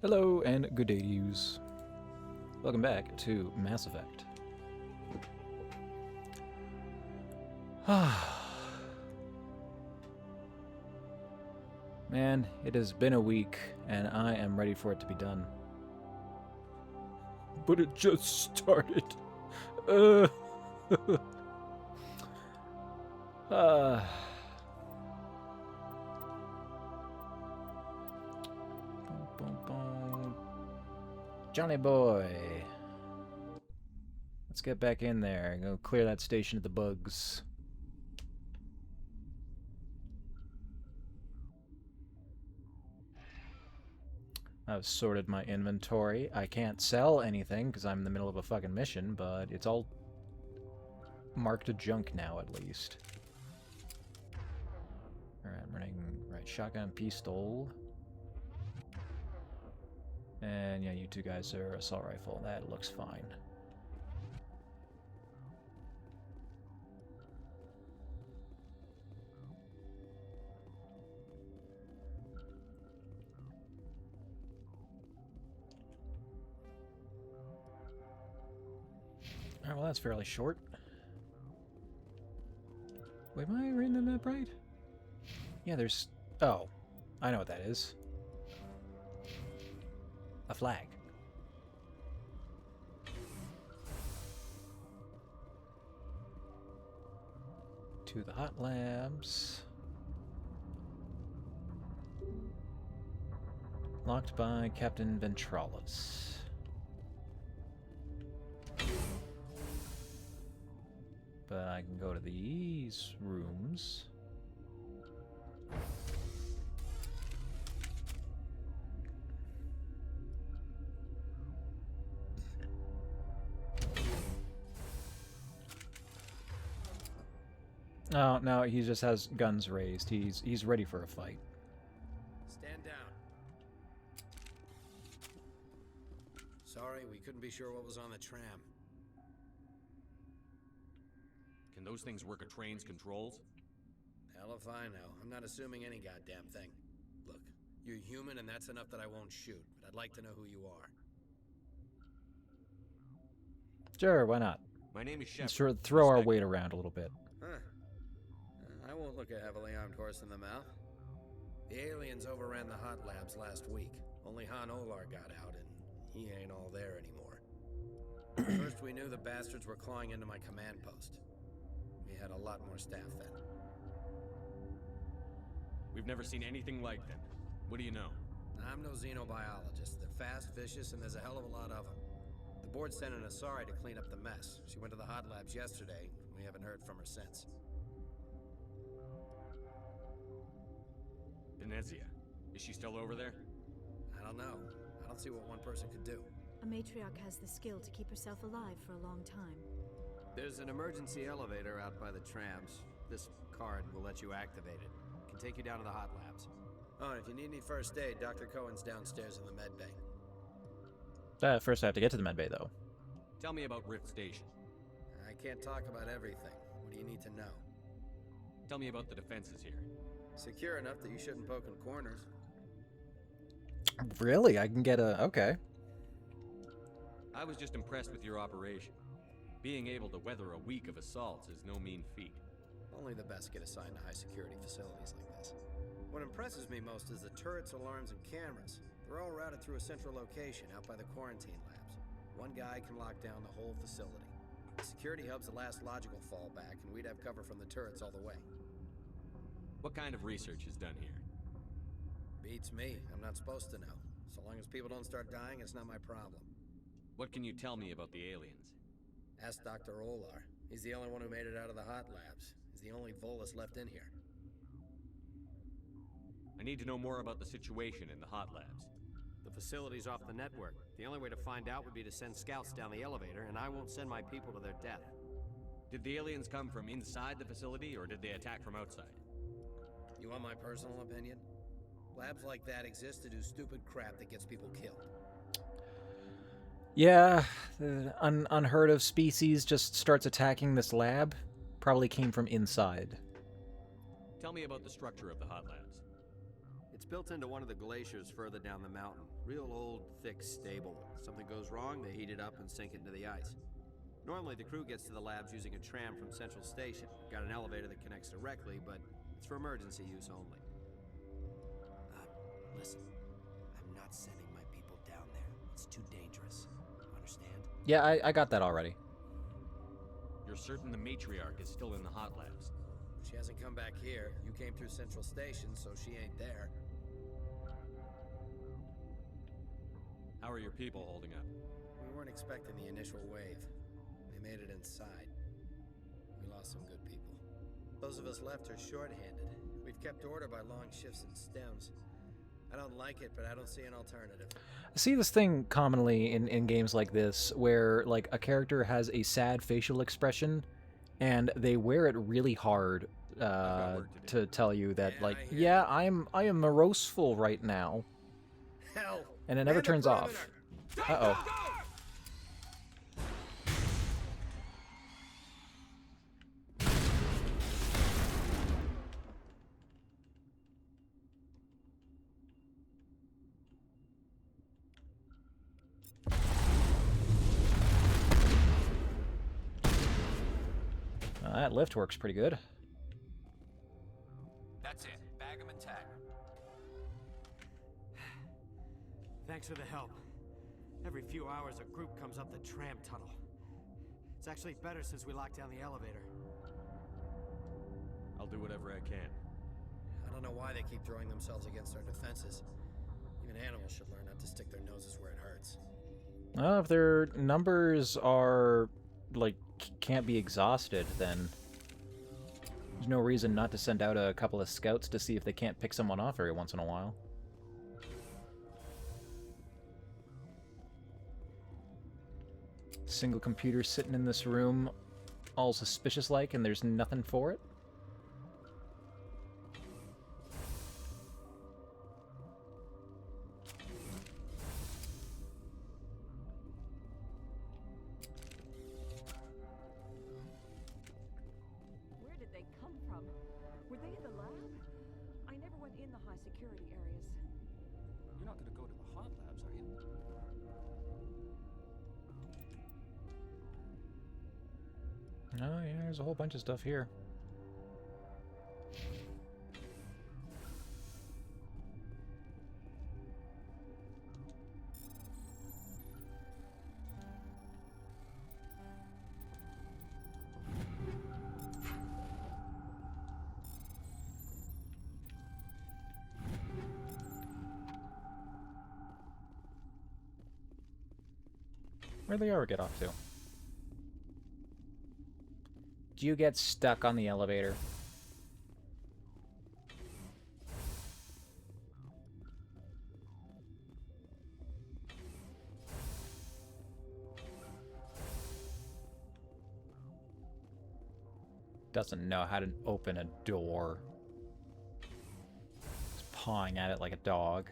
Hello and good day to yous. Welcome back to Mass Effect. Man, it has been a week and I am ready for it to be done. But it just started. uh, uh. Johnny boy. Let's get back in there and go clear that station of the bugs. I've sorted my inventory. I can't sell anything because I'm in the middle of a fucking mission, but it's all marked a junk now at least. Alright, I'm running shotgun, pistol. And yeah, you two guys are assault rifle. That looks fine. Alright, well that's fairly short. Wait, am I reading the map right? Yeah, there's... Oh, I know what that is. A flag. To the hot labs. Locked by Captain Ventralis. But I can go to these rooms. Oh, no, he just has guns raised. He's ready for a fight. Stand down. Sorry, we couldn't be sure what was on the tram. Can those things work a train's controls? Hell if I know. I'm not assuming any goddamn thing. Look, you're human and that's enough that I won't shoot, but I'd like to know who you are. Sure, why not? My name is Shepard. Let's sort of throw our weight around a little bit. Huh. I won't look a heavily armed horse in the mouth. The aliens overran the hot labs last week. Only Han Olar got out, and he ain't all there anymore. First we knew the bastards were clawing into my command post. We had a lot more staff then. We've never seen anything like them. What do you know? I'm no xenobiologist. They're fast, vicious, and there's a hell of a lot of them. The board sent an Asari to clean up the mess. She went to the hot labs yesterday. We haven't heard from her since. Venezia. Is she still over there? I don't know. I don't see what one person could do. A matriarch has the skill to keep herself alive for a long time. There's an emergency elevator out by the trams. This card will let you activate it. Can take you down to the hot labs. Oh, and if you need any first aid, Dr. Cohen's downstairs in the med bay. First I have to get to the medbay, though. Tell me about Rift Station. I can't talk about everything. What do you need to know? Tell me about the defenses here. Secure enough that you shouldn't poke in corners. Really? I can get a... Okay. I was just impressed with your operation. Being able to weather a week of assaults is no mean feat. Only the best get assigned to high-security facilities like this. What impresses me most is the turrets, alarms, and cameras. They're all routed through a central location out by the quarantine labs. One guy can lock down the whole facility. The security hub's the last logical fallback, and we'd have cover from the turrets all the way. What kind of research is done here? Beats me. I'm not supposed to know. So long as people don't start dying, it's not my problem. What can you tell me about the aliens? Ask Dr. Olar. He's the only one who made it out of the hot labs. He's the only Volus left in here. I need to know more about the situation in the hot labs. The facility's off the network. The only way to find out would be to send scouts down the elevator, and I won't send my people to their death. Did the aliens come from inside the facility, or did they attack from outside? You want my personal opinion? Labs like that exist to do stupid crap that gets people killed. Yeah, the unheard of species just starts attacking this lab. Probably came from inside. Tell me about the structure of the hot labs. It's built into one of the glaciers further down the mountain. Real old, thick, stable. Something goes wrong, they heat it up and sink it into the ice. Normally, the crew gets to the labs using a tram from Central Station. Got an elevator that connects directly, but it's for emergency use only. Listen, I'm not sending my people down there. It's too dangerous. Understand? Yeah, I got that already. You're certain the matriarch is still in the hot labs? She hasn't come back here. You came through Central Station, so she ain't there. How are your people holding up? We weren't expecting the initial wave. They made it inside. We lost some good people. Those of us left are short-handed. We've kept order by long shifts and stems. I don't like it, but I don't see an alternative. I see this thing commonly in games like this, where like a character has a sad facial expression, and they wear it really hard to tell you that, Yeah, like, I hear yeah, I am moroseful right now, Hell! and it never Man the turns off. perimeter! Uh-oh. That lift works pretty good. That's it. Bag 'em and tag 'em. Thanks for the help. Every few hours, a group comes up the tram tunnel. It's actually better since we locked down the elevator. I'll do whatever I can. I don't know why they keep throwing themselves against our defenses. Even animals should learn not to stick their noses where it hurts. Well, if their numbers are, like, can't be exhausted, then there's no reason not to send out a couple of scouts to see if they can't pick someone off every once in a while. Single computer sitting in this room, all suspicious-like, and there's nothing for it. Where did they come from? Were they in the lab? I never went in the high security areas. You're not gonna go to the hot labs, are you? Oh yeah, there's a whole bunch of stuff here. Where'd the hour get off to? Do you get stuck on the elevator? Doesn't know how to open a door. It's pawing at it like a dog.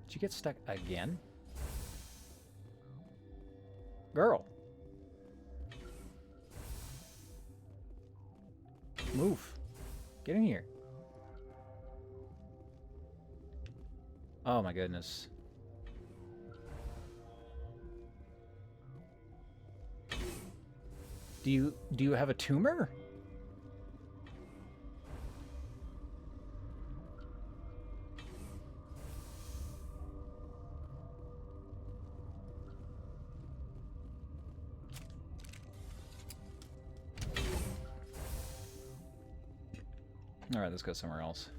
Did you get stuck again? Girl. Move. Get in here. Oh my goodness. Do you have a tumor? All right, let's go somewhere else.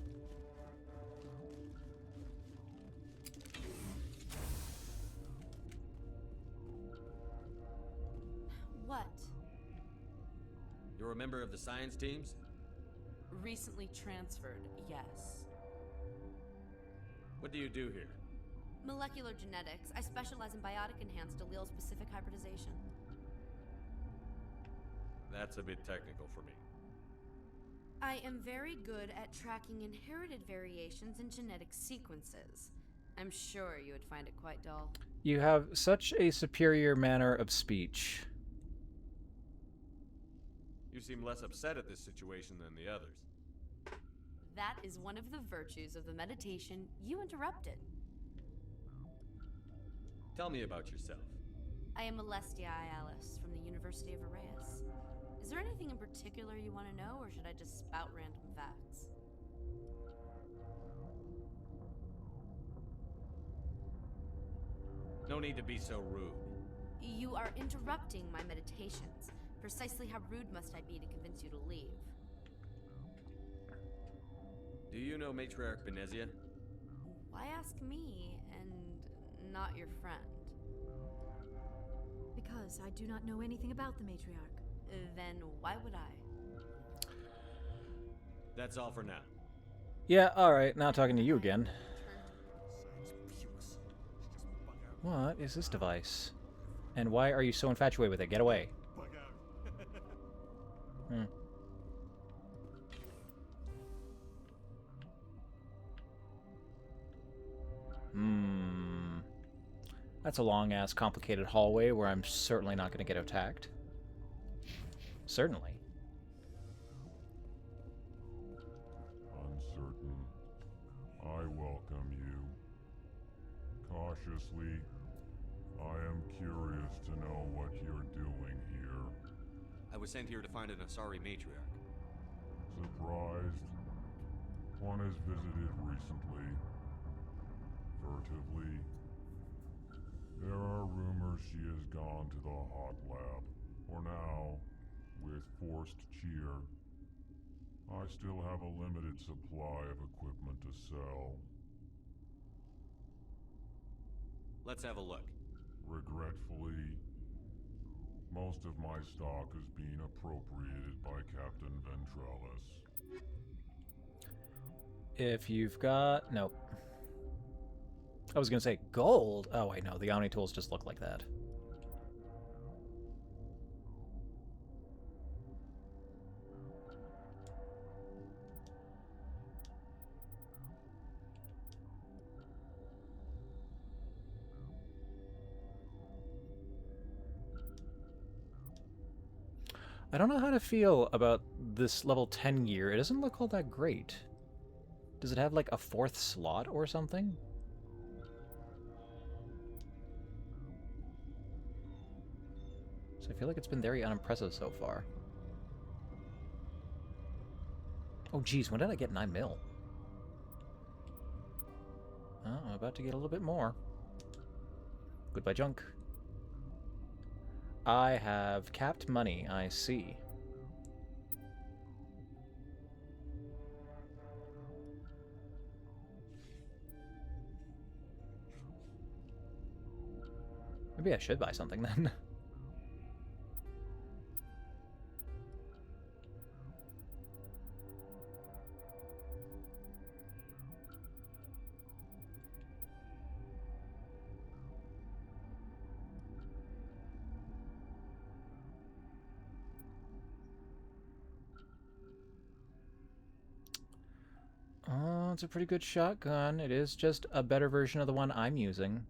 What? You're a member of the science teams? Recently transferred, yes. What do you do here? Molecular genetics. I specialize in biotic-enhanced allele-specific hybridization. That's a bit technical for me. I am very good at tracking inherited variations in genetic sequences. I'm sure you would find it quite dull. You have such a superior manner of speech. You seem less upset at this situation than the others. That is one of the virtues of the meditation you interrupted. Tell me about yourself. I am Alestia Alice from the University of Arraeus. Is there anything in particular you want to know, or should I just spout random facts? No need to be so rude. You are interrupting my meditations. Precisely how rude must I be to convince you to leave? Do you know Matriarch Benezia? Why ask me and not your friend? Because I do not know anything about the matriarch. Then why would I? That's all for now. Yeah, alright, now talking to you again. What is this device? And why are you so infatuated with it? Get away. Hmm. That's a long-ass, complicated hallway where I'm certainly not going to get attacked. Certainly. Uncertain. I welcome you. Cautiously, I am curious to know what you're doing here. I was sent here to find an Asari matriarch. Surprised? One has visited recently. Furtively. There are rumors she has gone to the hot lab. For now, with forced cheer, I still have a limited supply of equipment to sell. Let's have a look. Regretfully, most of my stock is being appropriated by Captain Ventralis. If you've got... Nope. I was going to say gold. Oh, wait, no. The Omni tools just look like that. I don't know how to feel about this level 10 gear. It doesn't look all that great. Does it have like a 4th slot or something? So I feel like it's been very unimpressive so far. Oh geez, when did I get 9 mil? Oh, I'm about to get a little bit more. Goodbye, junk. I have capped money, I see. Maybe I should buy something then. Oh, it's a pretty good shotgun. It is just a better version of the one I'm using.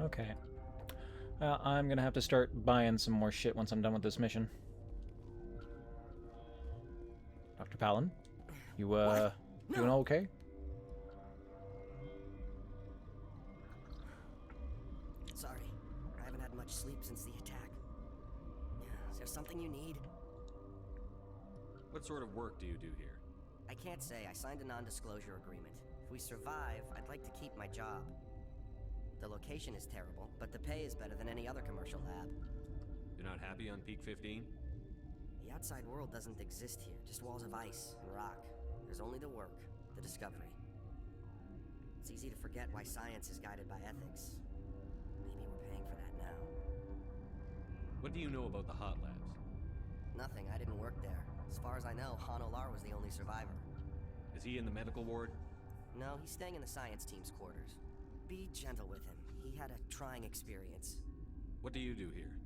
Okay. I'm gonna have to start buying some more shit once I'm done with this mission. Dr. Palin? You, doing okay? Sorry, I haven't had much sleep since the attack. Is there something you need? What sort of work do you do here? I can't say. I signed a non-disclosure agreement. If we survive, I'd like to keep my job. The location is terrible, but the pay is better than any other commercial lab. You're not happy on Peak 15? The outside world doesn't exist here, just walls of ice and rock. There's only the work, the discovery. It's easy to forget why science is guided by ethics. Maybe we're paying for that now. What do you know about the hot labs? Nothing, I didn't work there. As far as I know, Han Olar was the only survivor. Is he in the medical ward? No, he's staying in the science team's quarters. Be gentle with him. He had a trying experience. What do you do here?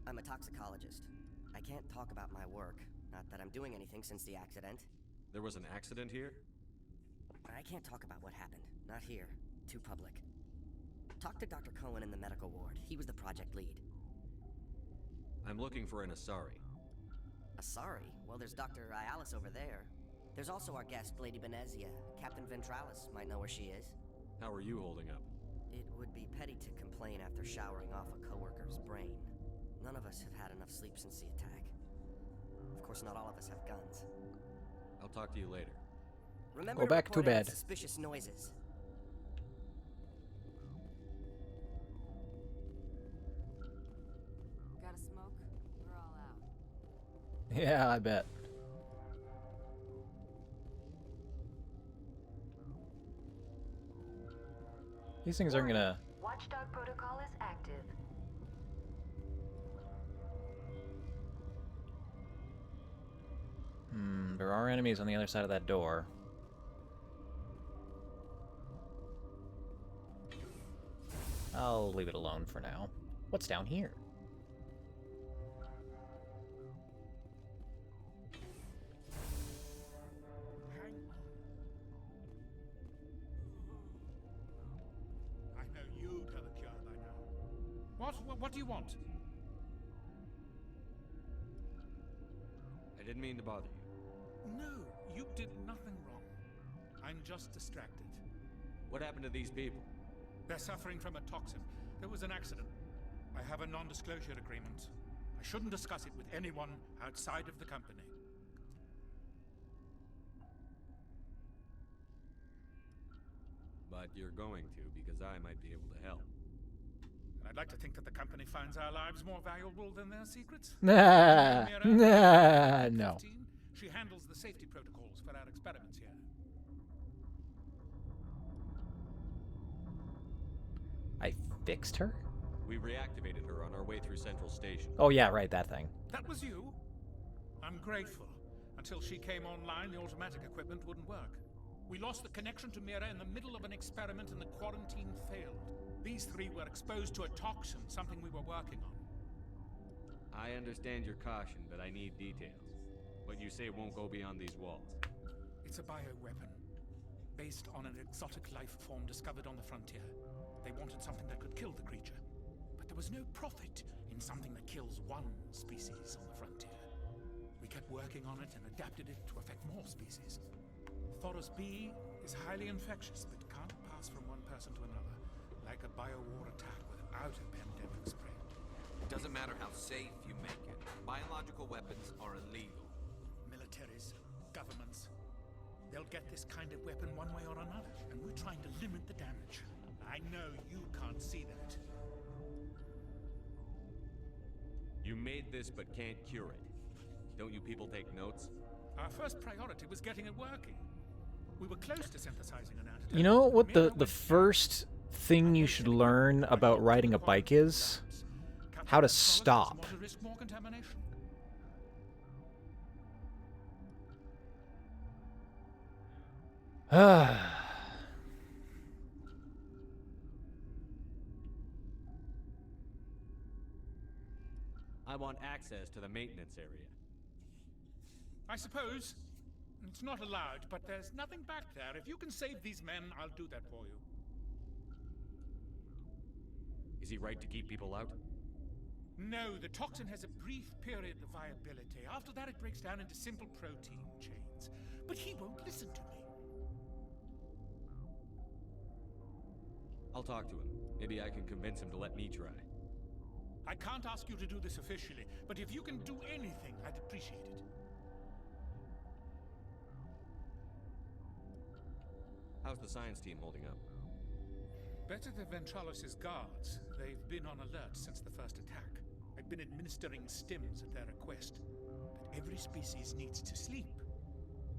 I'm a toxicologist. I can't talk about my work. Not that I'm doing anything since the accident. There was an accident here? I can't talk about what happened. Not here. Too public. Talk to Dr. Cohen in the medical ward. He was the project lead. I'm looking for an Asari. Asari? Well, there's Dr. Ayalis over there. There's also our guest, Lady Benezia. Captain Ventralis might know where she is. How are you holding up? It would be petty to complain after showering off a coworker's brain. None of us have had enough sleep since the attack. Of course, not all of us have guns. I'll talk to you later. Remember Go back to report any bed. Suspicious noises. Got a smoke? We're all out. Yeah, I bet. These things aren't gonna... Watchdog protocol is active. There are enemies on the other side of that door. I'll leave it alone for now. What's down here? I know you'd have a cure by now. What do you want? I didn't mean to bother you. No, you did nothing wrong. I'm just distracted. What happened to these people? They're suffering from a toxin. There was an accident. I have a non-disclosure agreement. I shouldn't discuss it with anyone outside of the company. But you're going to, because I might be able to help. And I'd like to think that the company finds our lives more valuable than their secrets. Nah, Mira, no. 15, she handles the safety protocols for our experiments here. I fixed her? We reactivated her on our way through Central Station. Oh yeah, right, that thing. That was you? I'm grateful. Until she came online, the automatic equipment wouldn't work. We lost the connection to Mira in the middle of an experiment and the quarantine failed. These three were exposed to a toxin, something we were working on. I understand your caution, but I need details. What you say won't go beyond these walls. It's a bioweapon, based on an exotic life form discovered on the frontier. They wanted something that could kill the creature, but there was no profit in something that kills one species on the frontier. We kept working on it and adapted it to affect more species. Thoros B is highly infectious, but can't pass from one person to another, like a biowar attack without a pandemic spread. It doesn't matter how safe you make it. Biological weapons are illegal. Militaries, governments, they'll get this kind of weapon one way or another, and we're trying to limit the damage. I know you can't see that. You made this but can't cure it. Don't you people take notes? Our first priority was getting it working. We were close to synthesizing an antidote. You know what the first thing you should learn about riding a bike is? How to stop. I want access to the maintenance area. I suppose. It's not allowed, but there's nothing back there. If you can save these men, I'll do that for you. Is he right to keep people out? No, the toxin has a brief period of viability. After that, it breaks down into simple protein chains. But he won't listen to me. I'll talk to him. Maybe I can convince him to let me try. I can't ask you to do this officially, but if you can do anything, I'd appreciate it. How's the science team holding up? Better than Ventralis' guards. They've been on alert since the first attack. I've been administering stims at their request. But Every species needs to sleep.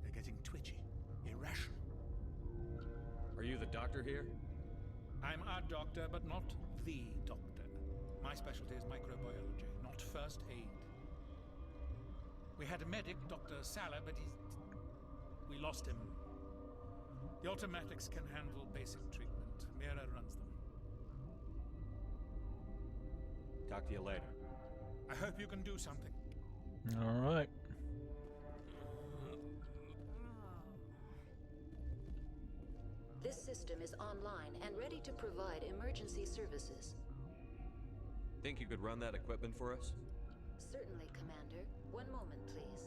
They're getting twitchy, irrational. Are you the doctor here? I'm a doctor, but not the doctor. My specialty is microbiology, not first aid. We had a medic, Dr. Salah, but we lost him. The automatics can handle basic treatment. Mira runs them. Talk to you later. I hope you can do something. All right. This system is online and ready to provide emergency services. Think you could run that equipment for us? Certainly, Commander. One moment, please.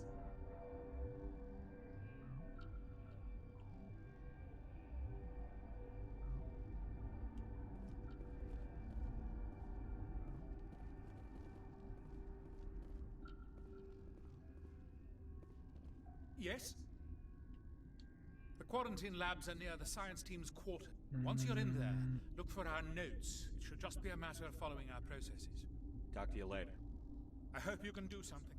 Yes? The quarantine labs are near the science team's quarter. Once you're in there, look for our notes. It should just be a matter of following our processes. Talk to you later. I hope you can do something.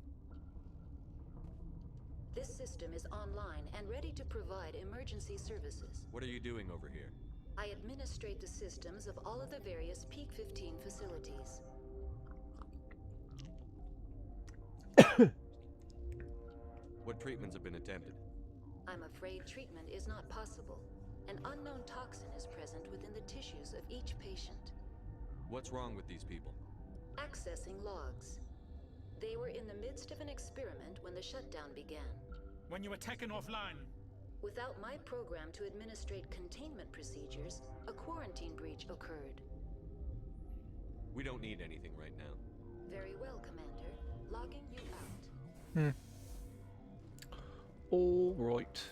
This system is online and ready to provide emergency services. What are you doing over here? I administrate the systems of all of the various Peak 15 facilities. What treatments have been attempted? I'm afraid treatment is not possible. An unknown toxin is present within the tissues of each patient. What's wrong with these people? Accessing logs. They were in the midst of an experiment when the shutdown began. When you were taken offline. Without my program to administrate containment procedures, a quarantine breach occurred. We don't need anything right now. Very well, Commander. Logging you out. All right.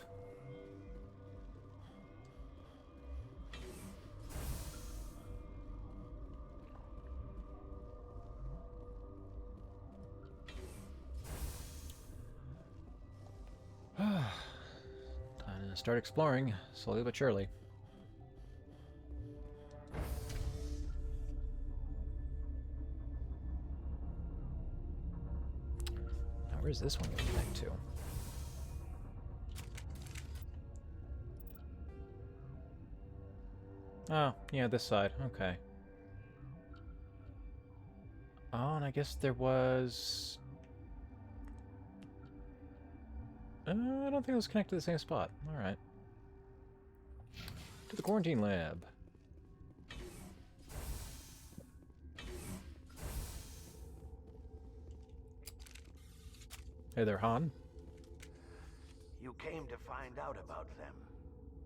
Time to start exploring, slowly but surely. Now, where's this one going to connect to? Oh, yeah, this side. Okay. Oh, and I guess there was... I don't think it was connected to the same spot. Alright. To the quarantine lab. Hey there, Han. You came to find out about them,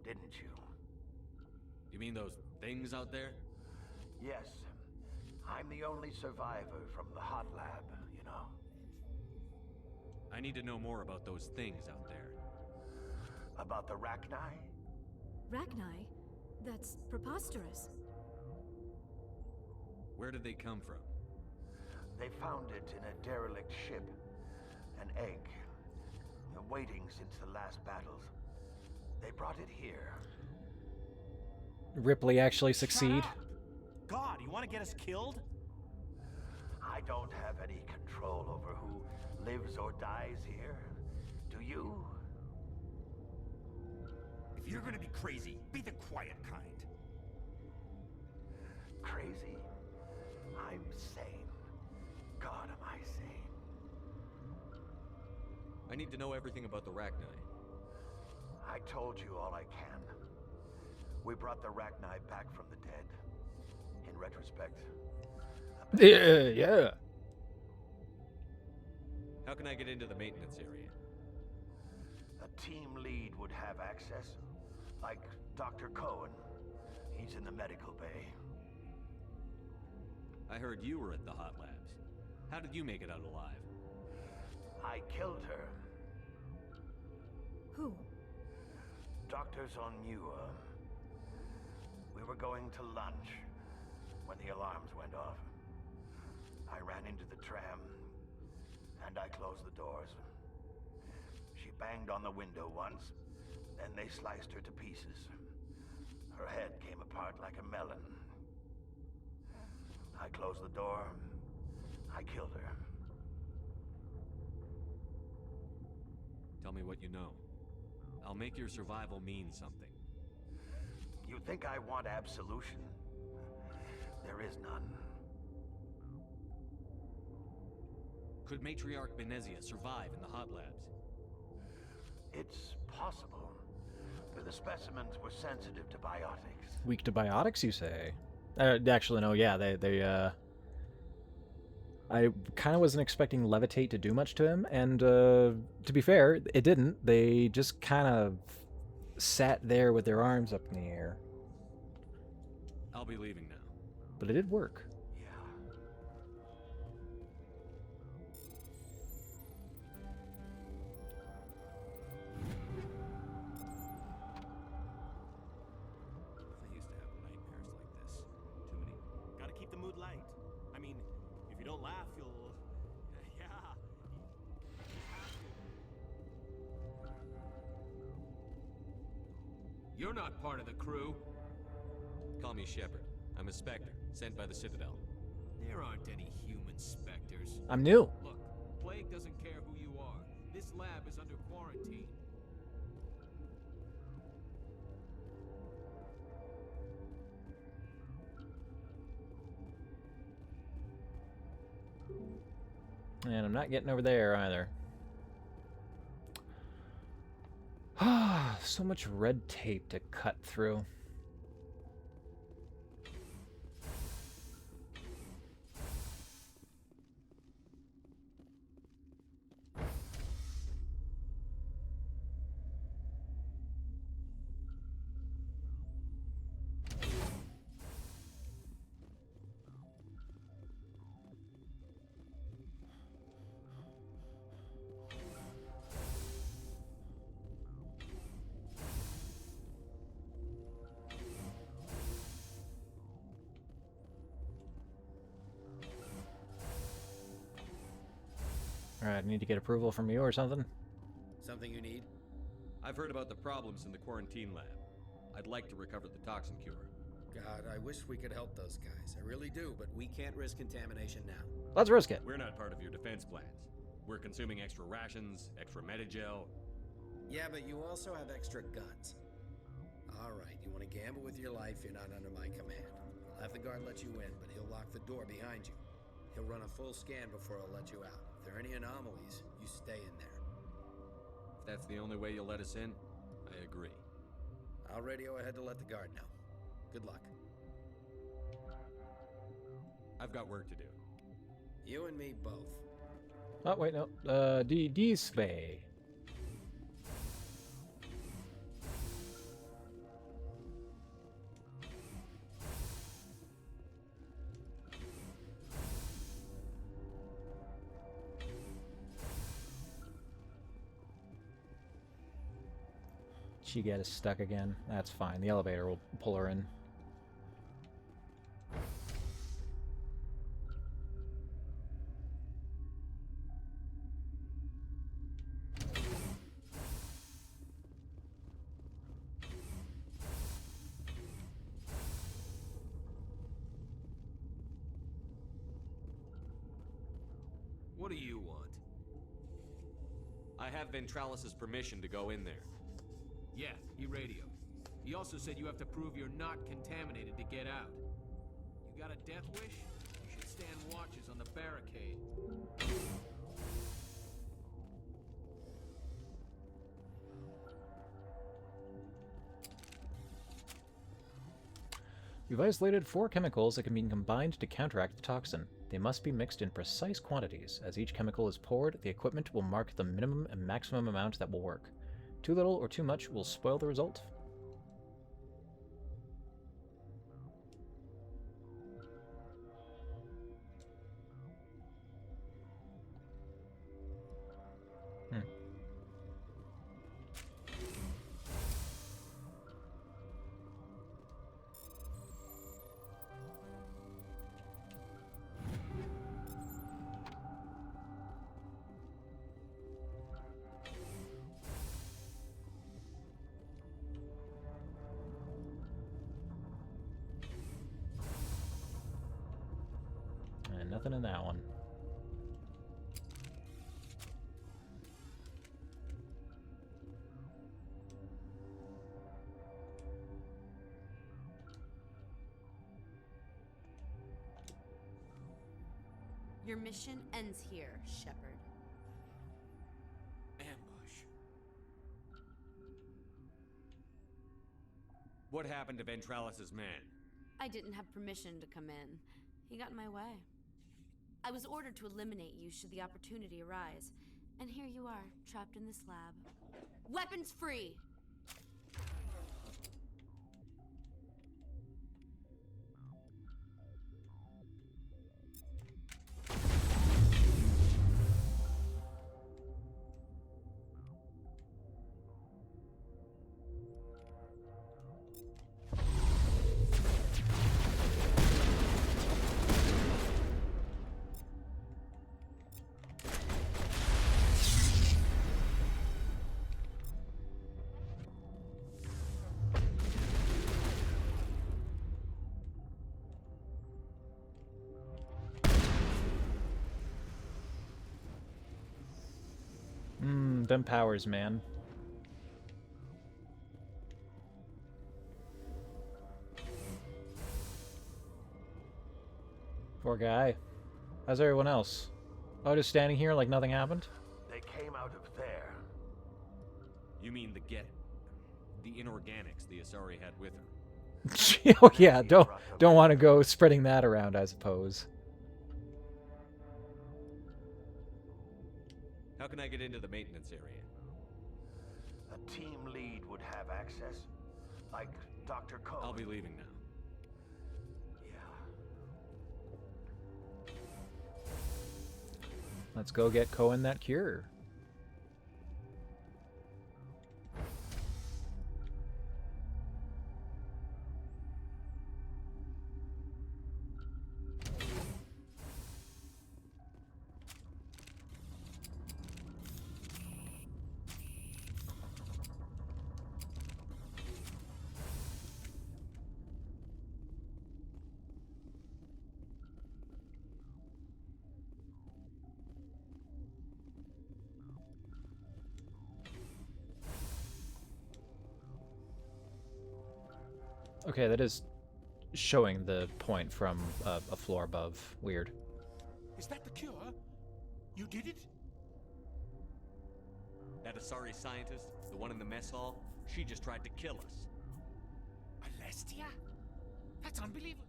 didn't you? You mean those things out there? Yes. I'm the only survivor from the hot lab, you know. I need to know more about those things out there. About the Rachni? Rachni? That's preposterous. Where did they come from? They found it in a derelict ship. An egg. Waiting since the last battles. They brought it here. Ripley actually succeed. God, you want to get us killed? I don't have any control over who lives or dies here. Do you? If you're gonna be crazy, be the quiet kind. Crazy? I'm sane. God, am I sane? I need to know everything about the Rachni. I told you all I can. We brought the Rachni back from the dead. In retrospect. Yeah. How can I get into the maintenance area? A team lead would have access. Like Dr. Cohen. He's in the medical bay. I heard you were at the hot labs. How did you make it out alive? I killed her. Who? Doctors on Muir. We were going to lunch when the alarms went off. I ran into the tram, and I closed the doors. She banged on the window once, then they sliced her to pieces. Her head came apart like a melon. I closed the door. I killed her. Tell me what you know. I'll make your survival mean something. You think I want absolution? There is none. Could Matriarch Benezia survive in the hot labs? It's possible. The specimens were sensitive to biotics. Weak to biotics, you say? Actually, no, yeah, I kind of wasn't expecting Levitate to do much to him, and to be fair, it didn't. They just kind of sat there with their arms up in the air. I'll be leaving now. But it did work. I used to have nightmares like this. Too many. Gotta keep the mood light. I mean, if you don't laugh, you'll... Yeah. You're not part of the crew. Call me Shepard. I'm a Spectre, sent by the Citadel. There aren't any human specters. I'm new. Look, Plague doesn't care who you are. This lab is under quarantine. And I'm not getting over there either. Ah, so much red tape to cut through. Alright, I need to get approval from you or something. Something you need? I've heard about the problems in the quarantine lab. I'd like to recover the toxin cure. God, I wish we could help those guys. I really do, but we can't risk contamination now. Let's risk it. We're not part of your defense plans. We're consuming extra rations, extra Medigel. Yeah, but you also have extra guns. Alright, you want to gamble with your life, you're not under my command. I'll have the guard let you in, but he'll lock the door behind you. He'll run a full scan before he'll let you out. If there are any anomalies, you stay in there. If that's the only way you'll let us in, I agree. I'll radio ahead to let the guard know. Good luck. I've got work to do. You and me both. Oh, wait, no. This way. She got us stuck again. That's fine. The elevator will pull her in. What do you want? I have Ventralis's permission to go in there. Yeah, he radioed. He also said you have to prove you're not contaminated to get out. You got a death wish? You should stand watches on the barricade. We've isolated 4 chemicals that can be combined to counteract the toxin. They must be mixed in precise quantities. As each chemical is poured, the equipment will mark the minimum and maximum amount that will work. Too little or too much will spoil the result. And nothing in that one. Your mission ends here, Shepard. Ambush. What happened to Ventralis's man? I didn't have permission to come in. He got in my way. I was ordered to eliminate you should the opportunity arise. And here you are, trapped in this lab. Weapons free! Them powers, man. Poor guy. How's everyone else? Oh, just standing here like nothing happened? They came out of there. You mean the inorganics the Asari had with her? Oh yeah, don't want to go spreading that around, I suppose. How can I get into the maintenance area? A team lead would have access, like Dr. Cohen. I'll be leaving now. Let's go get Cohen that cure. Okay, that is showing the point from a floor above. Weird. Is that the cure? You did it? That Asari scientist, the one in the mess hall, she just tried to kill us. Alestia? That's unbelievable.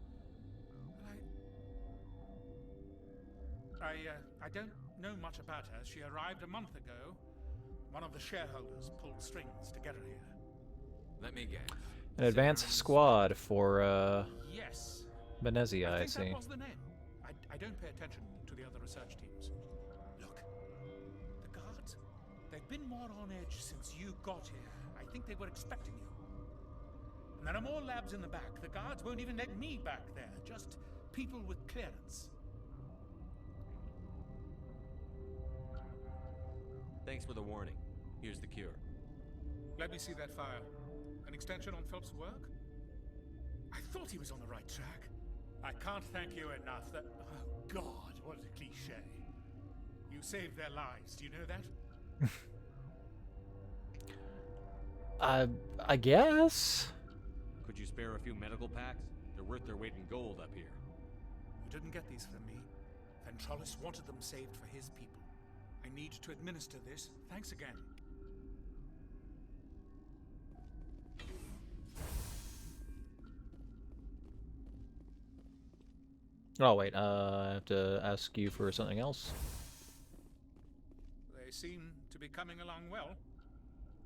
I don't know much about her. She arrived a month ago. One of the shareholders pulled strings to get her here. Let me guess. An advanced squad for Yes. Venezia, I think see. that was the name. I don't pay attention to the other research teams. Look, the guards, they've been more on edge since you got here. I think they were expecting you. And there are more labs in the back. The guards won't even let me back there. Just people with clearance. Thanks for the warning. Here's the cure. Let me see that file. An extension on Phelps' work? I thought he was on the right track. I can't thank you enough. Oh, God, what a cliche. You saved their lives. Do you know that? I guess. Could you spare a few medical packs? They're worth their weight in gold up here. You didn't get these from me. Ventralis wanted them saved for his people. I need to administer this. Thanks again. Oh, wait, I have to ask you for something else. They seem to be coming along well.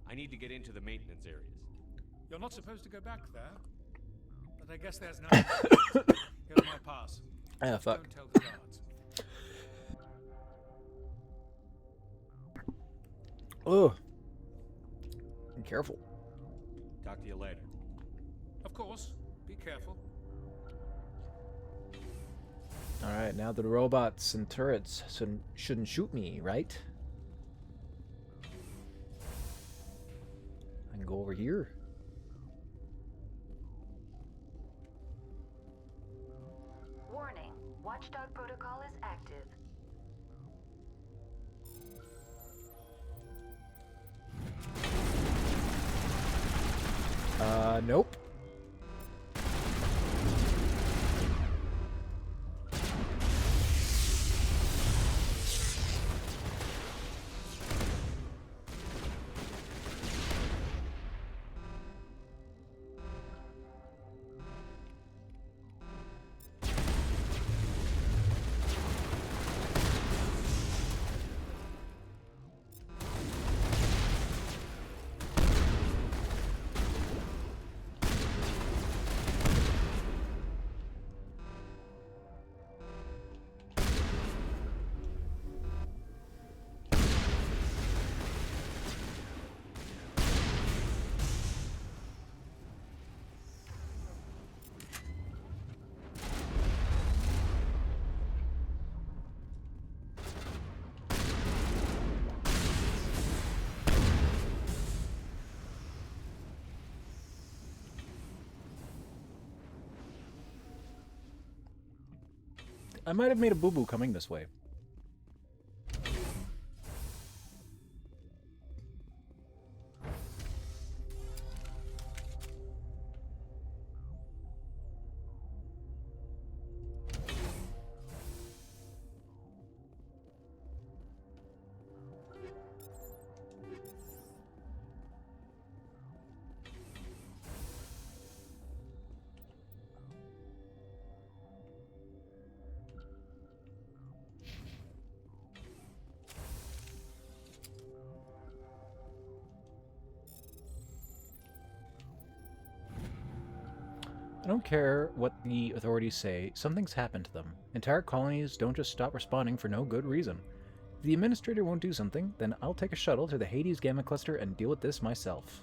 I need to get into the maintenance areas. You're not supposed to go back there, but I guess there's no Here's my pass. Ah, fuck. Don't tell the guards. Oh. Be careful. Talk to you later. Of course. Be careful. Alright, now the robots and turrets shouldn't shoot me, right? I can go over here. Warning. Watchdog protocol is active. Nope. I might have made a boo-boo coming this way. I don't care what the authorities say, something's happened to them. Entire colonies don't just stop responding for no good reason. If the administrator won't do something, then I'll take a shuttle to the Hades Gamma Cluster and deal with this myself.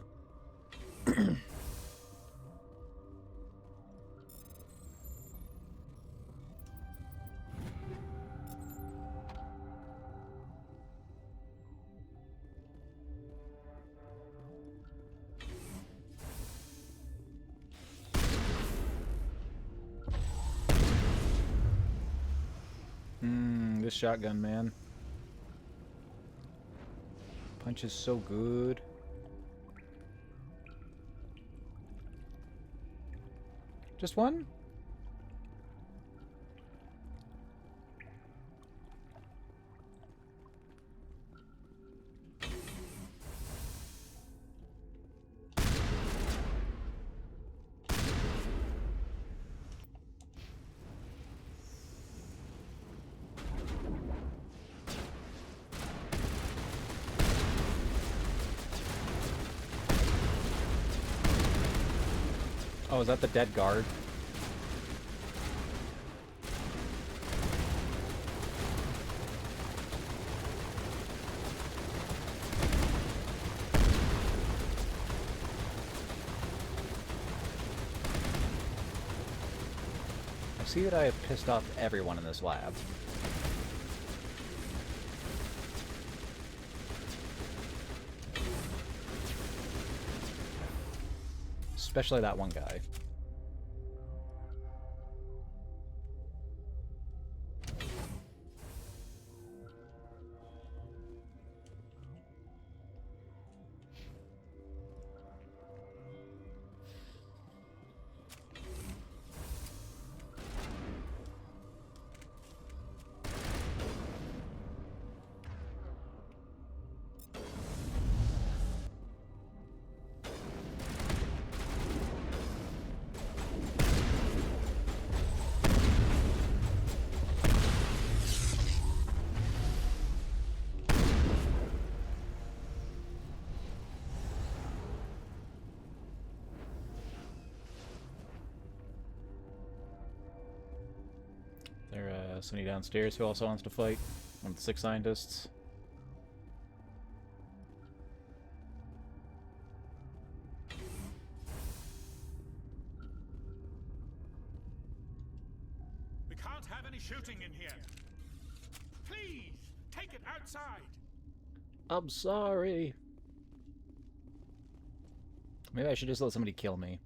This shotgun, man. Punch is so good. Just one? Oh, is that the dead guard? I see that I have pissed off everyone in this lab. Especially that one guy. There's somebody downstairs who also wants to fight. One of the 6 scientists. We can't have any shooting in here. Please, take it outside. I'm sorry. Maybe I should just let somebody kill me.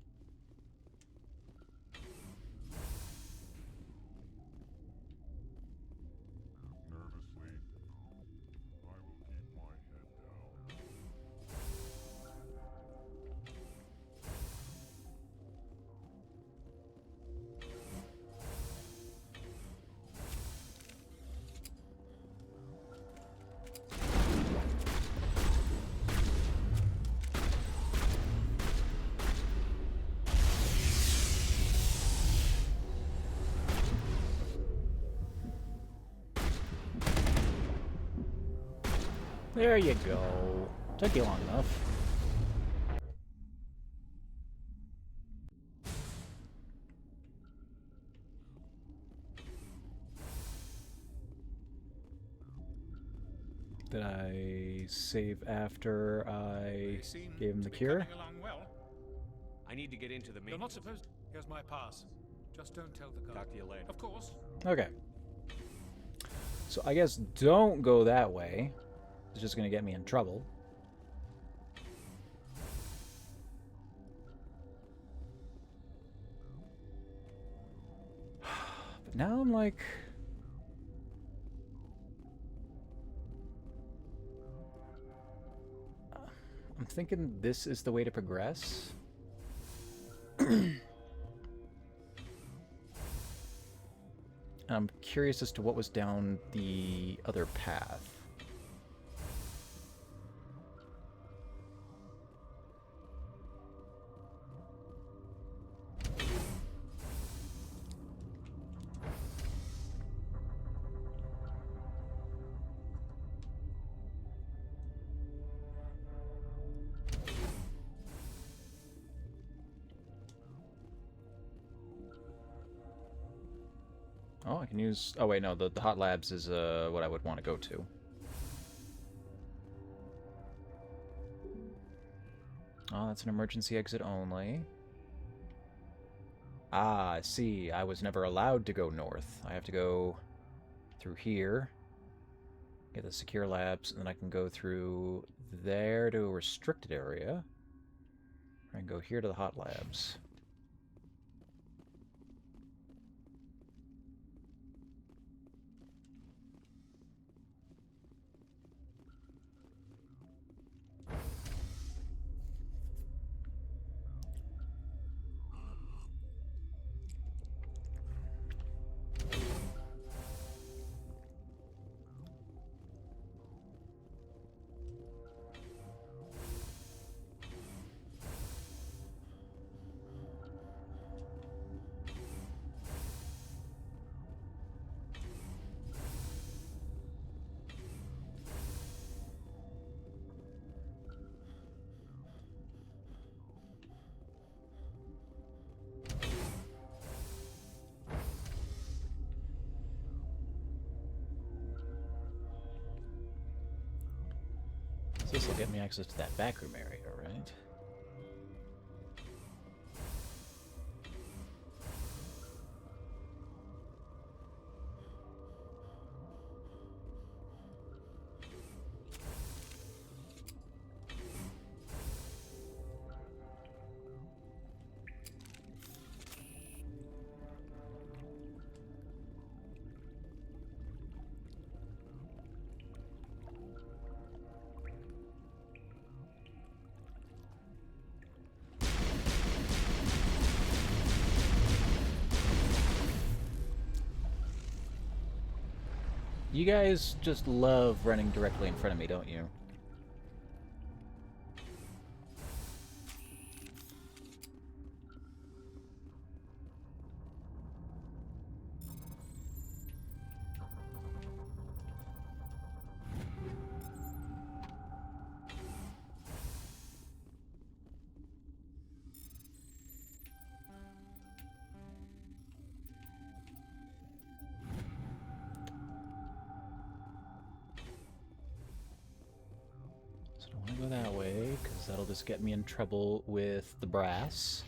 There you go. Took you long enough. Did I save after I gave him the cure? Well. I need to get into the main. You're not supposed. Here's my pass. Just don't tell the guard. Talk to you later. Of course. Okay. So I guess don't go that way. It's just going to get me in trouble. But now I'm like, I'm thinking this is the way to progress. I'm curious as to what was down the other path. Oh, I can use... Oh, wait, no. The Hot Labs is what I would want to go to. Oh, that's an emergency exit only. Ah, see. I was never allowed to go north. I have to go through here, get the secure labs, and then I can go through there to a restricted area. I can go here to the Hot Labs. So this will get me access to that backroom area, right? You guys just love running directly in front of me, don't you? Go that way, because that'll just get me in trouble with the brass.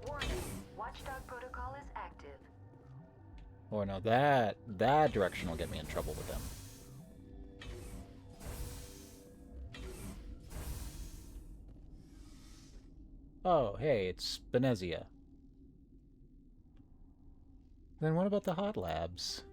Warning, Watchdog protocol is active. Or no, that direction will get me in trouble with them. Oh, hey, it's Benezia. Then what about the Hot Labs?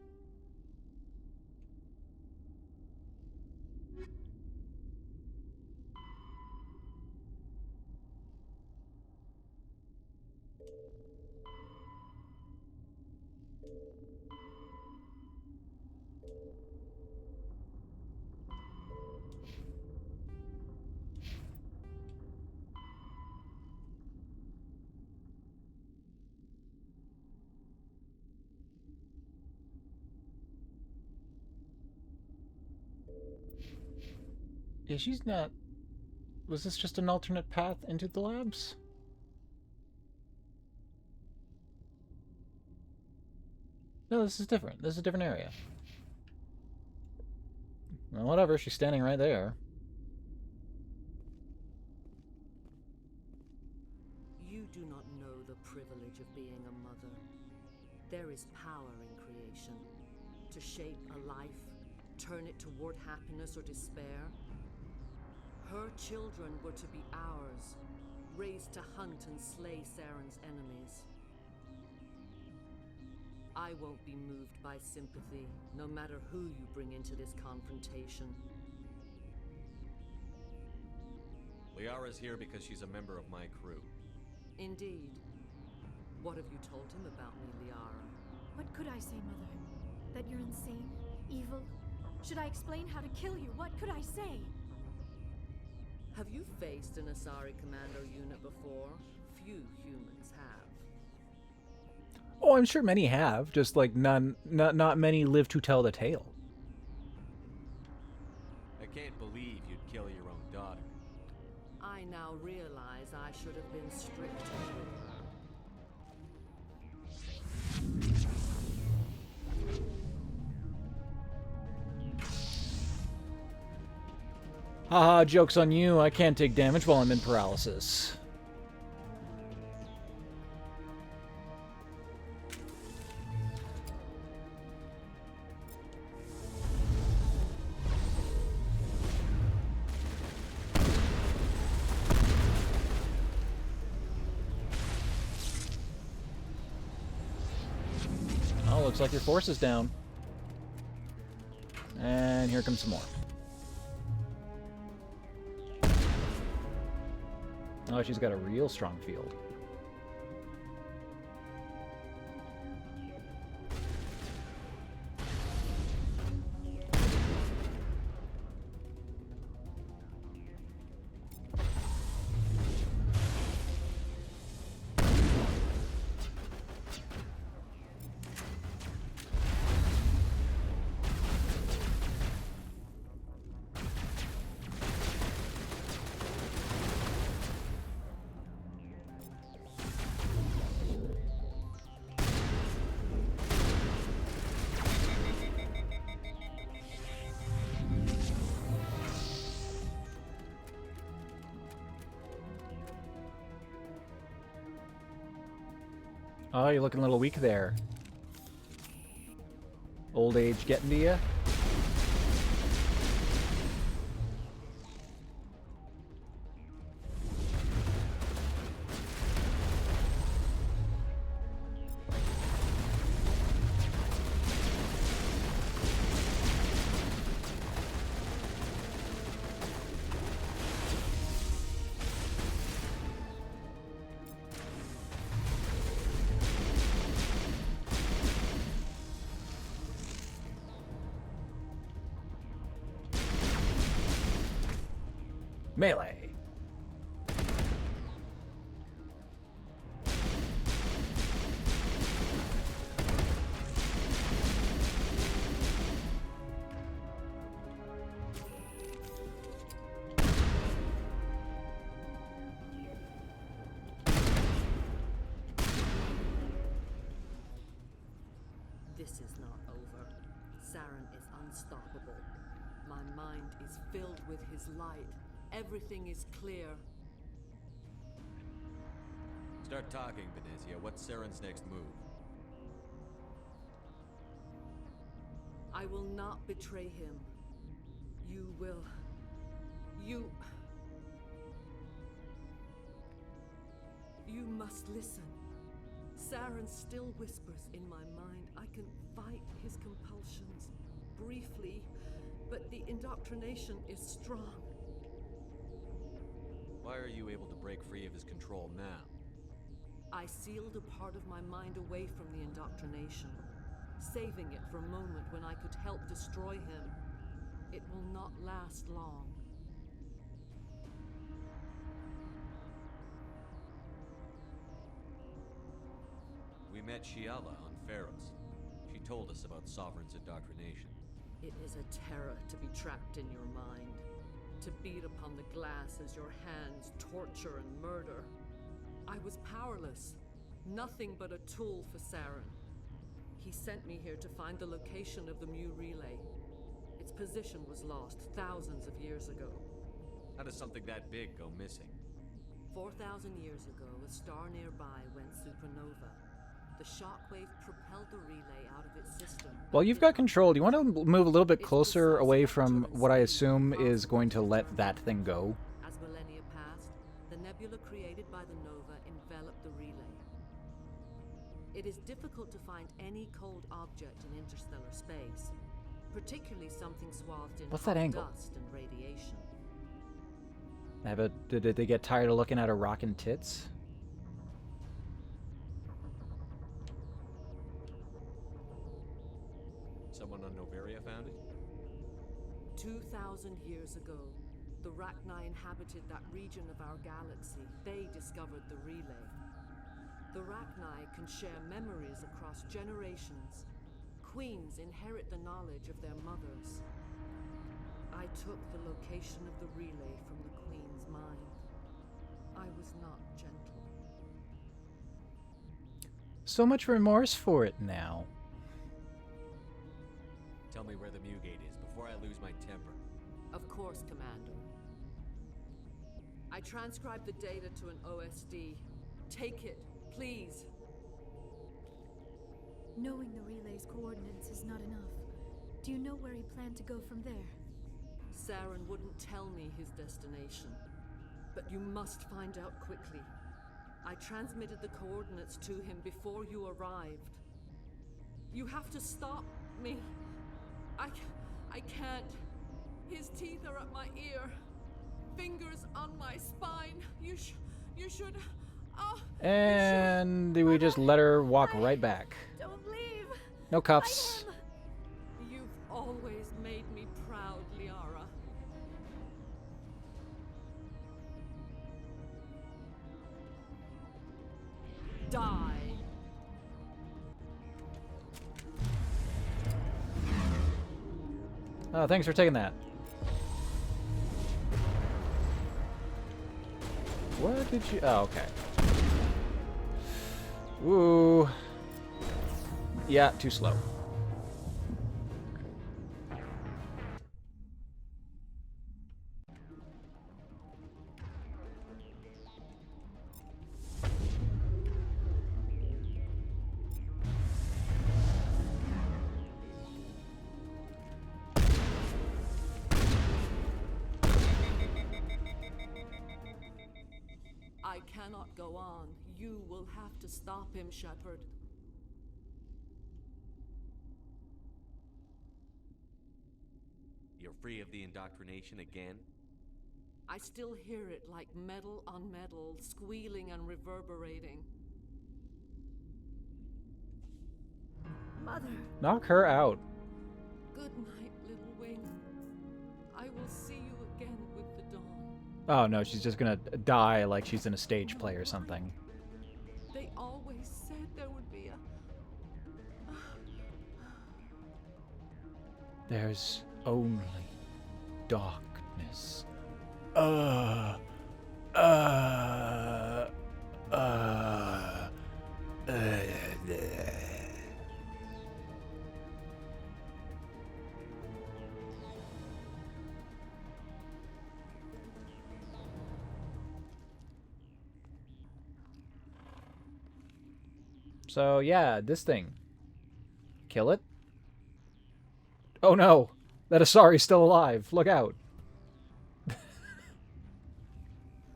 Yeah, she's not... Was this just an alternate path into the labs? No, this is different. This is a different area. Well, whatever, she's standing right there. You do not know the privilege of being a mother. There is power in creation. To shape a life, turn it toward happiness or despair. Her children were to be ours, raised to hunt and slay Saren's enemies. I won't be moved by sympathy, no matter who you bring into this confrontation. Liara's here because she's a member of my crew. Indeed. What have you told him about me, Liara? What could I say, Mother? That you're insane? Evil? Should I explain how to kill you? What could I say? Have you faced an Asari commando unit before? Few humans have. Oh, I'm sure many have, just like not many live to tell the tale. I can't believe you'd kill your own daughter. I now realize I should have been stricter with her. Haha, joke's on you. I can't take damage while I'm in paralysis. Oh, looks like your force is down. And here comes some more. Oh, she's got a real strong field. Oh, you're looking a little weak there. Old age getting to you? Melee. This is not over. Saren is unstoppable. My mind is filled with his light. Everything is clear. Start talking, Benezia. What's Saren's next move? I will not betray him. You will. You must listen. Saren still whispers in my mind. I can fight his compulsions briefly, but the indoctrination is strong. Why are you able to break free of his control now? I sealed a part of my mind away from the indoctrination, saving it for a moment when I could help destroy him. It will not last long. We met Shiala on Pharos. She told us about Sovereign's indoctrination. It is a terror to be trapped in your mind, to beat upon the glass as your hands torture and murder. I was powerless, nothing but a tool for Saren. He sent me here to find the location of the Mu relay. Its position was lost thousands of years ago. How does something that big go missing? 4,000 years ago, a star nearby went supernova. The shockwave propelled the relay out of its system. Well, you've got control. Do you want to move a little bit closer away from what I assume is going to let that thing go? As millennia passed, the nebula created by the nova enveloped the relay. It is difficult to find any cold object in interstellar space, particularly something swathed in What's that hot angle? dust and radiation. Did they get tired of looking at her rockin' tits? Someone on Noveria found it? 2,000 years ago, the Rachni inhabited that region of our galaxy. They discovered the relay. The Rachni can share memories across generations. Queens inherit the knowledge of their mothers. I took the location of the relay from the Queen's mind. I was not gentle. So much remorse for it now. Tell me where the Mugate is before I lose my temper. Of course, Commander. I transcribed the data to an OSD. Take it, please. Knowing the relay's coordinates is not enough. Do you know where he planned to go from there? Saren wouldn't tell me his destination. But you must find out quickly. I transmitted the coordinates to him before you arrived. You have to stop me. I can't. His teeth are at my ear. Fingers on my spine. You should... Oh, And we just let her walk right back. Don't leave. No cuffs. You've always made me proud, Liara. Die. Oh, thanks for taking that. What did you... Oh, okay. Ooh. Yeah, too slow. I cannot go on. You will have to stop him, Shepard. You're free of the indoctrination again? I still hear it like metal on metal, squealing and reverberating. Mother. Knock her out. Good night, little wing. I will see you again with the dawn. Oh no, she's just gonna die like she's in a stage play or something. They always said there would be a... There's only darkness. So yeah, this thing. Kill it? Oh no! That Asari's still alive. Look out.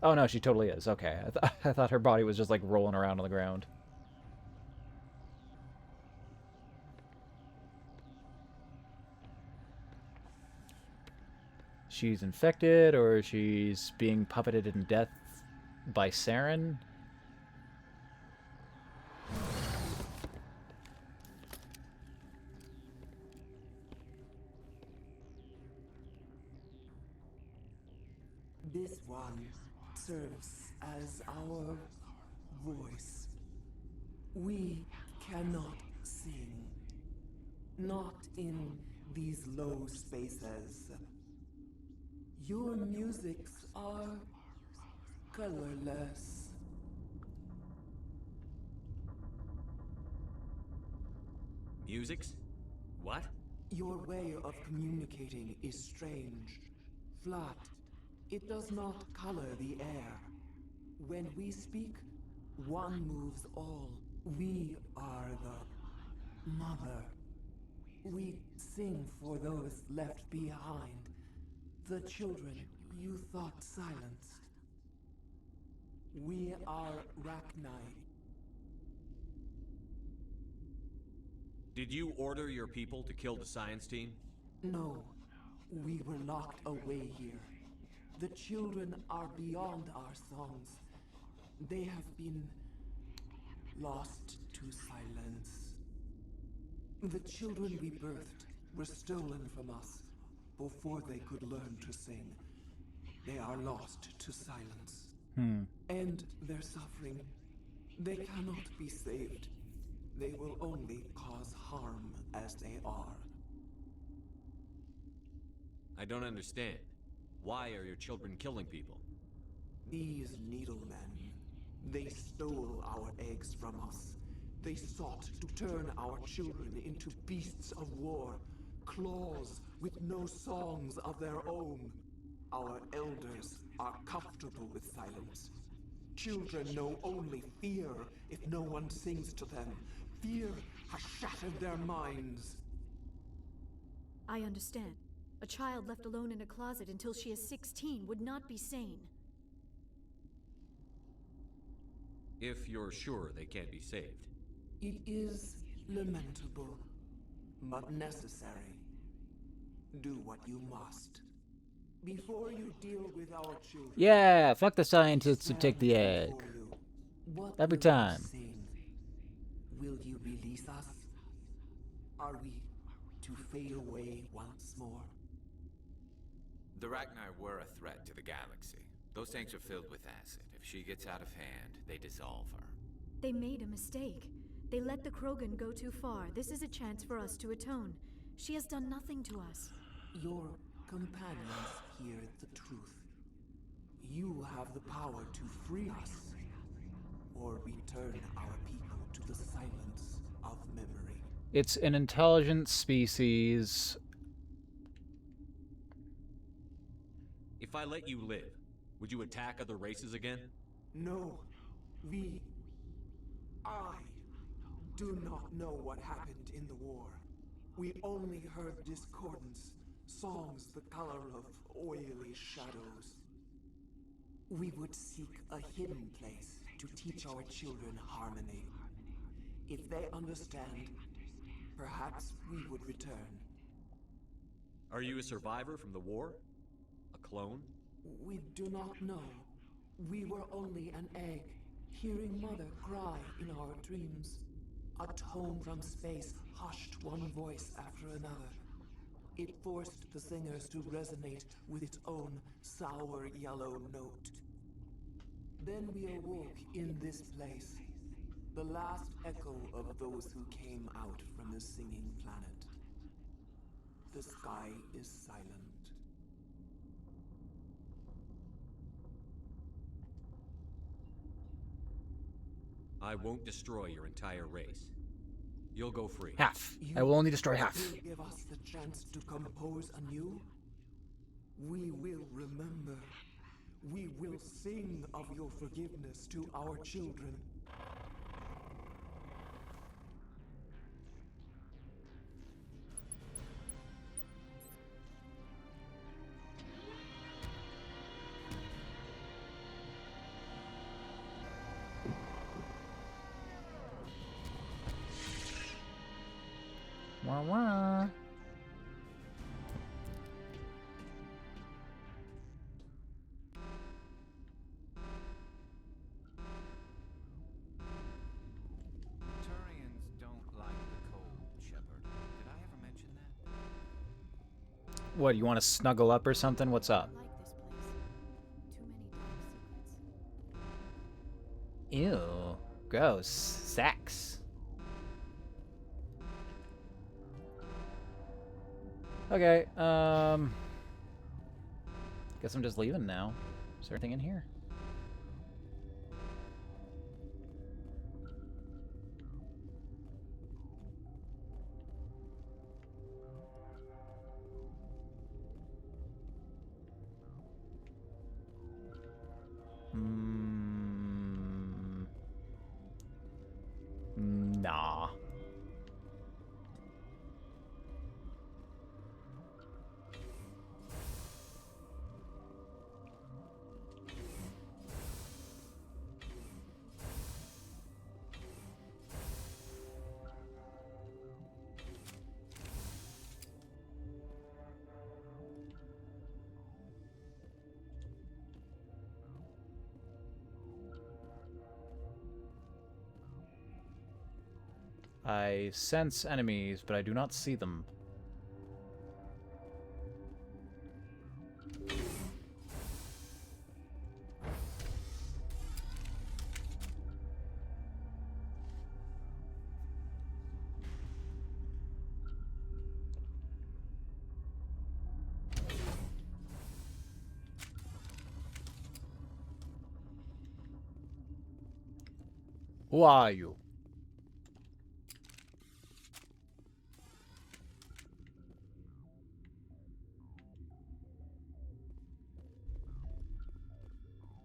Oh no, she totally is. Okay, I thought her body was just like rolling around on the ground. She's infected, or she's being puppeted in death by Saren. This one serves as our voice. We cannot sing. Not in these low spaces. Your musics are colorless. Musics? What? Your way of communicating is strange. Flat. It does not color the air. When we speak, one moves all. We are the mother. We sing for those left behind. The children you thought silenced. We are Rachni. Did you order your people to kill the science team? No, we were locked away here. The children are beyond our songs. They have been lost to silence. The children we birthed were stolen from us before they could learn to sing. They are lost to silence. And their suffering, they cannot be saved. They will only cause harm as they are. I don't understand. Why are your children killing people? These needlemen, they stole our eggs from us. They sought to turn our children into beasts of war, claws with no songs of their own. Our elders are comfortable with silence. Children know only fear if no one sings to them. Fear has shattered their minds. I understand. A child left alone in a closet until she is 16 would not be sane. If you're sure they can't be saved. It is lamentable, but necessary. Do what you must. Before you deal with our children... Yeah, fuck the scientists who take the egg. Every time. Will you release us? Are we to fade away once more? The Ragnar were a threat to the galaxy. Those tanks are filled with acid. If she gets out of hand, they dissolve her. They made a mistake. They let the Krogan go too far. This is a chance for us to atone. She has done nothing to us. Your companions hear the truth. You have the power to free us, or return our people to the silence of memory. It's an intelligent species. If I let you live, would you attack other races again? No. I do not know what happened in the war. We only heard discordance, songs the color of oily shadows. We would seek a hidden place to teach our children harmony. If they understand, perhaps we would return. Are you a survivor from the war? A clone? We do not know. We were only an egg, hearing Mother cry in our dreams. A tone from space hushed one voice after another. It forced the singers to resonate with its own sour yellow note. Then we awoke in this place, the last echo of those who came out from the singing planet. The sky is silent. I won't destroy your entire race. You'll go free. Half. I will only destroy half. You give us the chance to compose anew. We will remember. We will sing of your forgiveness to our children. Wah wah. Turians don't like the cold, Shepard. Did I ever mention that? What, you want to snuggle up or something? What's up? I like this place. Too many dark secrets. Ew. Gross. Sex. Okay, guess I'm just leaving now. Is there anything in here? Nah. I sense enemies, but I do not see them. Who are you?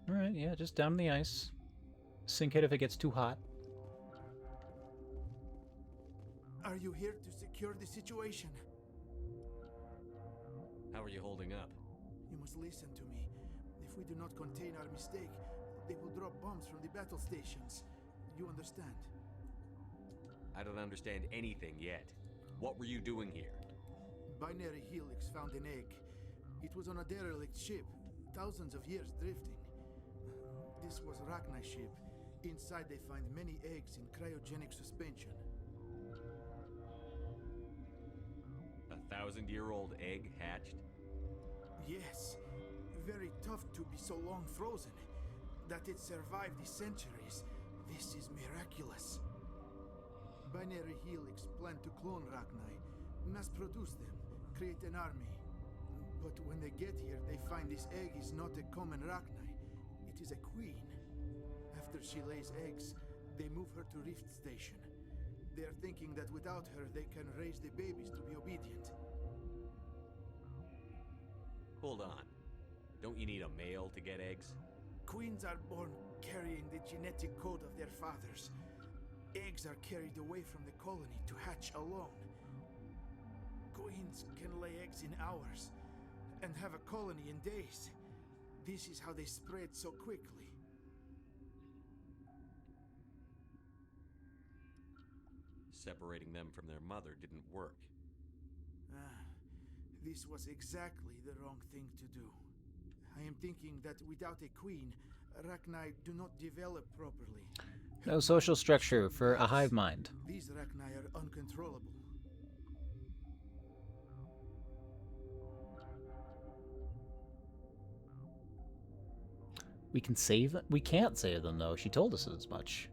Alright, yeah, just down the ice. Sink it if it gets too hot. Are you here to secure the situation? How are you holding up? You must listen to me. If we do not contain our mistake, they will drop bombs from the battle stations. You understand? I don't understand anything yet. What were you doing here? Binary Helix found an egg. It was on a derelict ship, thousands of years drifting. This was Rachni's ship. Inside they find many eggs in cryogenic suspension. 1,000-year-old egg hatched? Yes. Very tough to be so long frozen. That it survived the centuries. This is miraculous. Binary Helix planned to clone Rachni, mass produce them, create an army. But when they get here, they find this egg is not a common Rachni. It is a queen. After she lays eggs, they move her to Rift Station. They are thinking that without her, they can raise the babies to be obedient. Hold on. Don't you need a male to get eggs? Queens are born carrying the genetic code of their fathers. Eggs are carried away from the colony to hatch alone. Queens can lay eggs in hours and have a colony in days. This is how they spread so quickly. Separating them from their mother didn't work. This was exactly the wrong thing to do. I am thinking that without a queen, Rachni do not develop properly. No social structure for a hive mind. These Rachni are uncontrollable. We can save them? We can't save them, though. She told us as much.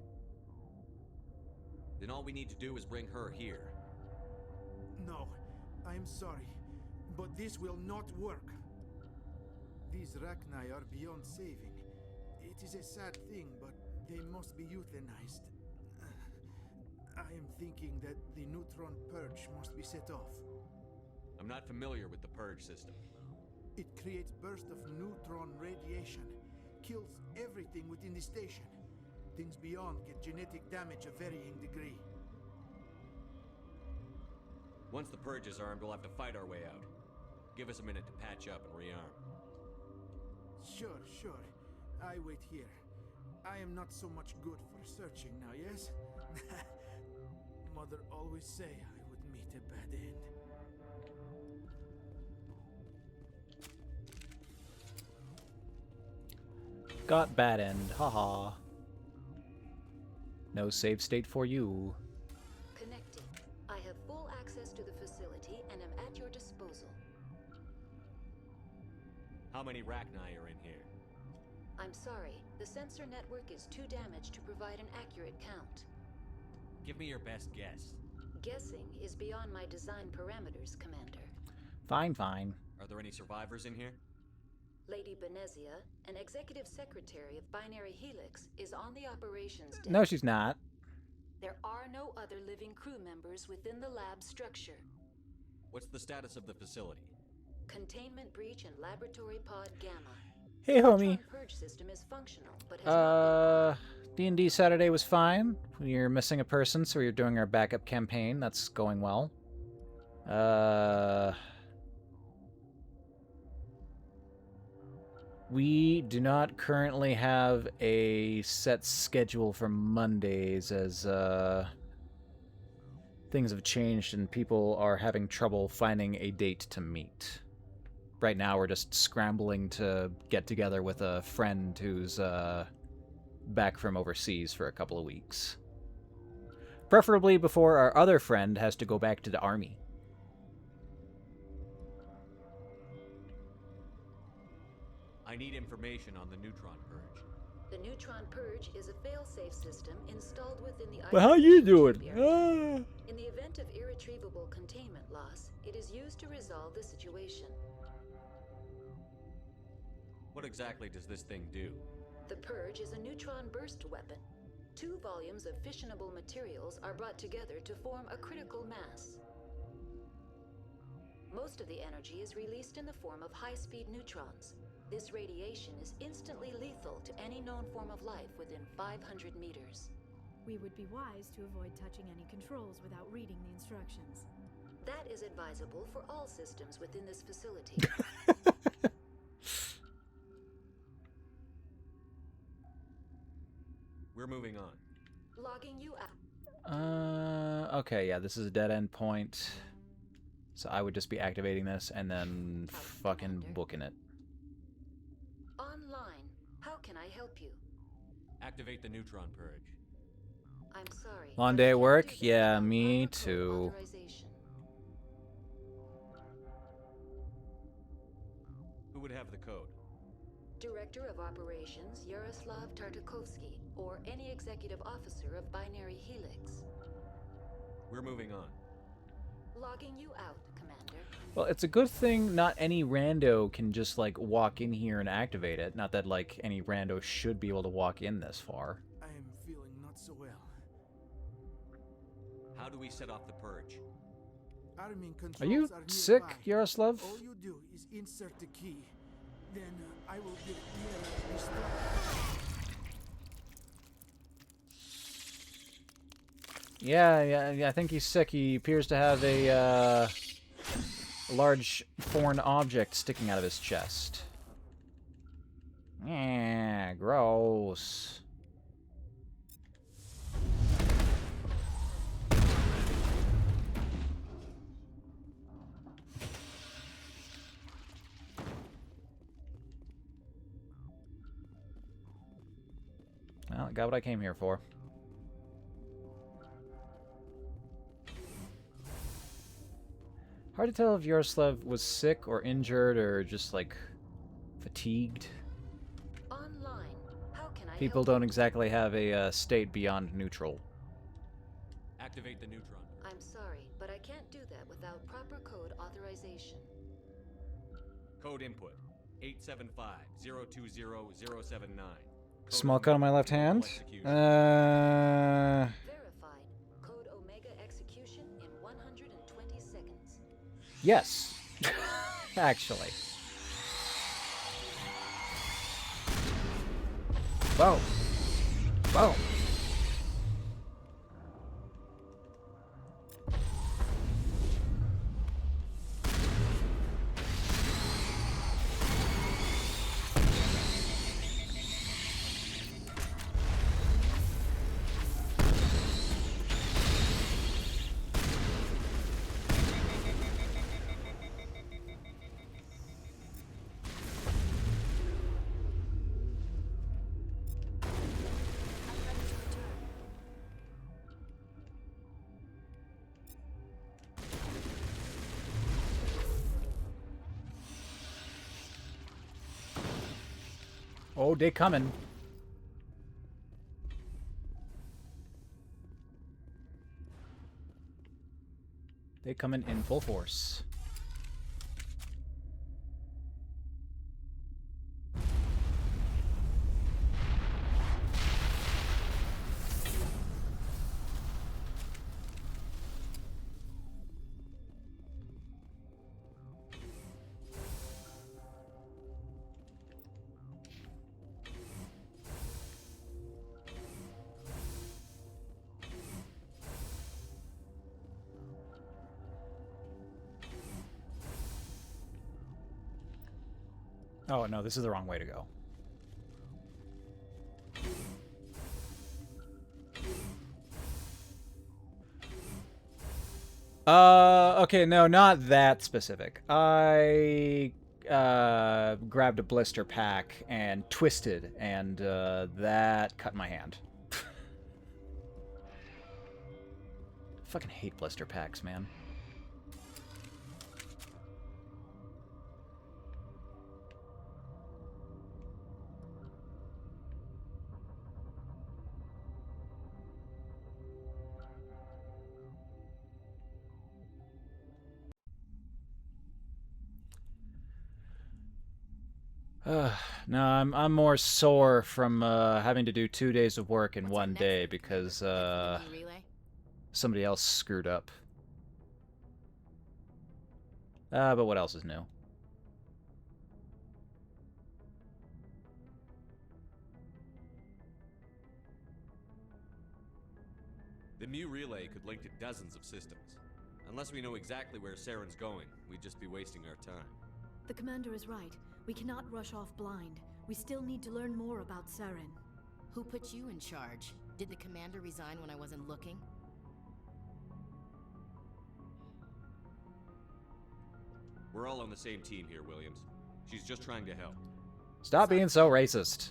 Then all we need to do is bring her here. No, I am sorry, but this will not work. These Rachni are beyond saving. It is a sad thing, but they must be euthanized. I am thinking that the neutron purge must be set off. I'm not familiar with the purge system. It creates bursts of neutron radiation, kills everything within the station. Things beyond get genetic damage of varying degree. Once the purge is armed, we'll have to fight our way out. Give us a minute to patch up and rearm. Sure. I wait here. I am not so much good for searching now, yes? Mother always say I would meet a bad end. Got bad end, haha. No save state for you. Connecting. I have full access to the facility and am at your disposal. How many Rachni are in here? I'm sorry, the sensor network is too damaged to provide an accurate count. Give me your best guess. Guessing is beyond my design parameters, Commander. Fine. Are there any survivors in here? Lady Benezia, an executive secretary of Binary Helix, is on the operations deck. No, she's not. There are no other living crew members within the lab structure. What's the status of the facility? Containment breach in laboratory pod Gamma. Hey, homie. The neutron purge system is functional, but has D&D Saturday was fine. We're missing a person, so we're doing our backup campaign. That's going well. We do not currently have a set schedule for Mondays, as things have changed and people are having trouble finding a date to meet. Right now we're just scrambling to get together with a friend who's back from overseas for a couple of weeks. Preferably before our other friend has to go back to the army. I need information on the neutron purge. The neutron purge is a fail-safe system installed within the But how you isolation doing? tube area. In the event of irretrievable containment loss, it is used to resolve the situation. What exactly does this thing do? The purge is a neutron burst weapon. 2 volumes of fissionable materials are brought together to form a critical mass. Most of the energy is released in the form of high-speed neutrons. This radiation is instantly lethal to any known form of life within 500 meters. We would be wise to avoid touching any controls without reading the instructions. That is advisable for all systems within this facility. We're moving on. Logging you out. Okay, yeah, this is a dead-end point. So I would just be activating this and then fucking booking it. Online. How can I help you? Activate the neutron purge. I'm sorry. Long day at work? Yeah, me too. Who would have the code? Director of Operations Yaroslav Tartakovsky, or any executive officer of Binary Helix. We're moving on. Logging you out, Commander. Well, it's a good thing not any rando can just, like, walk in here and activate it. Not that, like, any rando should be able to walk in this far. I am feeling not so well. How do we set off the purge? Arming Are you controls sick, nearby. Yaroslav? All you do is insert the key. Then I will get nearer this door. Yeah, I think he's sick. He appears to have a large foreign object sticking out of his chest. Yeah, gross. Well, I got what I came here for. Hard to tell if Yaroslav was sick or injured or just, like, fatigued. Online. How can I People help don't exactly have a state beyond neutral. Activate the neutron. I'm sorry, but I can't do that without proper code authorization. Code input 875-020-079. Small cut on my left hand. Verified. Code Omega execution in 120 seconds. Yes. Actually. Boom. Boom. Oh, they coming. They coming in full force. Oh, no, this is the wrong way to go. Okay, no, not that specific. I grabbed a blister pack and twisted, and that cut my hand. Fucking hate blister packs, man. No, I'm more sore from having to do 2 days of work in one day because somebody else screwed up. But what else is new? The Mu relay could link to dozens of systems. Unless we know exactly where Saren's going, we'd just be wasting our time. The commander is right. We cannot rush off blind. We still need to learn more about Saren. Who put you in charge? Did the commander resign when I wasn't looking? We're all on the same team here, Williams. She's just trying to help. Stop being so racist.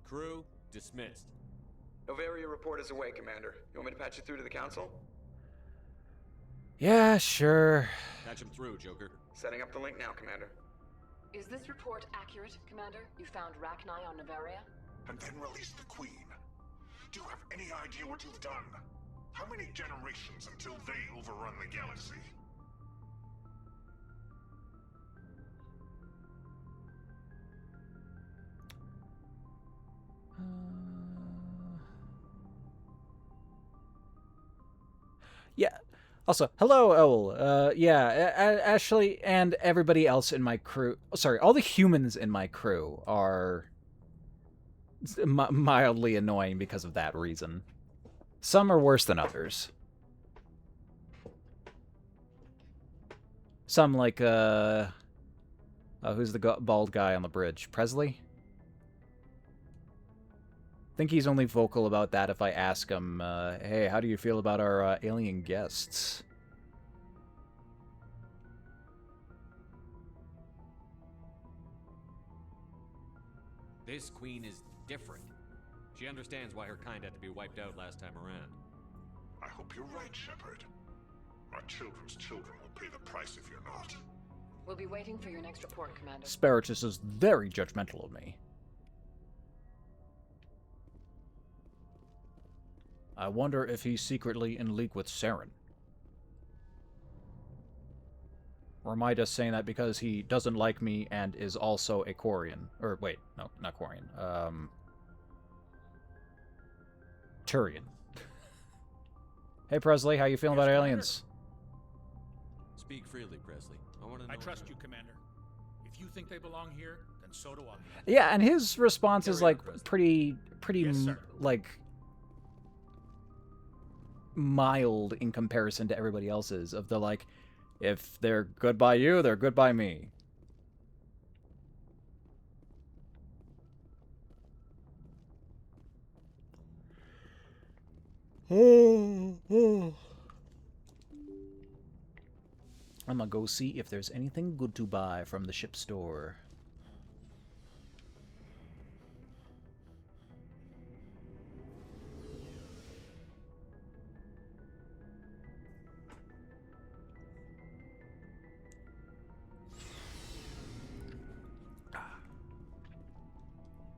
Crew, dismissed. Novaria report is away, Commander. You want me to patch you through to the Council? Yeah, sure. Patch him through, Joker. Setting up the link now, Commander. Is this report accurate, Commander? You found Rachni on Novaria? And then released the Queen. Do you have any idea what you've done? How many generations until they overrun the galaxy? Yeah. Also, hello, Owl. Yeah, Ashley and everybody else in my crew. Sorry, all the humans in my crew are mildly annoying because of that reason. Some are worse than others. Some like, who's the bald guy on the bridge? Presley? I think he's only vocal about that if I ask him, hey, how do you feel about our alien guests? This Queen is different. She understands why her kind had to be wiped out last time around. I hope you're right, Shepard. My children's children will pay the price if you're not. We'll be waiting for your next report, Commander. Spiritus is very judgmental of me. I wonder if he's secretly in league with Saren. Or am I just saying that because he doesn't like me and is also a Quarian? Or wait, no, not Quarian. Turian. Hey Presley, how you feeling about aliens? Speak freely, Presley. I want to know. I trust you, Commander. If you think they belong here, then so do I. Yeah, and his response is like pretty like mild in comparison to everybody else's. Of the like, if they're good by you, they're good by me. I'm gonna go see if there's anything good to buy from the ship store.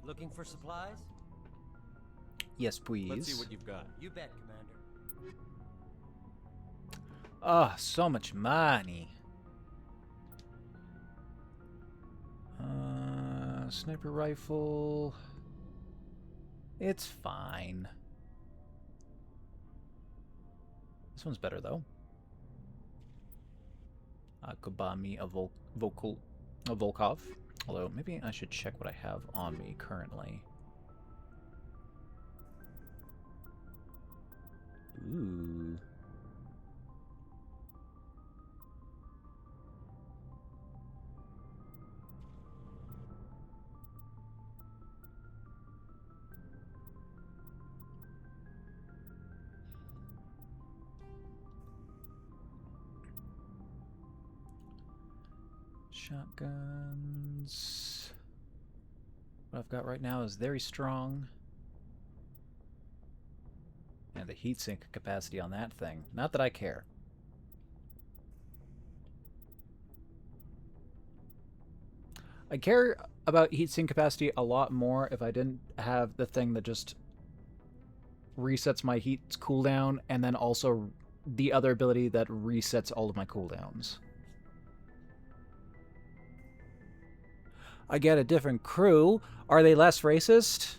Looking for supplies? Yes, please. Let's see what you've got. You bet, Commander. Oh, so much money. Sniper rifle. It's fine. This one's better, though. I could buy me a Volkov. Although, maybe I should check what I have on me currently. Ooh. Shotguns. What I've got right now is very strong. And the heatsink capacity on that thing. Not that I care. I care about heatsink capacity a lot more if I didn't have the thing that just resets my heat cooldown, and then also the other ability that resets all of my cooldowns. I get a different crew. Are they less racist?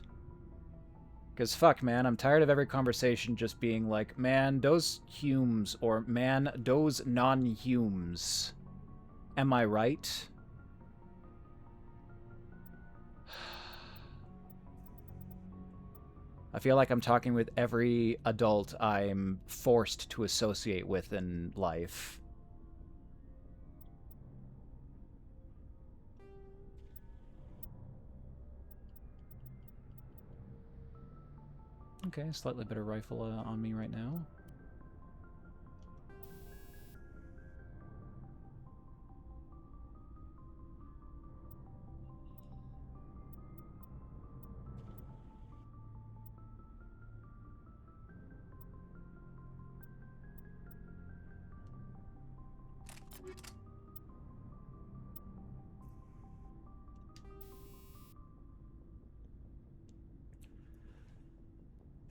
Because fuck, man, I'm tired of every conversation just being like, man, those Humes, or man, those non-Humes. Am I right? I feel like I'm talking with every adult I'm forced to associate with in life. Okay, slightly better rifle on me right now.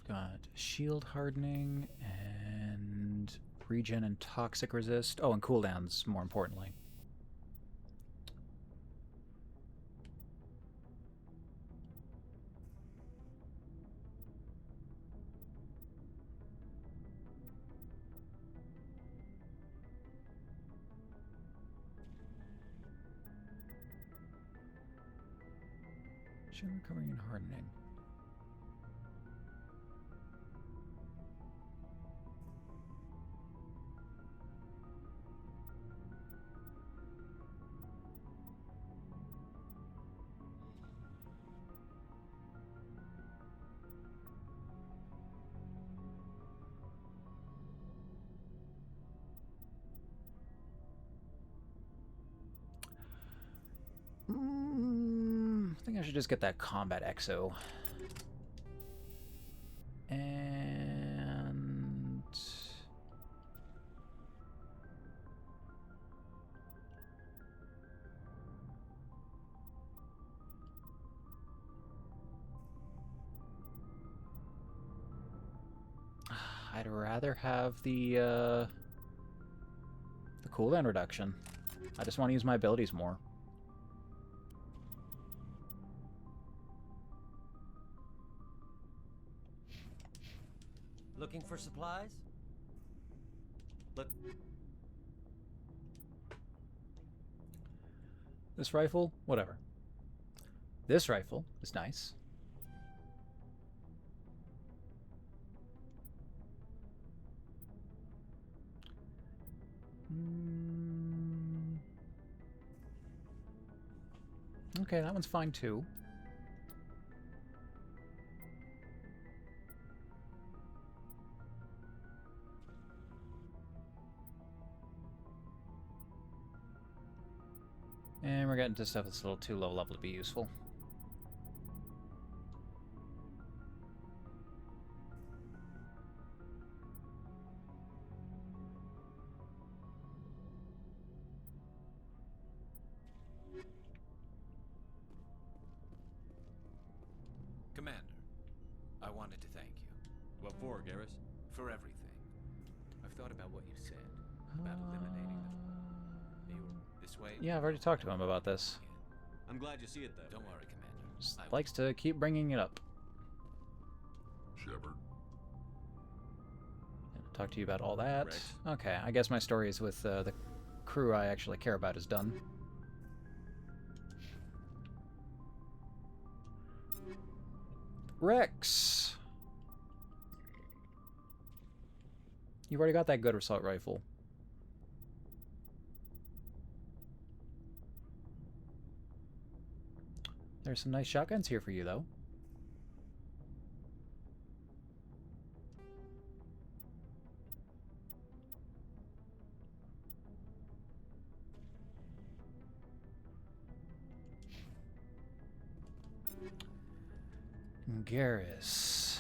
Got shield hardening and regen and toxic resist. Oh, and cooldowns, more importantly. Shield recovering and hardening. I think I should just get that combat exo. And I'd rather have the cooldown reduction. I just want to use my abilities more. Looking for supplies? This rifle, whatever. This rifle is nice. Okay, that one's fine too. And we're getting to stuff that's a little too low level to be useful. Commander, I wanted to thank you. What for, Garrus? For everything. I've thought about what you said, about eliminating the... You were this way? Yeah, I've already talked to him about this. I'm glad you see it, though. Don't worry, Commander. Just likes to keep bringing it up. Shepard. Talk to you about all that. Rex. Okay, I guess my story is with the crew I actually care about is done. Rex! You've already got that good assault rifle. There's some nice shotguns here for you, though. Garrus.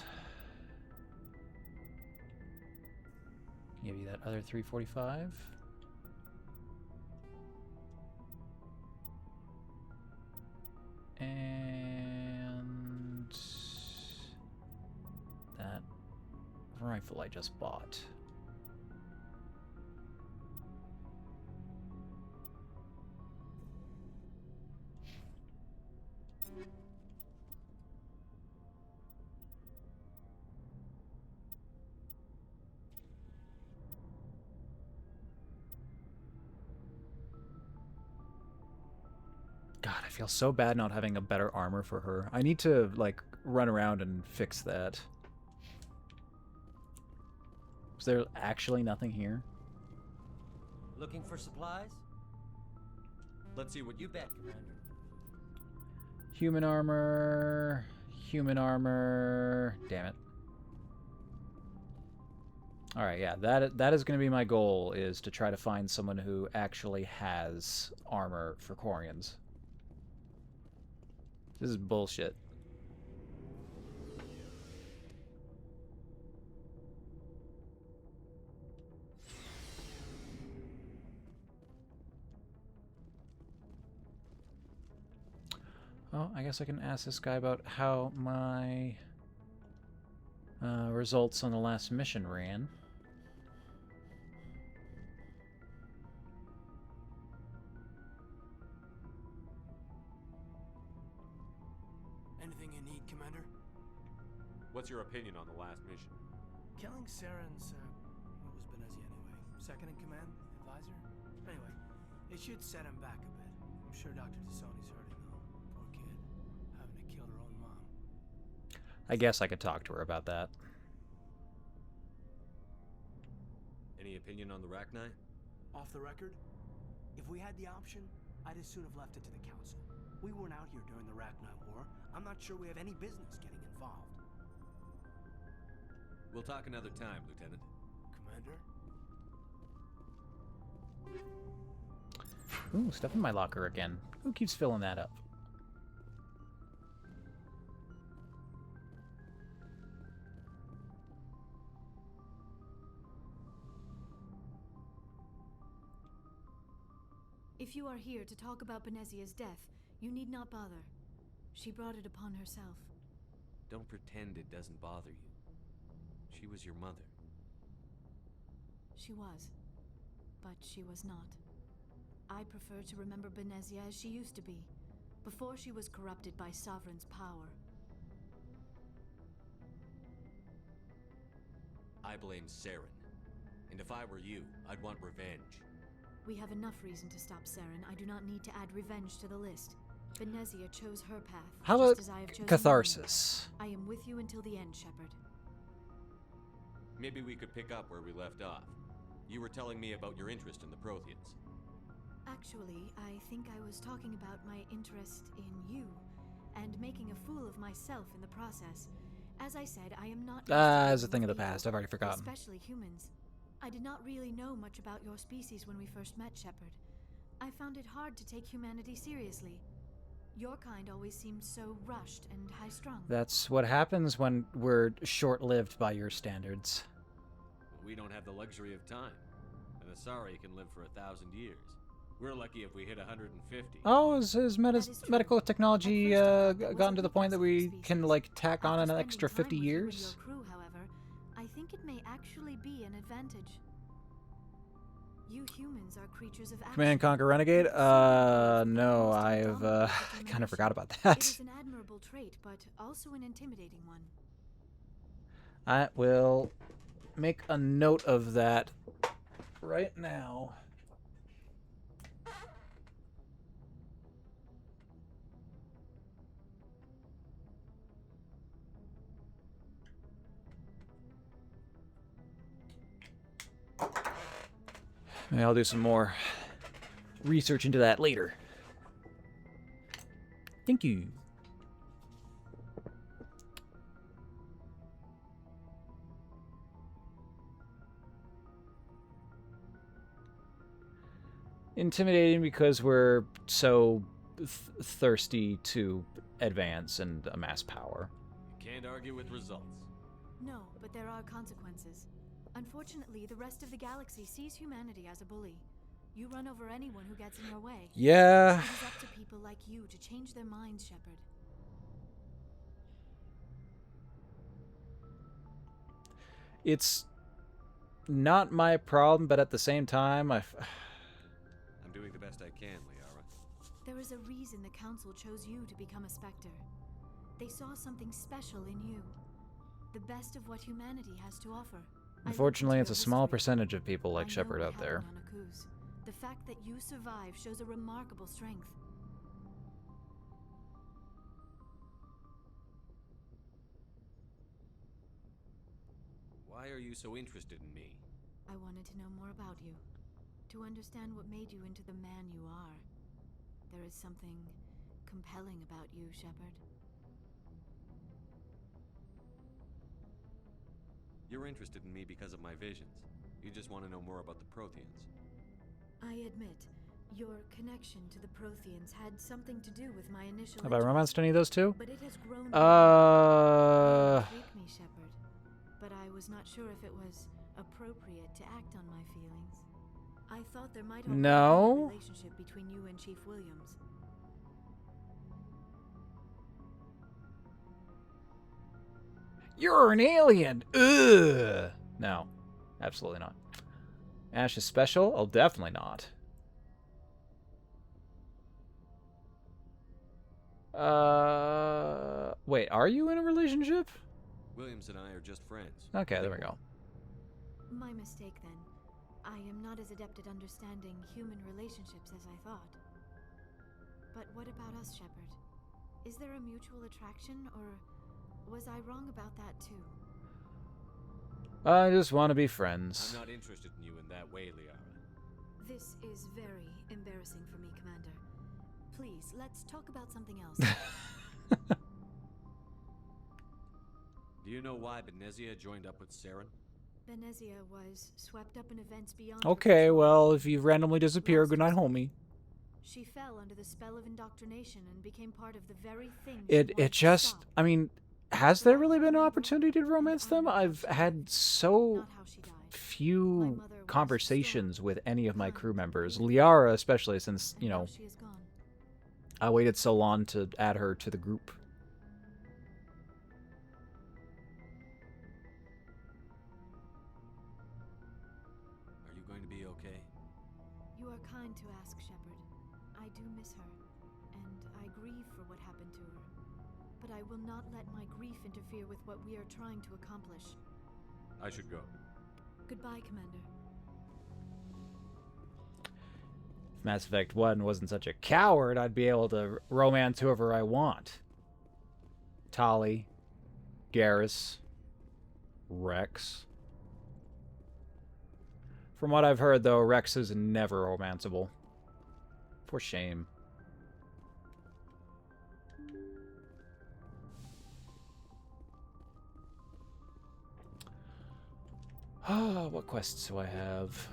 Give you that other 345. And that rifle I just bought. God, I feel so bad not having a better armor for her. I need to, like, run around and fix that. Is there actually nothing here? Looking for supplies? Let's see what You bet, Commander. Human armor. Human armor. Damn it. Alright, yeah, that is going to be my goal, is to try to find someone who actually has armor for Quarians. This is bullshit. Oh, I guess I can ask this guy about how my results on the last mission ran. Anything you need, Commander? What's your opinion on the last mission? Killing Saren's, what was Benezia anyway? Second in command? Advisor? Anyway, it should set him back a bit. I'm sure Dr. Tassoni's hurting though. Poor kid. Having to kill her own mom. I guess I could talk to her about that. Any opinion on the Rachni? Off the record, if we had the option, I'd as soon have left it to the Council. We weren't out here during the Rachni War. I'm not sure we have any business getting involved. We'll talk another time, Lieutenant. Commander? Ooh, stuff in my locker again. Who keeps filling that up? If you are here to talk about Benezia's death, you need not bother. She brought it upon herself. Don't pretend it doesn't bother you. She was your mother. She was. But she was not. I prefer to remember Benezia as she used to be, before she was corrupted by Sovereign's power. I blame Saren. And if I were you, I'd want revenge. We have enough reason to stop Saren. I do not need to add revenge to the list. Benezia chose her path, How just about as I have chosen catharsis? mine. I am with you until the end, Shepard. Maybe we could pick up where we left off. You were telling me about your interest in the Protheans. Actually, I think I was talking about my interest in you, and making a fool of myself in the process. As I said, I am not... As a thing of the past, I've already forgotten. Especially humans. I did not really know much about your species when we first met, Shepard. I found it hard to take humanity seriously. Your kind always seemed so rushed and high-strung. That's what happens when we're short-lived by your standards. We don't have the luxury of time. An Asari can live for 1,000 years. We're lucky if we hit 150. Oh, has medical technology gotten to the point that we can, like, tack on an extra 50 years? Your crew, however, I think it may actually be an advantage. You humans are creatures of action. Command Conquer Renegade? No, I've kind of forgot about that. It is an admirable trait, but also an intimidating one. I will make a note of that right now. Maybe I'll do some more research into that later. Thank you. Intimidating because we're so thirsty to advance and amass power. You can't argue with results. No, but there are consequences. Unfortunately, the rest of the galaxy sees humanity as a bully. You run over anyone who gets in your way. Yeah. It is up to people like you to change their minds, Shepard. It's not my problem, but at the same time, I'm doing the best I can, Liara. There is a reason the Council chose you to become a Spectre. They saw something special in you. The best of what humanity has to offer. Unfortunately, it's a small percentage of people like Shepard out there. The fact that you survived shows a remarkable strength. Why are you so interested in me? I wanted to know more about you. To understand what made you into the man you are. There is something compelling about you, Shepard. You're interested in me because of my visions. You just want to know more about the Protheans. I admit, your connection to the Protheans had something to do with my initial Have I romanced any of those two? But it has grown You intrigue me, Shepard. But I was not sure if it was appropriate to act on my feelings. I thought there might already be a relationship between you and Chief Williams. You're an alien! Ugh! No, absolutely not. Ash is special? Oh, definitely not. Wait, are you in a relationship? Williams and I are just friends. Okay, there we go. My mistake, then. I am not as adept at understanding human relationships as I thought. But what about us, Shepard? Is there a mutual attraction, or was I wrong about that too? I just want to be friends. I'm not interested in you in that way, Liara. This is very embarrassing for me, Commander. Please, let's talk about something else. Do you know why Benezia joined up with Saren? Benezia was swept up in events beyond Okay, well, if you randomly disappear, good night, homie. She fell under the spell of indoctrination and became part of the very thing It just, I mean, has there really been an opportunity to romance them? I've had so few conversations with any of my crew members. Liara especially, since, you know, I waited so long to add her to the group. Are you going to be okay? You are kind to ask, Shepard. I do miss her, and I grieve for what happened to her. But I will not let my grief interfere with what we are trying to accomplish. I should go. Goodbye, Commander. If Mass Effect 1 wasn't such a coward, I'd be able to romance whoever I want. Tali, Garrus, Rex. From what I've heard, though, Rex is never romanceable. For shame. What quests do I have?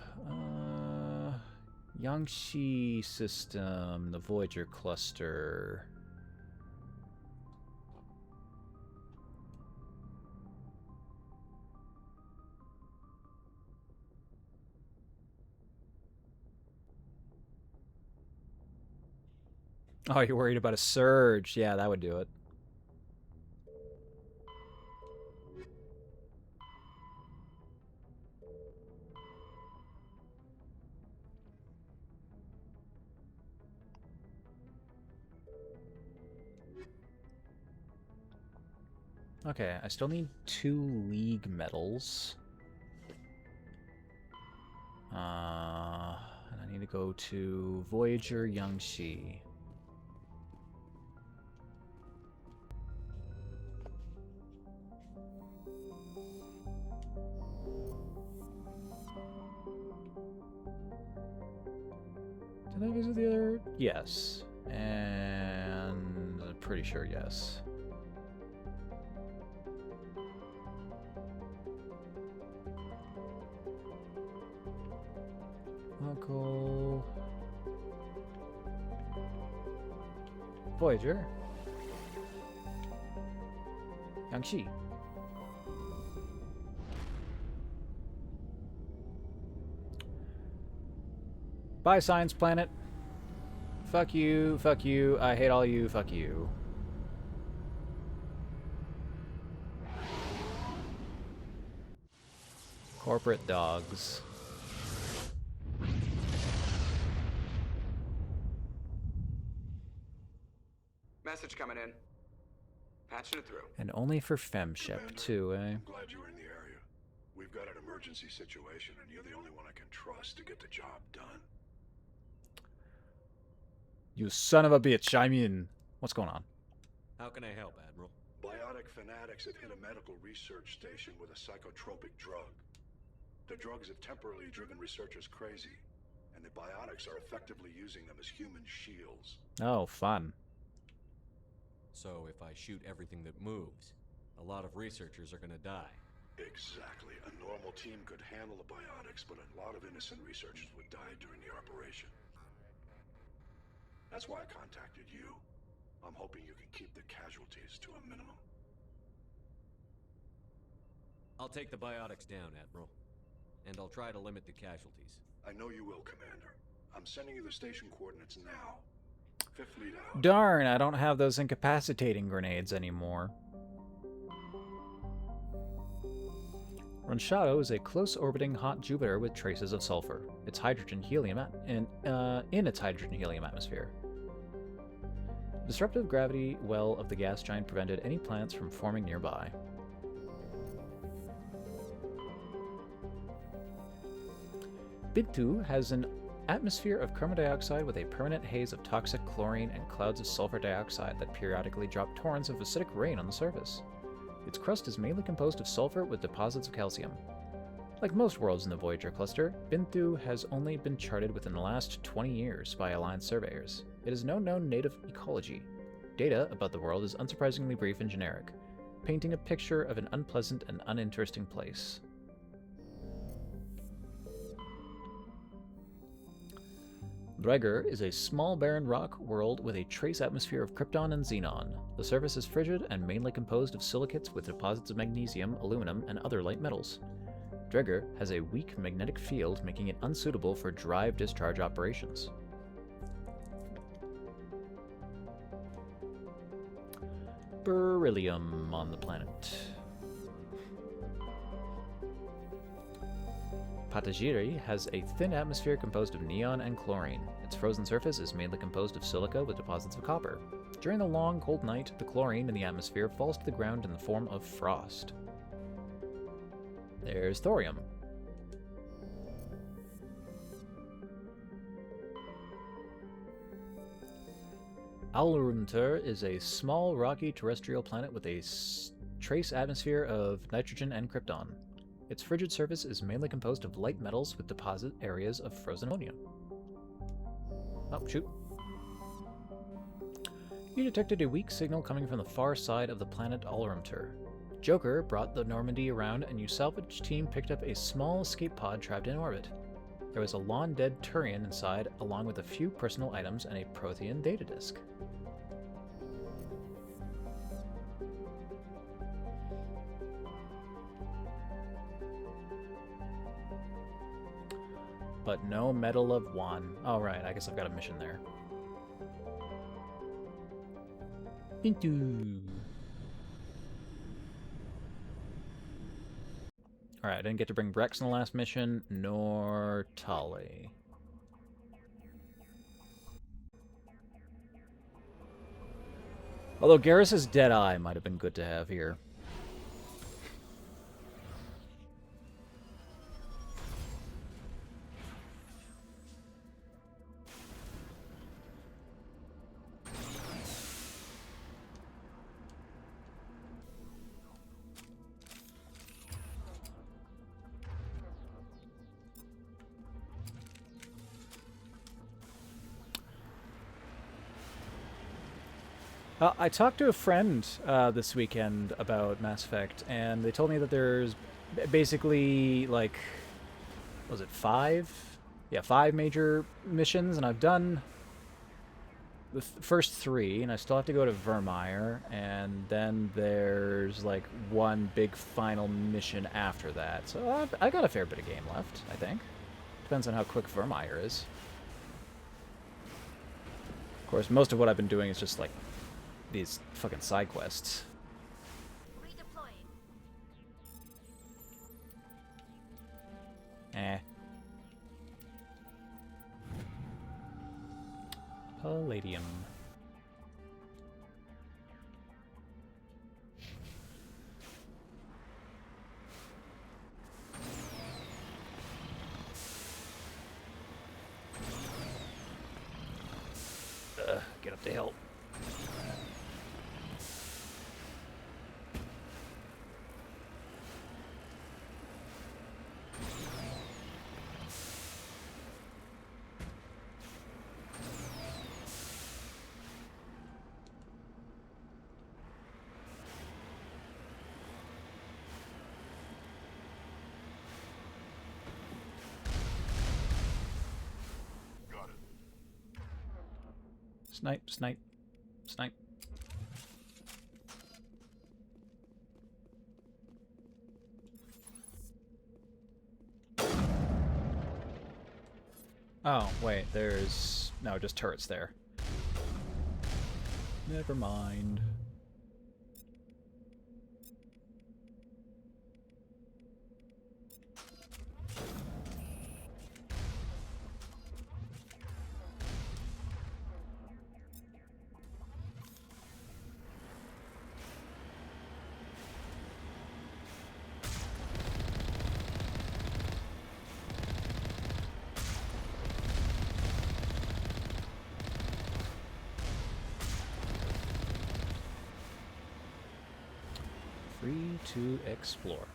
Yangshi system, the Voyager cluster. Oh, you're worried about a surge. Yeah, that would do it. Okay, I still need 2 League medals. And I need to go to Voyager Yangshi. Did I visit the other? Yes. And I'm pretty sure yes. Local Voyager Yangshi. Bye, Science Planet. Fuck you, fuck you, I hate all you, fuck you. Corporate dogs. Message coming in. Patching it through. And only for femship, too, eh? I'm glad you're in the area. We've got an emergency situation, and you're the only one I can trust to get the job done. You son of a bitch, I'm in. What's going on? How can I help, Admiral? Biotic fanatics have hit a medical research station with a psychotropic drug. The drugs have temporarily driven researchers crazy, and the biotics are effectively using them as human shields. Oh, fun. So if I shoot everything that moves, a lot of researchers are gonna die. Exactly. A normal team could handle the biotics, but a lot of innocent researchers would die during the operation. That's why I contacted you. I'm hoping you can keep the casualties to a minimum. I'll take the biotics down, Admiral. And I'll try to limit the casualties. I know you will, Commander. I'm sending you the station coordinates now. Fifth lead out. Darn, I don't have those incapacitating grenades anymore. Ronchado is a close-orbiting hot Jupiter with traces of sulfur. Its hydrogen-helium in its hydrogen-helium atmosphere. Disruptive gravity well of the gas giant prevented any planets from forming nearby. Bintu has an atmosphere of carbon dioxide with a permanent haze of toxic chlorine and clouds of sulfur dioxide that periodically drop torrents of acidic rain on the surface. Its crust is mainly composed of sulfur with deposits of calcium. Like most worlds in the Voyager cluster, Bintu has only been charted within the last 20 years by Alliance surveyors. It has no known native ecology. Data about the world is unsurprisingly brief and generic, painting a picture of an unpleasant and uninteresting place. Dreger is a small barren rock world with a trace atmosphere of krypton and xenon. The surface is frigid and mainly composed of silicates with deposits of magnesium, aluminum, and other light metals. Dreger has a weak magnetic field, making it unsuitable for drive-discharge operations. Beryllium on the planet. Patagiri has a thin atmosphere composed of neon and chlorine. Its frozen surface is mainly composed of silica with deposits of copper. During the long, cold night, the chlorine in the atmosphere falls to the ground in the form of frost. There's thorium. Alrumter is a small, rocky terrestrial planet with a trace atmosphere of nitrogen and krypton. Its frigid surface is mainly composed of light metals with deposit areas of frozen ammonia. Oh, shoot. You detected a weak signal coming from the far side of the planet Alrumter. Joker brought the Normandy around and your salvage team picked up a small escape pod trapped in orbit. There was a long-dead Turian inside, along with a few personal items and a Prothean data disk. But no Medal of One. Oh, right, I guess I've got a mission there. Bintu. Alright, I didn't get to bring Brex in the last mission, nor Tali. Although Garrus's Deadeye might have been good to have here. I talked to a friend this weekend about Mass Effect, and they told me that there's basically, like, was it 5? Yeah, 5 major missions, and I've done the first 3, and I still have to go to Vermeer, and then there's, like, one big final mission after that. So I got a fair bit of game left, I think. Depends on how quick Vermeer is. Of course, most of what I've been doing is just like these fucking side quests. Eh. Palladium. Get up the hill. Snipe, snipe, snipe. Oh, wait, there's... no, just turrets there. Never mind. Free to explore.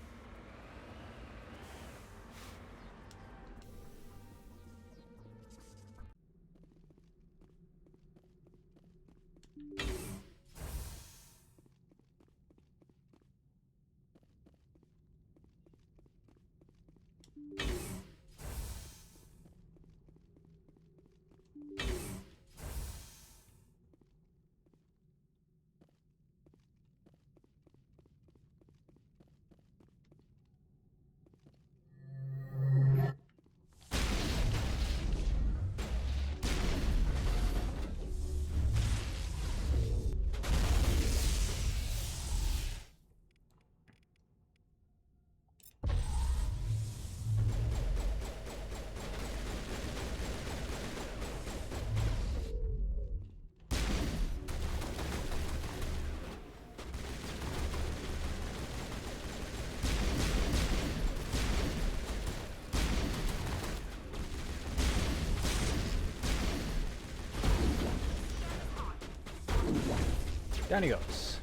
Down he goes.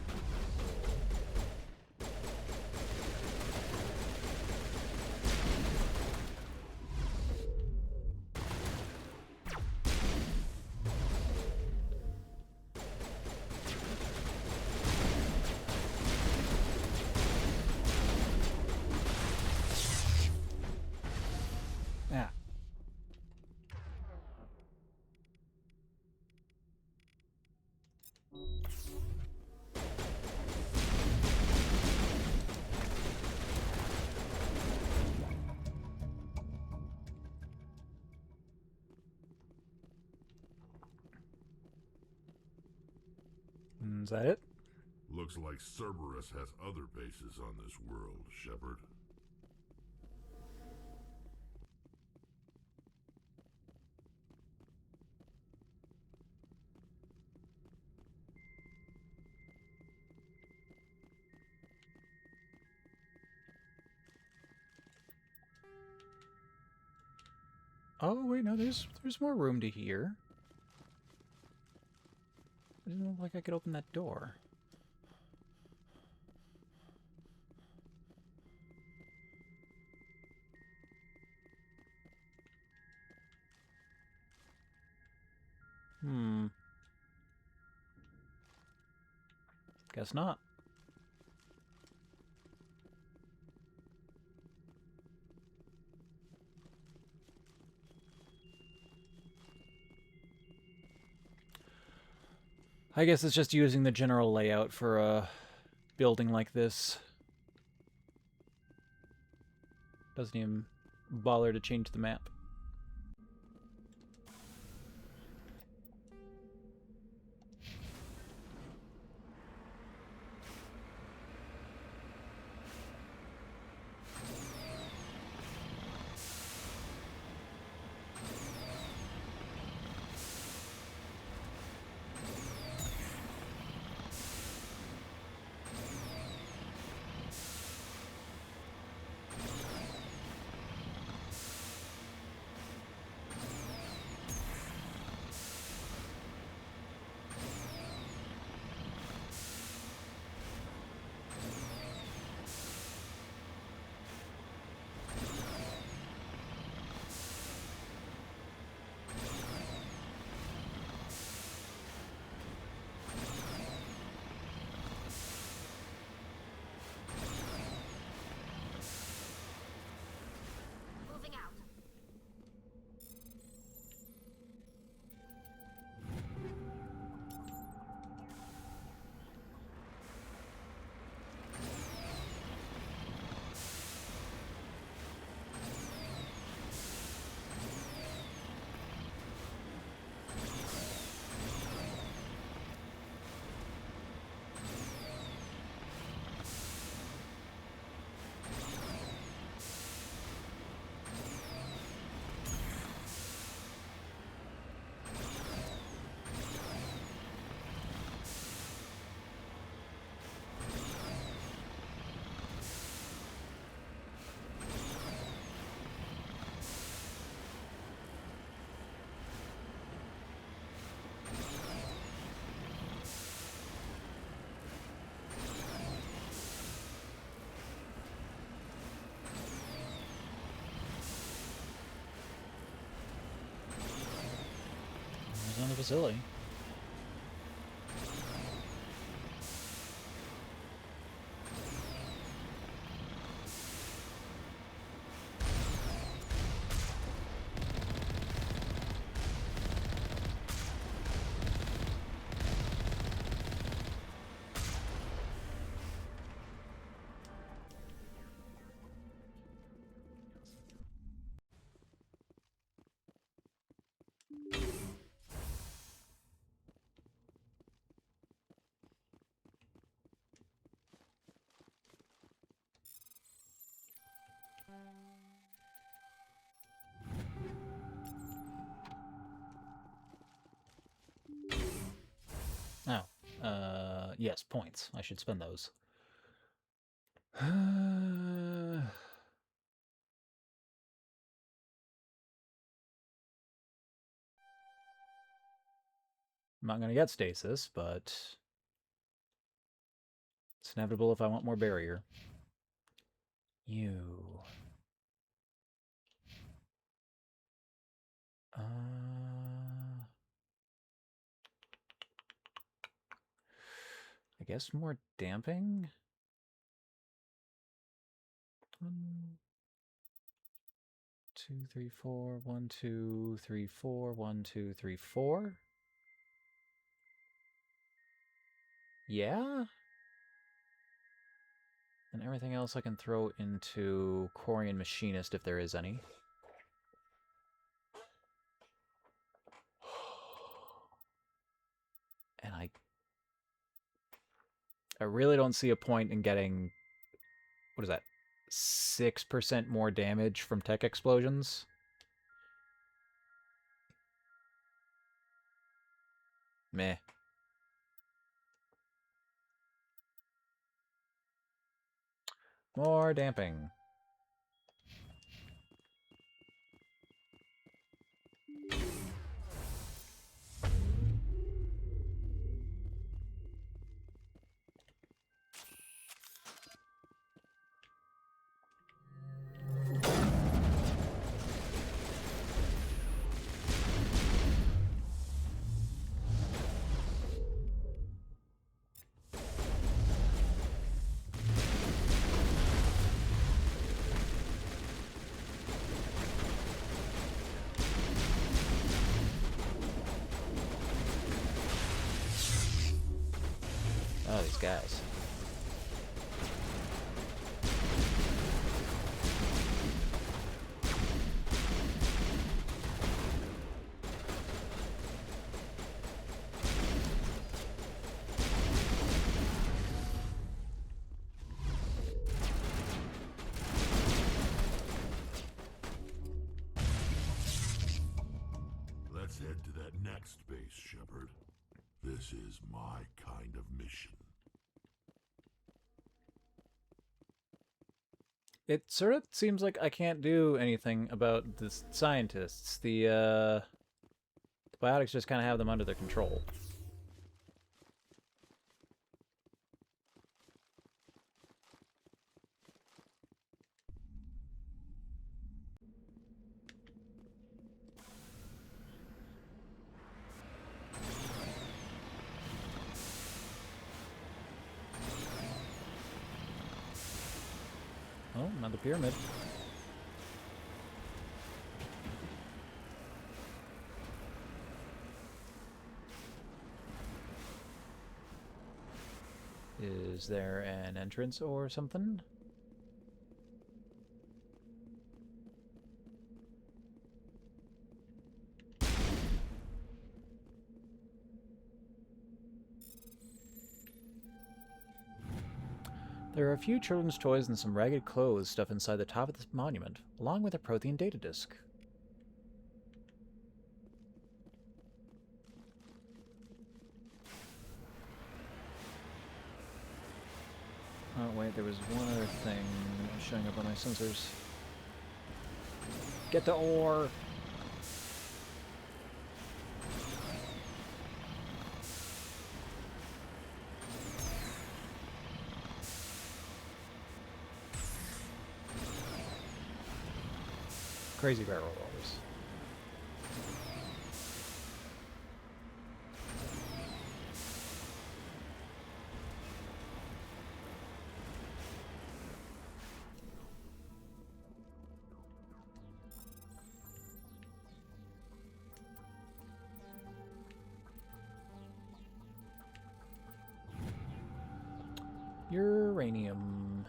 Yeah. Is that it? Looks like Cerberus has other bases on this world, Shepard. Oh wait, no, there's more room to hear. It didn't look like I could open that door. Guess not. I guess it's just using the general layout for a building like this. Doesn't even bother to change the map. nothing on the facility. Oh, yes, points. I should spend those. I'm not gonna get stasis, but it's inevitable if I want more barrier. You. I guess more damping? 1, 2, 3, 4. 1, 2, 3, 4. 1, 2, 3, 4. Yeah? And everything else I can throw into Corian Machinist if there is any. And I really don't see a point in getting, what is that, 6% more damage from tech explosions? Meh. More damping. Oh, these guys. Let's head to that next base, Shepard. This is my kind of mission. It sort of seems like I can't do anything about the scientists. The biotics just kind of have them under their control. Oh, another pyramid. Is there an entrance or something? There are a few children's toys and some ragged clothes stuffed inside the top of this monument, along with a Prothean data disk. Oh wait, there was one other thing showing up on my sensors. Get the ore! Crazy barrel rollers. Uranium.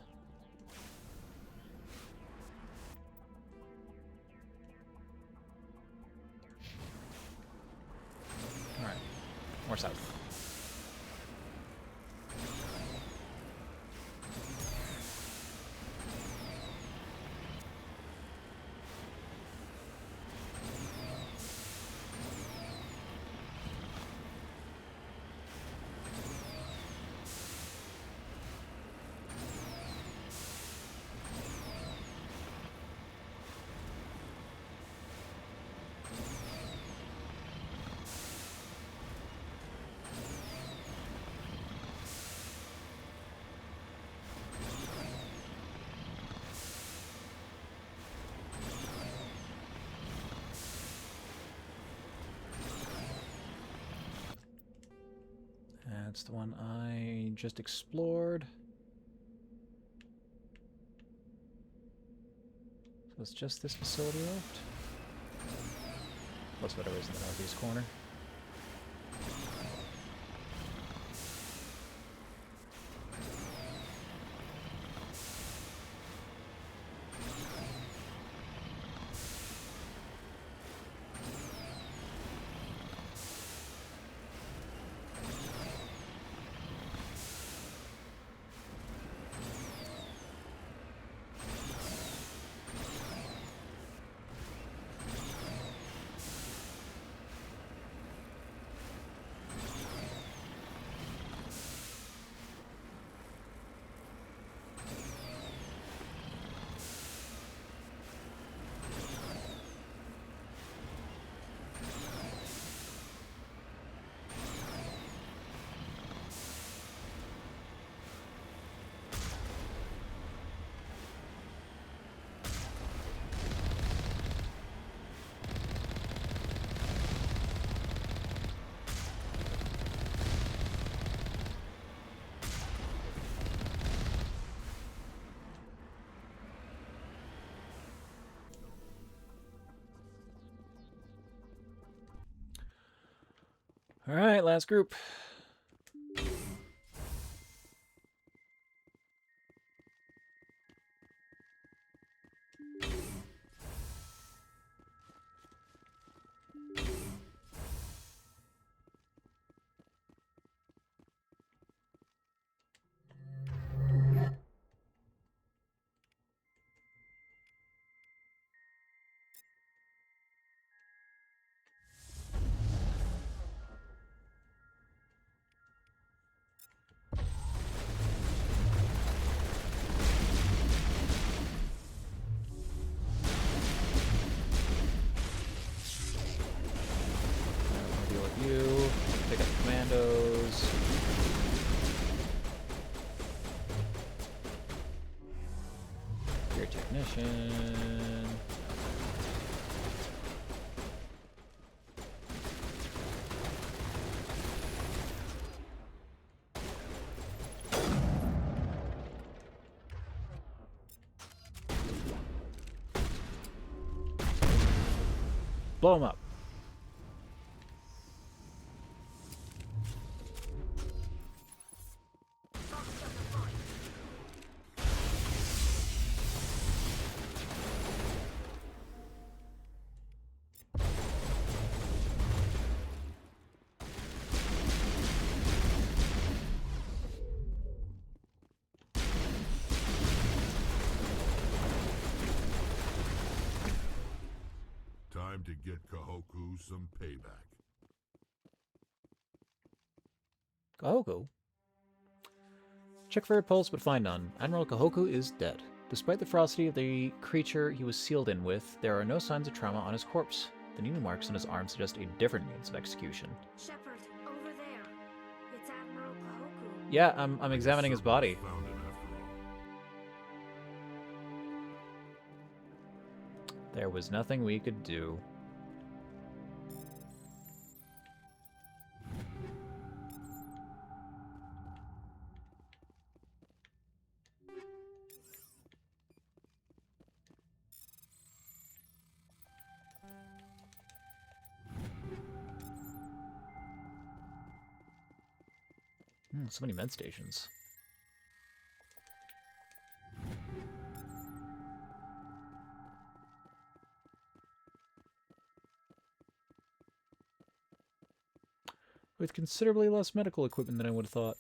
Alright, more south. That's the one I just explored. So it's just this facility left? Plus whatever's in the northeast corner. All right, last group. You pick up the commandos. Your technician. Blow him up. Time to get Kahoku some payback. Kahoku? Check for a pulse, but find none. Admiral Kahoku is dead. Despite the ferocity of the creature he was sealed in with, there are no signs of trauma on his corpse. The needle marks on his arm suggest a different means of execution. Shepard, over there. It's Admiral Kahoku. Yeah, I'm examining his body. Found him after all. There was nothing we could do. So many med stations. with considerably less medical equipment than I would have thought.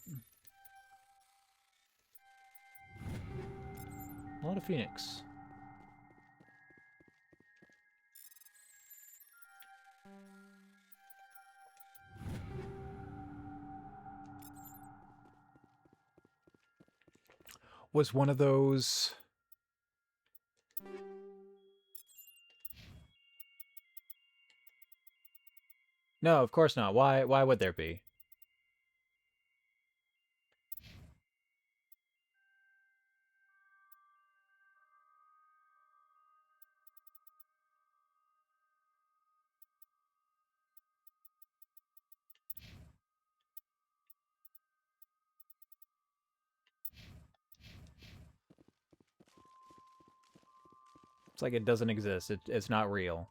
A lot of Phoenix. Was one of those... No, of course not. Why would there be? It's like it doesn't exist. It's not real.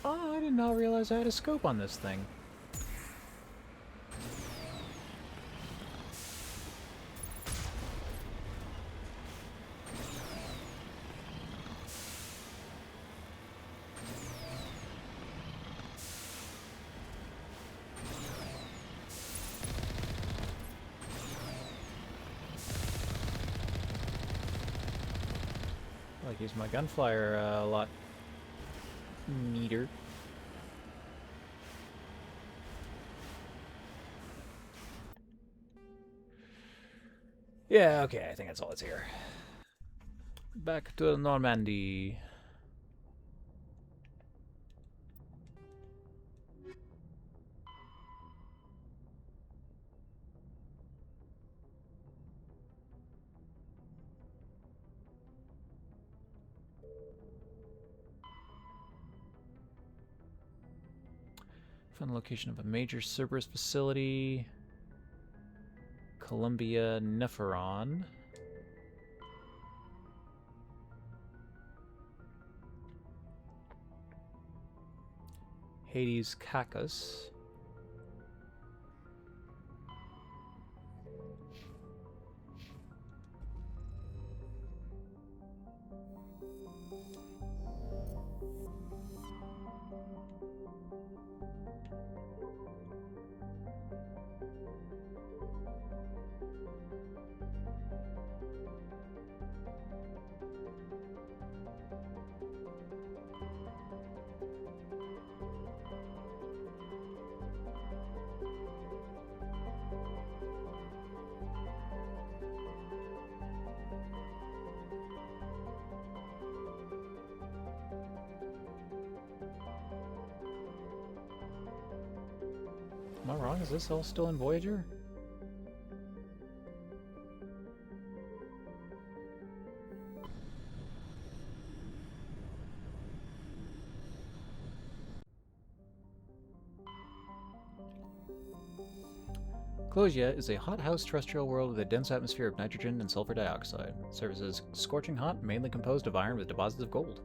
Oh, I did not realize I had a scope on this thing. I like use my gunflyer a lot neater. Yeah, okay, I think that's all that's here. Back to Normandy. Found the location of a major Cerberus facility. Columbia Nepheron. Hades Cacus. Am I wrong? Is this all still in Voyager? Closia is a hothouse terrestrial world with a dense atmosphere of nitrogen and sulfur dioxide. The surface is scorching hot, mainly composed of iron with deposits of gold.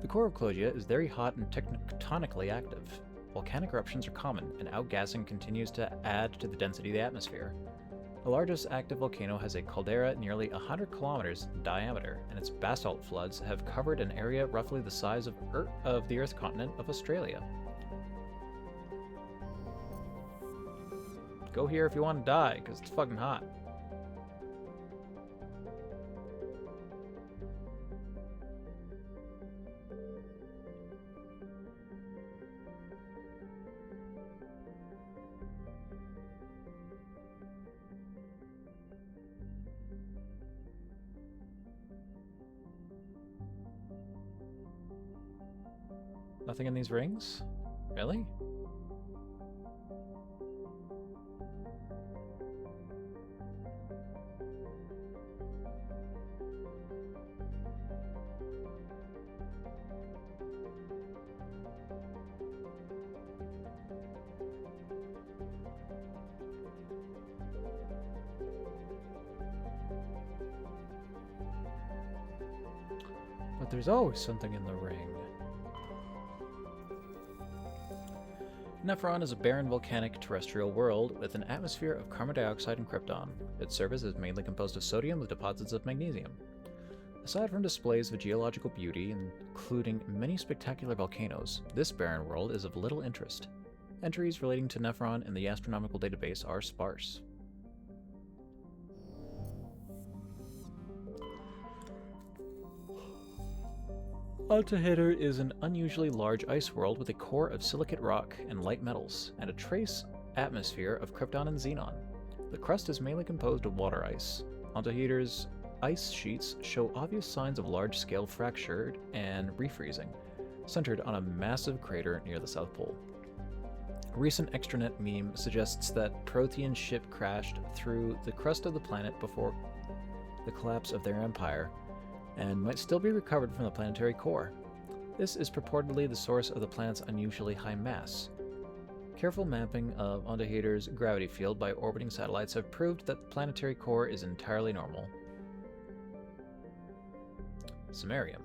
The core of Closia is very hot and tectonically active. Volcanic eruptions are common, and outgassing continues to add to the density of the atmosphere. The largest active volcano has a caldera nearly 100 kilometers in diameter, and its basalt floods have covered an area roughly the size of the Earth continent of Australia. Go here if you want to die, because it's fucking hot. Nothing in these rings? Really? But there's always something in the ring. Nephron is a barren volcanic terrestrial world with an atmosphere of carbon dioxide and krypton. Its surface is mainly composed of sodium with deposits of magnesium. Aside from displays of geological beauty, including many spectacular volcanoes, this barren world is of little interest. Entries relating to Nephron in the astronomical database are sparse. Altahader is an unusually large ice world with a core of silicate rock and light metals, and a trace atmosphere of krypton and xenon. The crust is mainly composed of water ice. Altahader's ice sheets show obvious signs of large-scale fracture and refreezing, centered on a massive crater near the South Pole. A recent extranet meme suggests that Prothean ship crashed through the crust of the planet before the collapse of their empire, and might still be recovered from the planetary core. This is purportedly the source of the planet's unusually high mass. Careful mapping of Altahader's gravity field by orbiting satellites have proved that the planetary core is entirely normal. Samarium.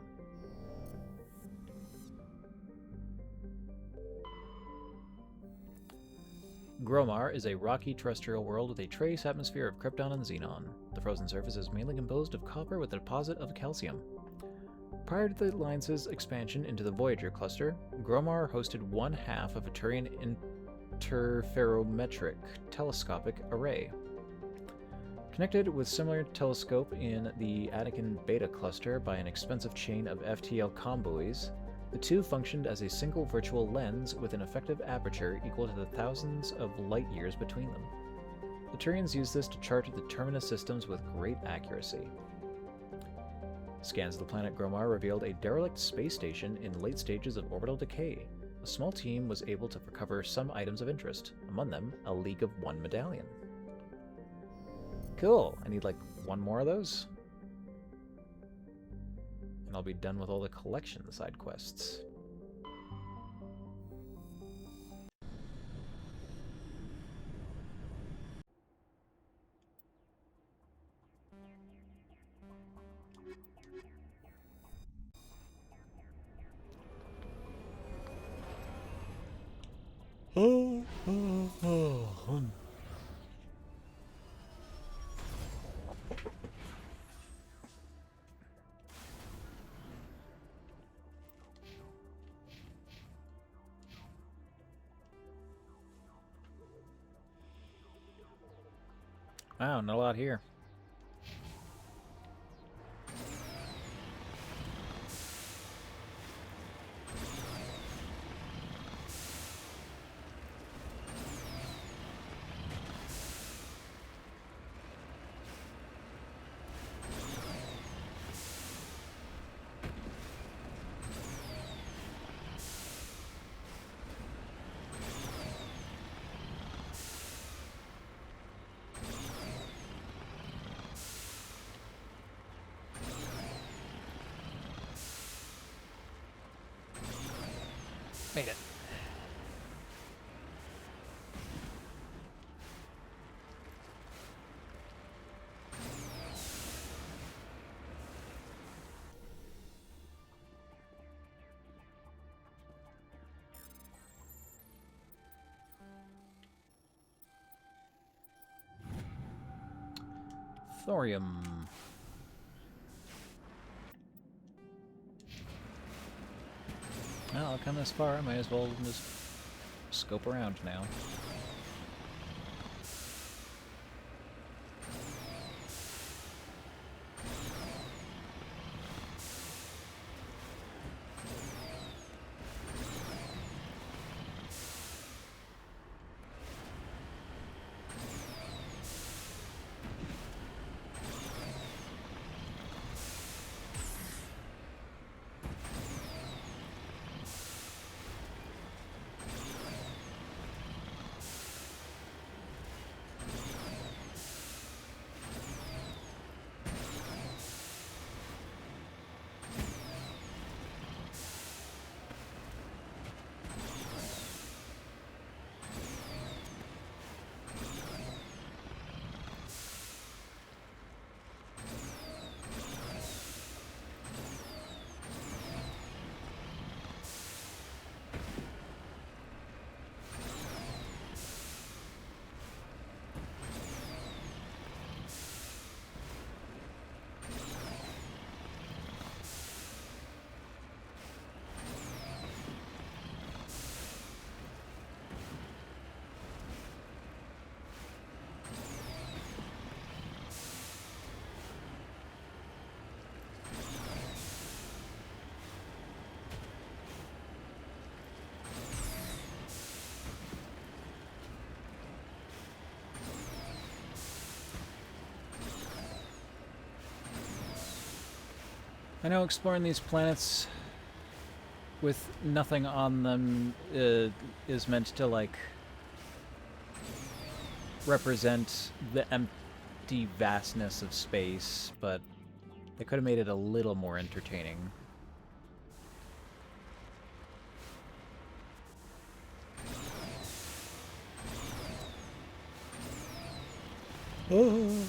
Gromar is a rocky terrestrial world with a trace atmosphere of krypton and xenon. The frozen surface is mainly composed of copper with a deposit of calcium. Prior to the Alliance's expansion into the Voyager cluster, Gromar hosted one half of a Turian interferometric telescopic array. Connected with similar telescope in the Attican Beta cluster by an expensive chain of FTL comm buoys, the two functioned as a single virtual lens with an effective aperture equal to the thousands of light years between them. The Turians used this to chart the terminus systems with great accuracy. Scans of the planet Gromar revealed a derelict space station in late stages of orbital decay. A small team was able to recover some items of interest, among them a League of One medallion. Cool, I need like one more of those, and I'll be done with all the collection side quests. Wow, not a lot here. Made it. Thorium. Well, I've come this far, I might as well just scope around now. I know exploring these planets with nothing on them is meant to, like, represent the empty vastness of space, but they could have made it a little more entertaining. Oh.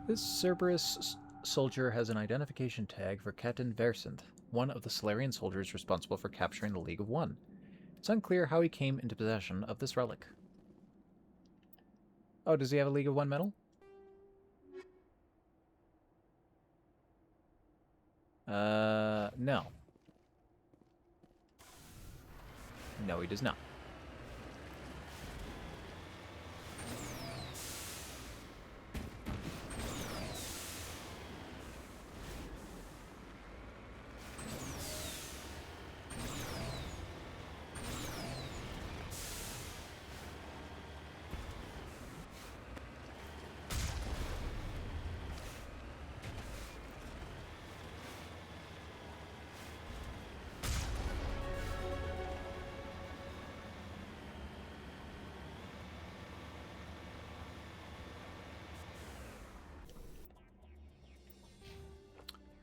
This Cerberus soldier has an identification tag for Captain Versant, one of the Solarian soldiers responsible for capturing the League of One. It's unclear how he came into possession of this relic. Oh, does he have a League of One medal? No. No, he does not.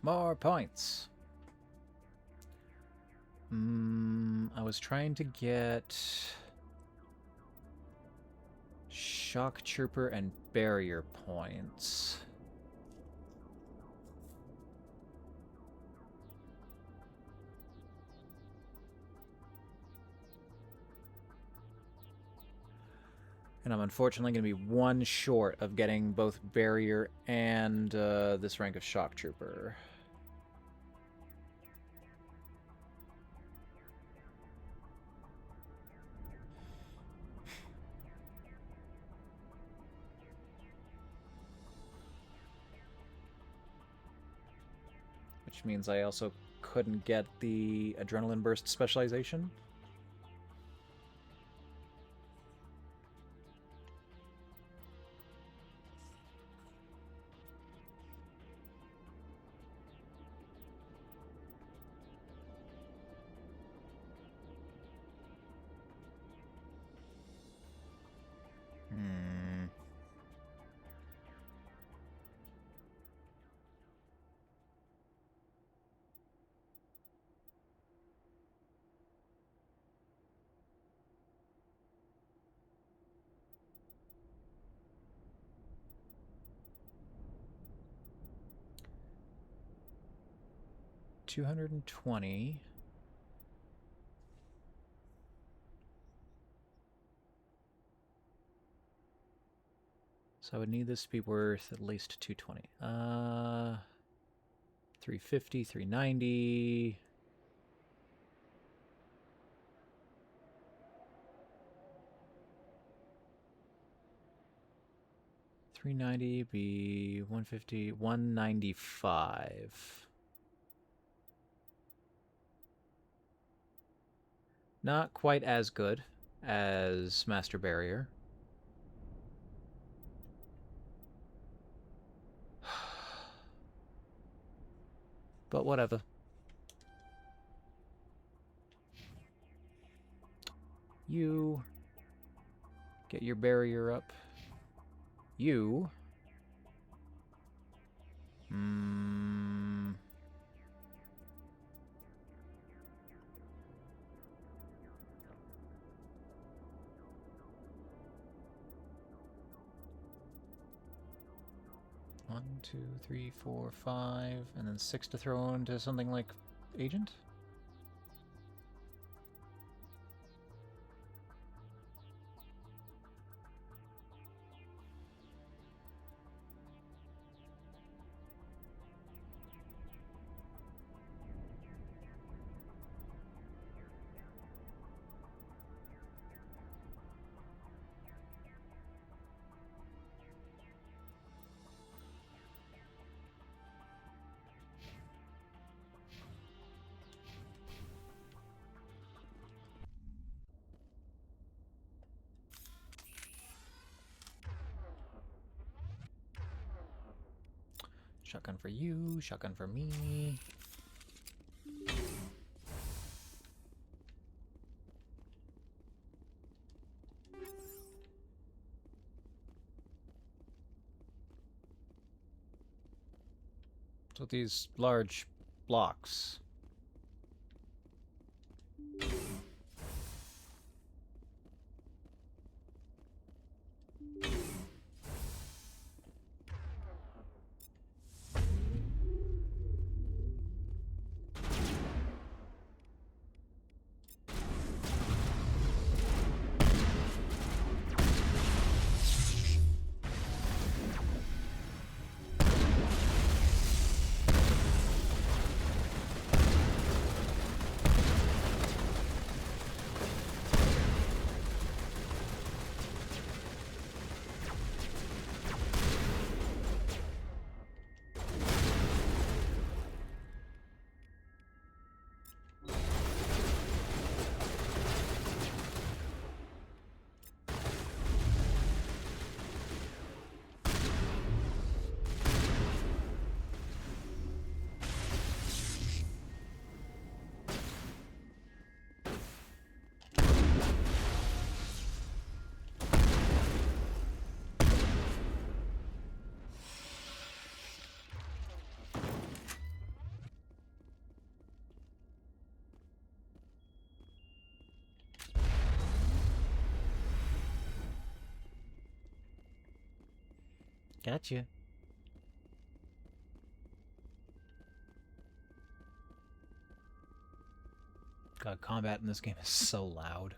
More points. I was trying to get Shock Trooper and Barrier points. And I'm unfortunately going to be one short of getting both Barrier and this rank of Shock Trooper. Which means I also couldn't get the Adrenaline Burst specialization. $220. So I would need this to be worth at least $220. 350, 390. $390 be 150, 195. Not quite as good as Master Barrier. But whatever. You get your barrier up. You 1, 2, 3, 4, 5, and then 6 to throw into something like Agent? Shotgun for you, shotgun for me. So these large blocks. Gotcha. God, combat in this game is so loud.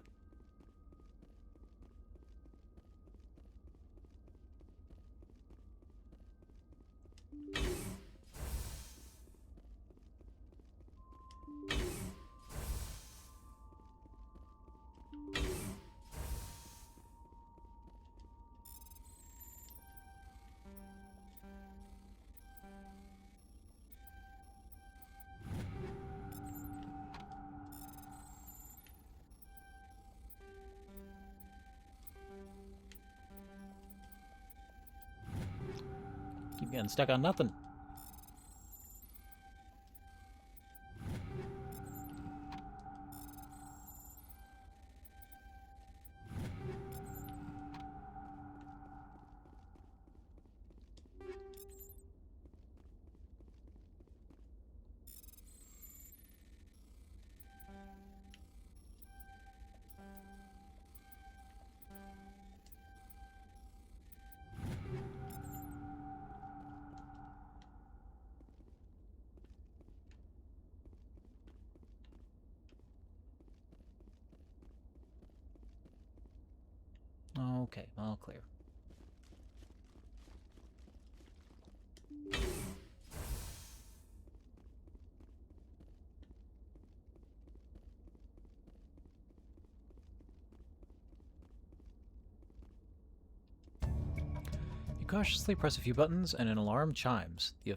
Keep getting stuck on nothing. Okay, all clear. You cautiously press a few buttons and an alarm chimes. The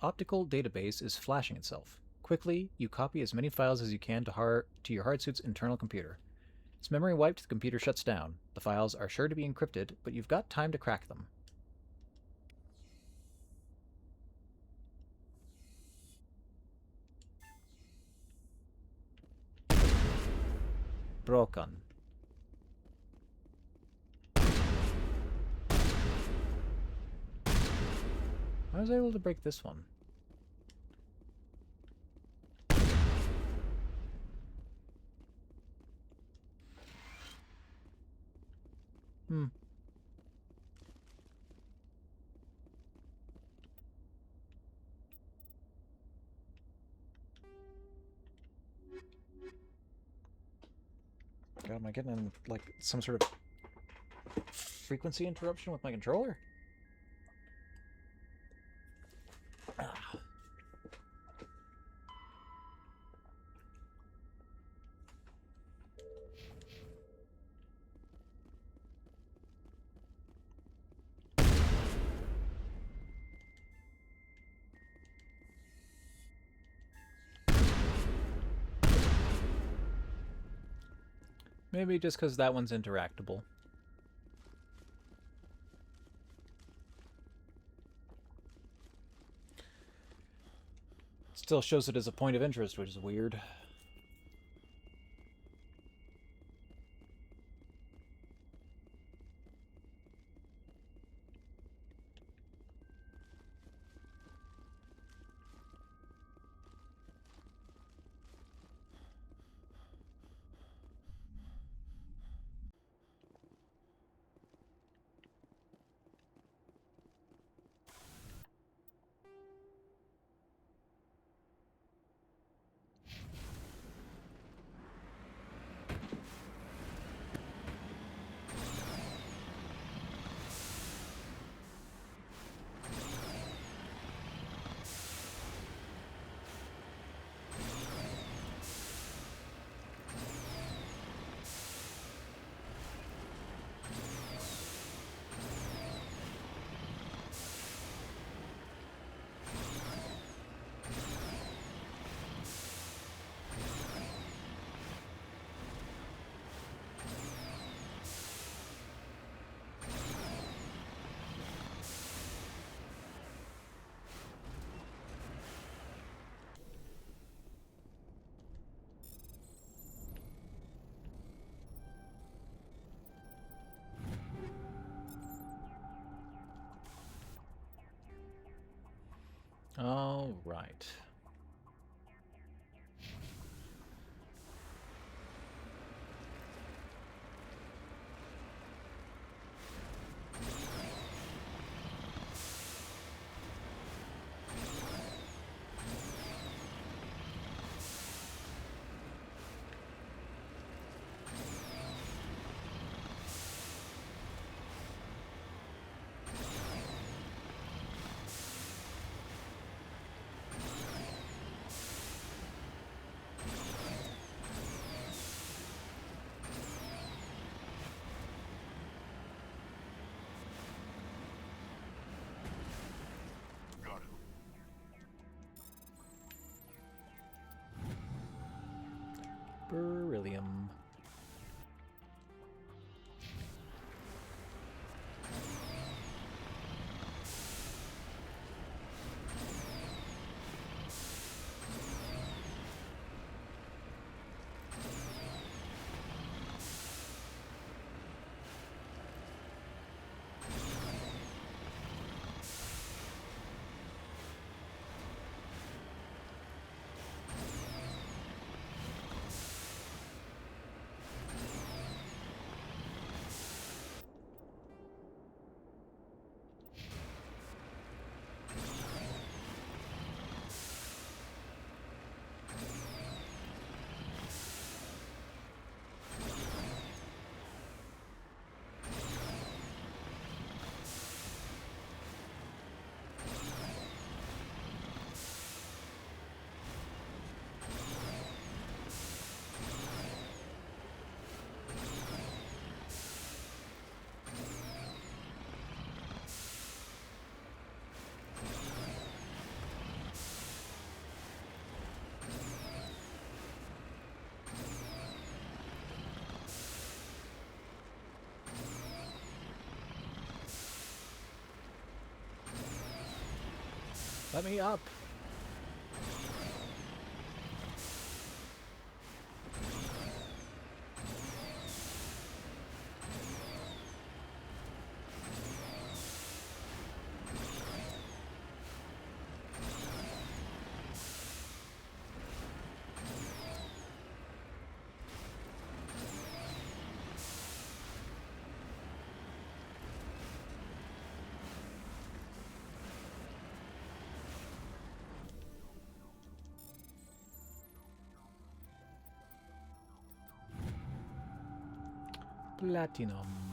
optical database is flashing itself. Quickly, you copy as many files as you can to your hardsuit's internal computer. Its memory wiped, the computer shuts down. The files are sure to be encrypted, but you've got time to crack them. Broken. I was able to break this one. Hmm. God, am I getting like some sort of frequency interruption with my controller? Ah. Maybe just because that one's interactable. still shows it as a point of interest, which is weird. All right. Beryllium. Let me up. Platinum.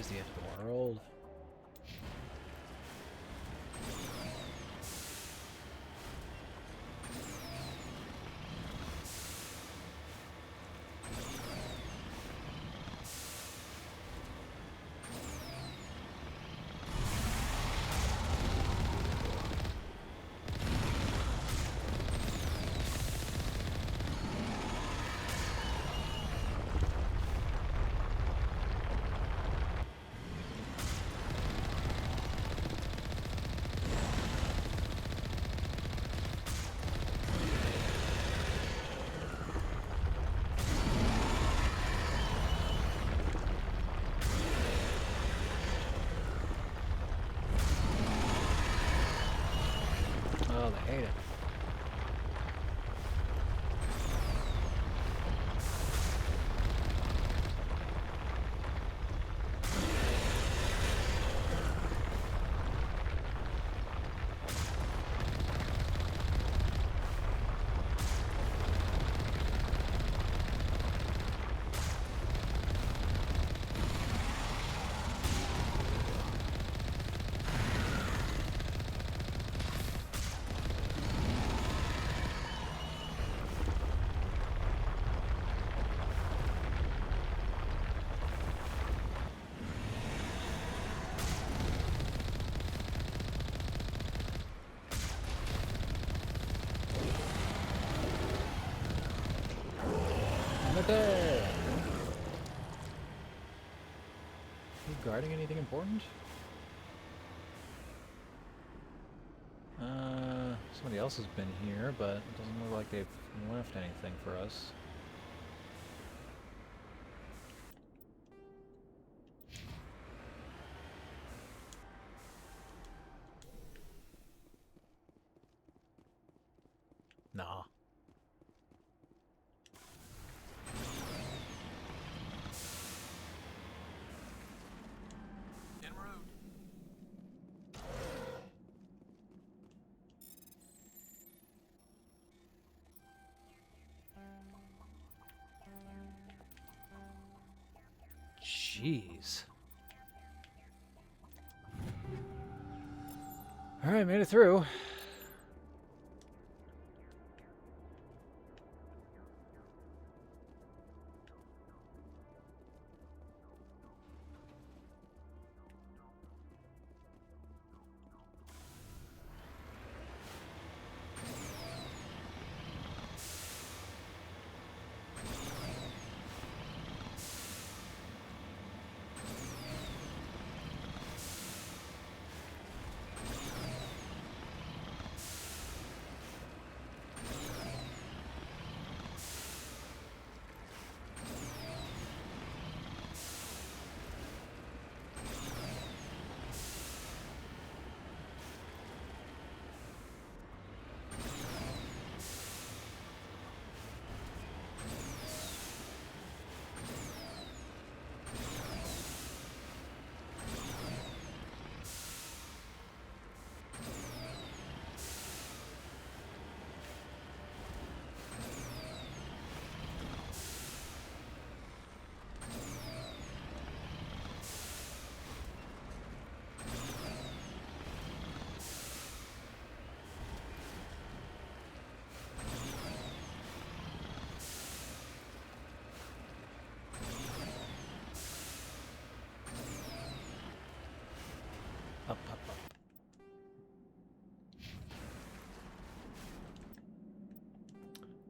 There's the end of the world. Oh, they hate it. You guarding anything important? Somebody else has been here, but it doesn't look like they've left anything for us. Nah. En route. Jeez. Alright, made it through. Up, up, up.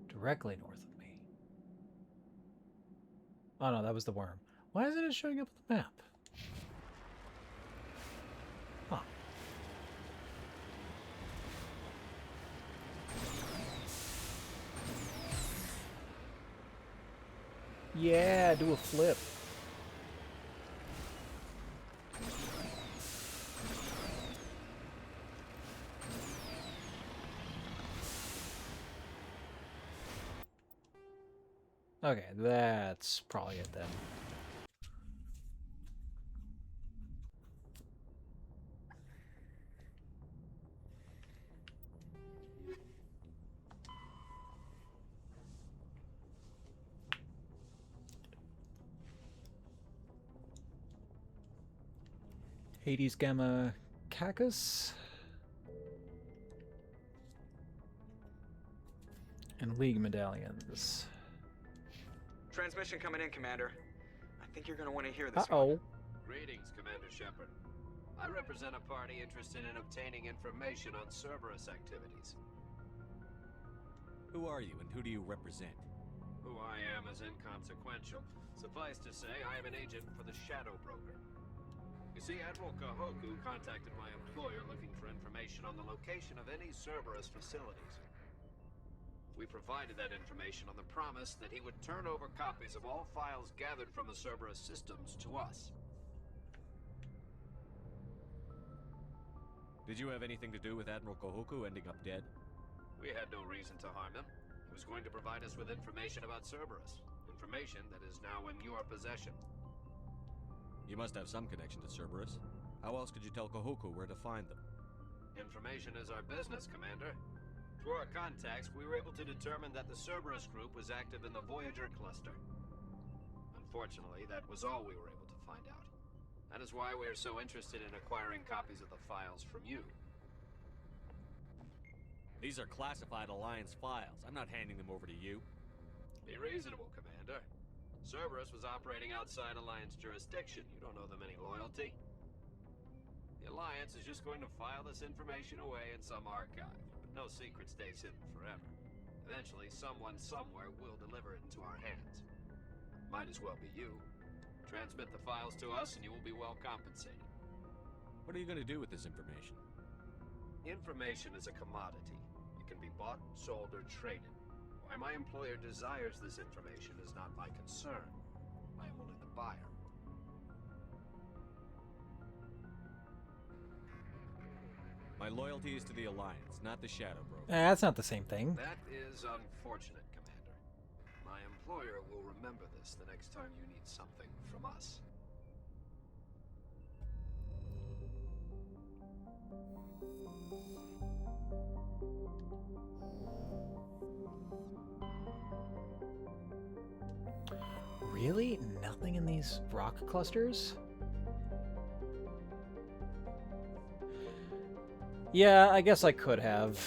Directly north of me. Oh no, that was the worm. Why isn't it showing up on the map? Huh. Yeah, do a flip. Okay, that's probably it then. Hades Gamma Cacus. And League medallions. Transmission coming in, Commander. I think you're gonna want to hear this Uh-oh. Greetings, Commander Shepard. I represent a party interested in obtaining information on Cerberus activities. Who are you, and who do you represent? Who I am is inconsequential. Suffice to say, I am an agent for the Shadow Broker. You see, Admiral Kahoku contacted my employer looking for information on the location of any Cerberus facilities. We provided that information on the promise that he would turn over copies of all files gathered from the Cerberus systems to us. Did you have anything to do with Admiral Kahoku ending up dead? We had no reason to harm him. He was going to provide us with information about Cerberus. Information that is now in your possession. You must have some connection to Cerberus. How else could you tell Kahoku where to find them? Information is our business, Commander. Through our contacts, we were able to determine that the Cerberus group was active in the Voyager cluster. Unfortunately, that was all we were able to find out. That is why we are so interested in acquiring copies of the files from you. These are classified Alliance files. I'm not handing them over to you. Be reasonable, Commander. Cerberus was operating outside Alliance jurisdiction. You don't owe them any loyalty. The Alliance is just going to file this information away in some archive. No secret stays hidden forever. Eventually, someone somewhere will deliver it into our hands. Might as well be you. Transmit the files to us and you will be well compensated. What are you going to do with this information? Information is a commodity. It can be bought, sold, or traded. Why my employer desires this information is not my concern. I am only the buyer. My loyalty is to the Alliance, not the Shadow Broker. That's not the same thing. That is unfortunate, Commander. My employer will remember this the next time you need something from us. Really? Nothing in these rock clusters? Yeah, I guess I could have.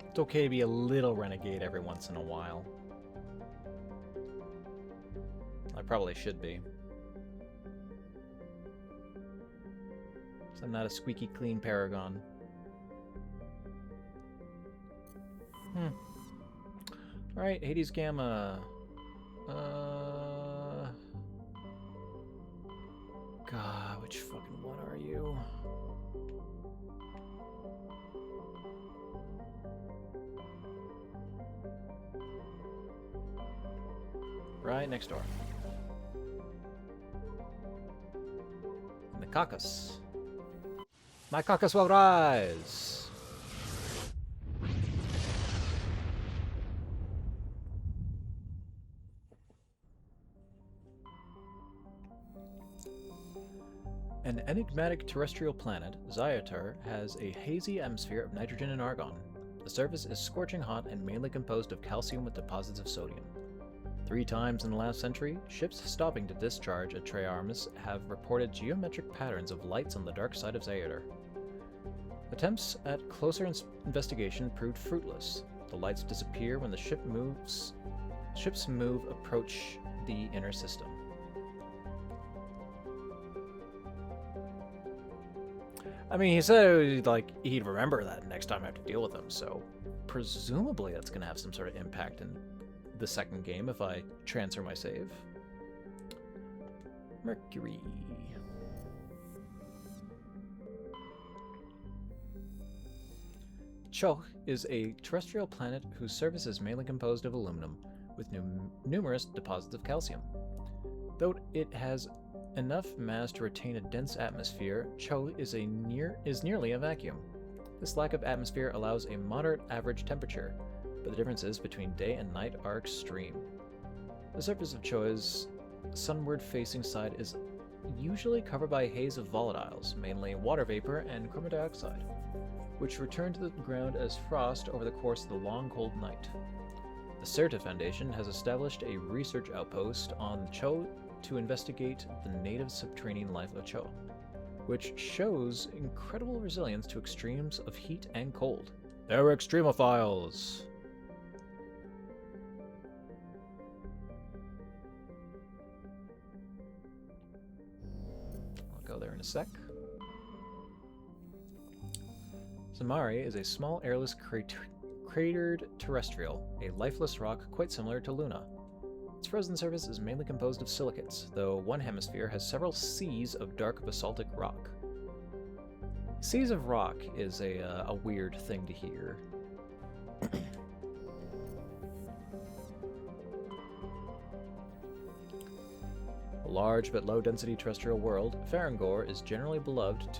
It's okay to be a little renegade every once in a while. I probably should be. So I'm not a squeaky clean paragon. Alright, Hades Gamma. God, which fucking one are you? Right next door. And the caucus. My caucus will rise! An enigmatic terrestrial planet, Zyatar, has a hazy atmosphere of nitrogen and argon. The surface is scorching hot and mainly composed of calcium with deposits of sodium. 3 times in the last century, ships stopping to discharge at Treyarmus have reported geometric patterns of lights on the dark side of Zyatar. Attempts at closer investigation proved fruitless. The lights disappear when the ships move approach the inner system. I mean, he said like he'd remember that next time I have to deal with him, so presumably that's going to have some sort of impact in the second game if I transfer my save. Mercury. Cho is a terrestrial planet whose surface is mainly composed of aluminum, with numerous deposits of calcium. Though it has enough mass to retain a dense atmosphere, Cho is nearly a vacuum. This lack of atmosphere allows a moderate average temperature, but the differences between day and night are extreme. The surface of Cho's sunward-facing side is usually covered by a haze of volatiles, mainly water vapor and carbon dioxide, which return to the ground as frost over the course of the long cold night. The Certa Foundation has established a research outpost on Cho to investigate the native subterranean life of Cho, which shows incredible resilience to extremes of heat and cold. They're extremophiles! I'll go there in a sec. Zamari is a small airless cratered terrestrial, a lifeless rock quite similar to Luna. Its frozen surface is mainly composed of silicates, though one hemisphere has several seas of dark basaltic rock. Seas of rock is a weird thing to hear. A large but low-density terrestrial world, Farangor is generally believed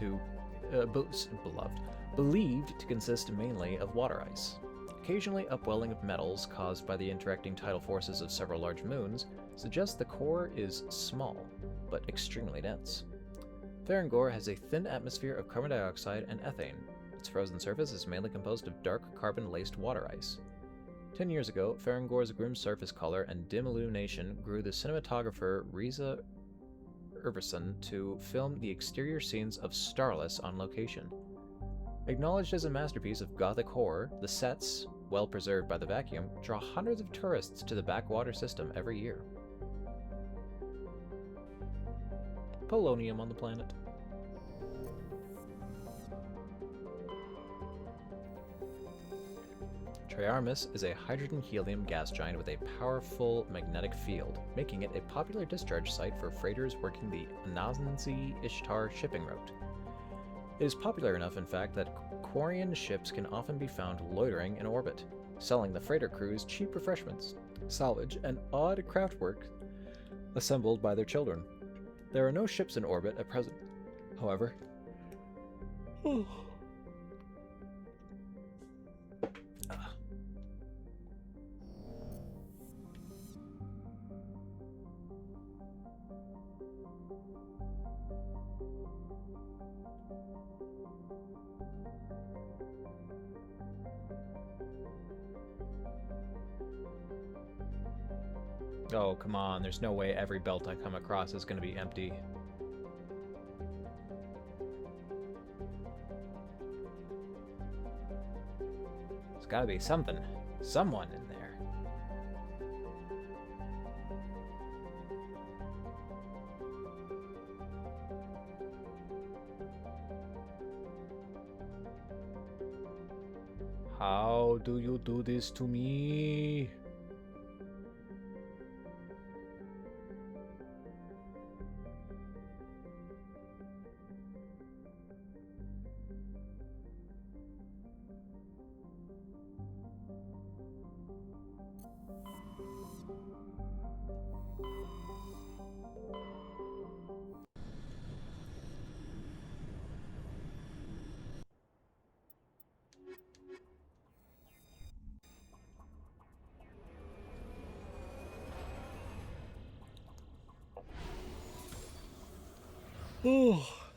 to consist mainly of water ice. Occasionally upwelling of metals caused by the interacting tidal forces of several large moons suggests the core is small, but extremely dense. Farangor has a thin atmosphere of carbon dioxide and ethane. Its frozen surface is mainly composed of dark carbon-laced water ice. 10 years ago, Farangor's grim surface color and dim illumination grew the cinematographer Riza Irvison to film the exterior scenes of Starless on location. Acknowledged as a masterpiece of gothic horror, the sets, well preserved by the vacuum, draw hundreds of tourists to the backwater system every year. Polonium on the planet. Triarmus is a hydrogen-helium gas giant with a powerful magnetic field, making it a popular discharge site for freighters working the Anansi-Ishtar shipping route. It is popular enough, in fact, that Quarian ships can often be found loitering in orbit, selling the freighter crews cheap refreshments, salvage, and odd craftwork assembled by their children. There are no ships in orbit at present, however. Oh, come on, there's no way every belt I come across is going to be empty. There's gotta be something. Someone in there. How do you do this to me?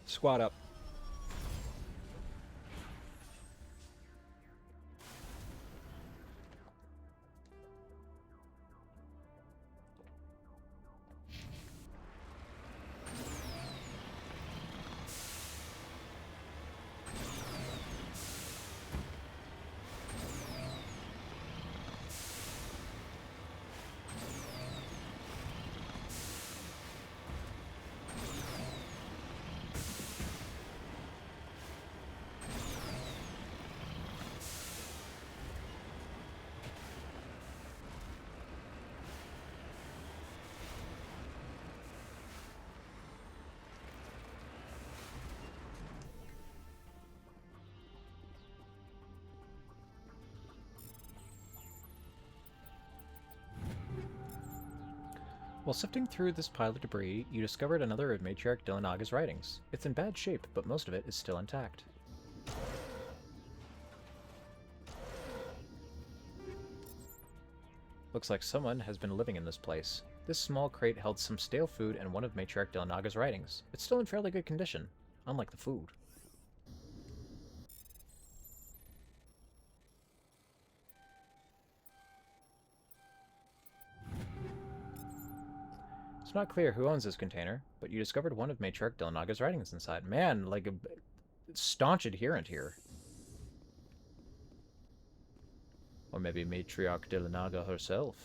Squat up. While sifting through this pile of debris, you discovered another of Matriarch Dylanaga's writings. It's in bad shape, but most of it is still intact. Looks like someone has been living in this place. This small crate held some stale food and one of Matriarch Delanaga's writings. It's still in fairly good condition, unlike the food. It's not clear who owns this container, but you discovered one of Matriarch Delanaga's writings inside. Man, like a staunch adherent here. Or maybe Matriarch Delanaga herself.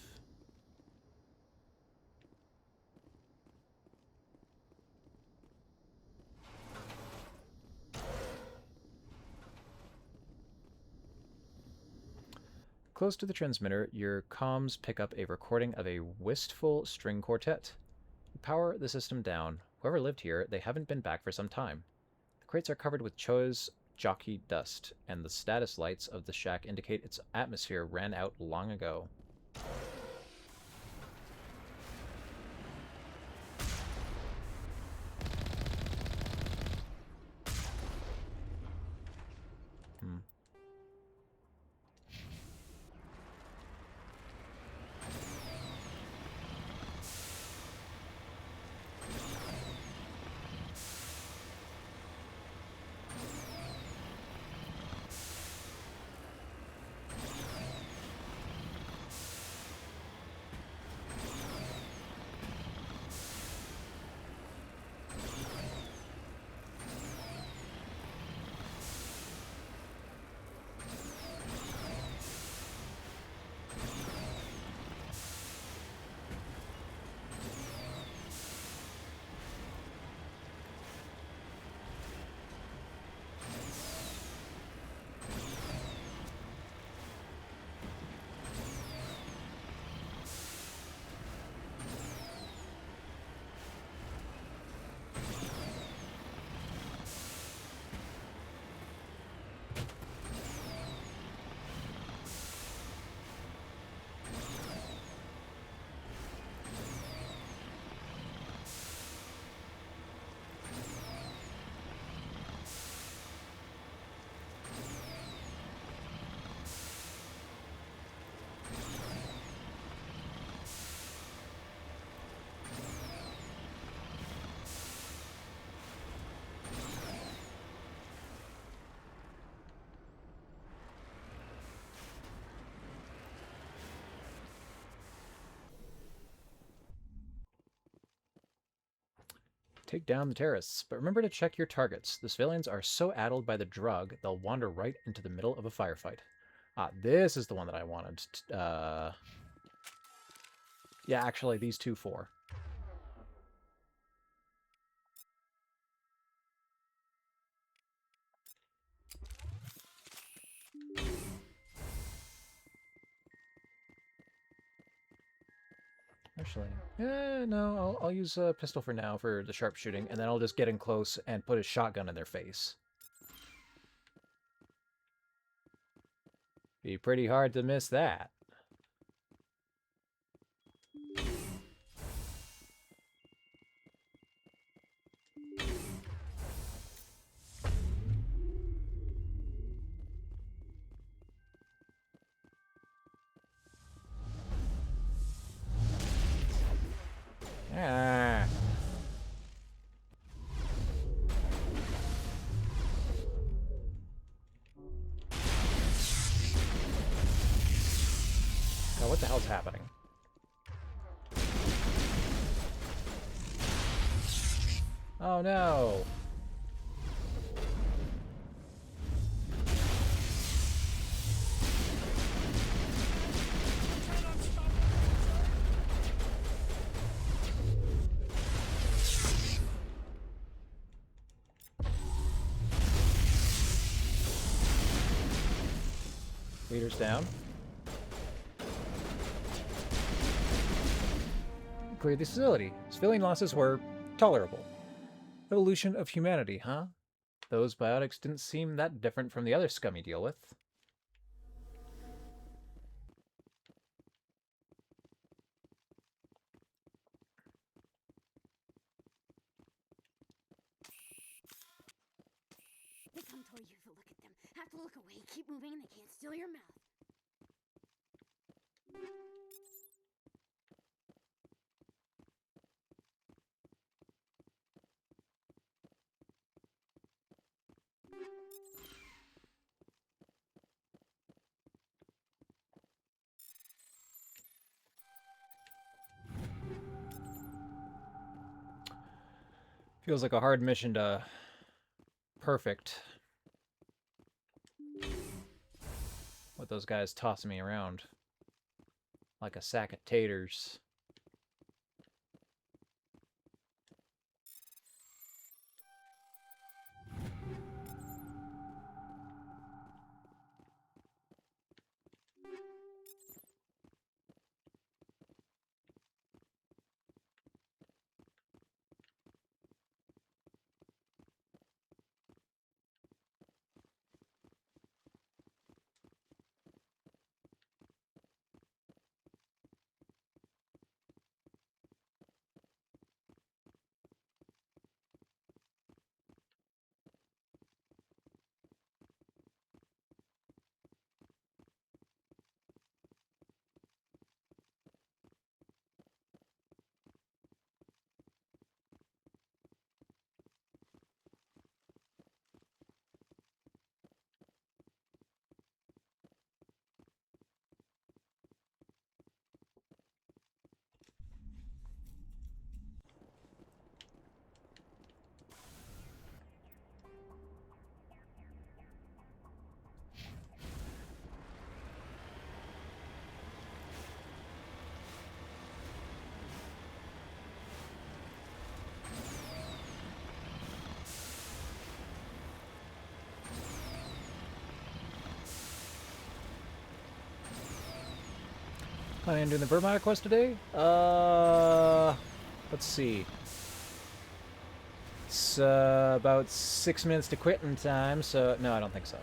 Close to the transmitter, your comms pick up a recording of a wistful string quartet. You power the system down. Whoever lived here, they haven't been back for some time. The crates are covered with Cho's jockey dust, and the status lights of the shack indicate its atmosphere ran out long ago. Take down the terrorists, but remember to check your targets. The civilians are so addled by the drug, they'll wander right into the middle of a firefight. Ah, this is the one that I wanted. Yeah, actually, these 2-4. Actually, no, I'll use a pistol for now for the sharpshooting, and then I'll just get in close and put a shotgun in their face. Be pretty hard to miss that. Ah. God, what the hell's happening? Oh no! Leaders down. Clear the facility. Civilian losses were tolerable. Evolution of humanity, huh? Those biotics didn't seem that different from the other scum you deal with. They come toward you, so look at them. Have to look away. Keep moving and they can't steal your mouth. Feels like a hard mission to perfect. With those guys tossing me around like a sack of taters. Planning on doing the Vermont quest today? Let's see. It's about 6 minutes to quit in time, so no, I don't think so.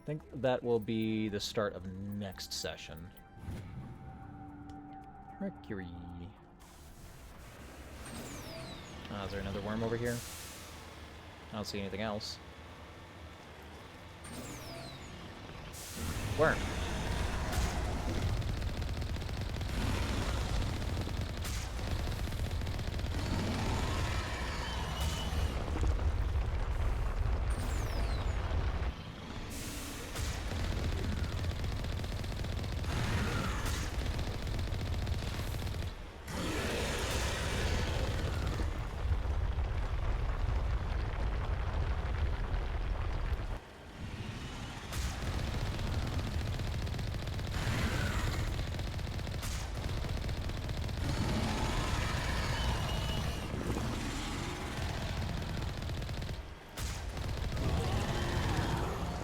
I think that will be the start of next session. Mercury. Is there another worm over here? I don't see anything else. Worm.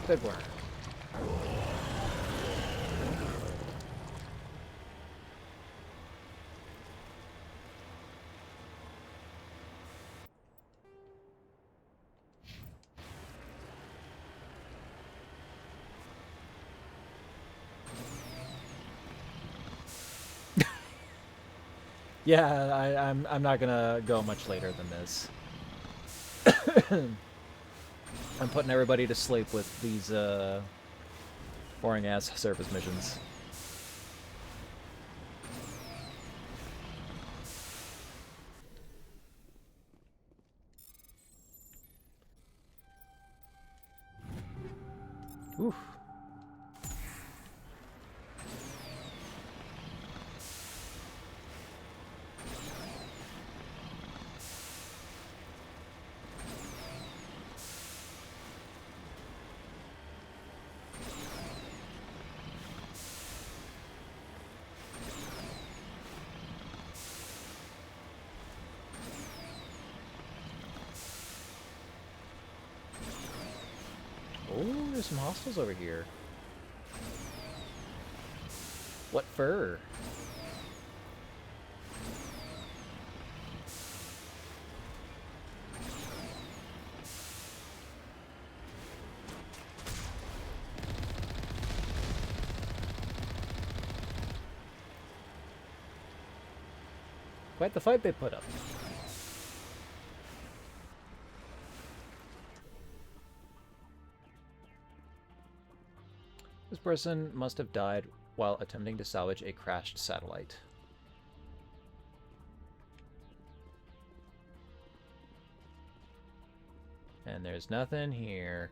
Good work. Yeah, I'm not gonna go much later than this. I'm putting everybody to sleep with these boring ass service missions. Oof. Oh, there's some hostiles over here. What fur? Quite the fight they put up. This person must have died while attempting to salvage a crashed satellite. And there's nothing here.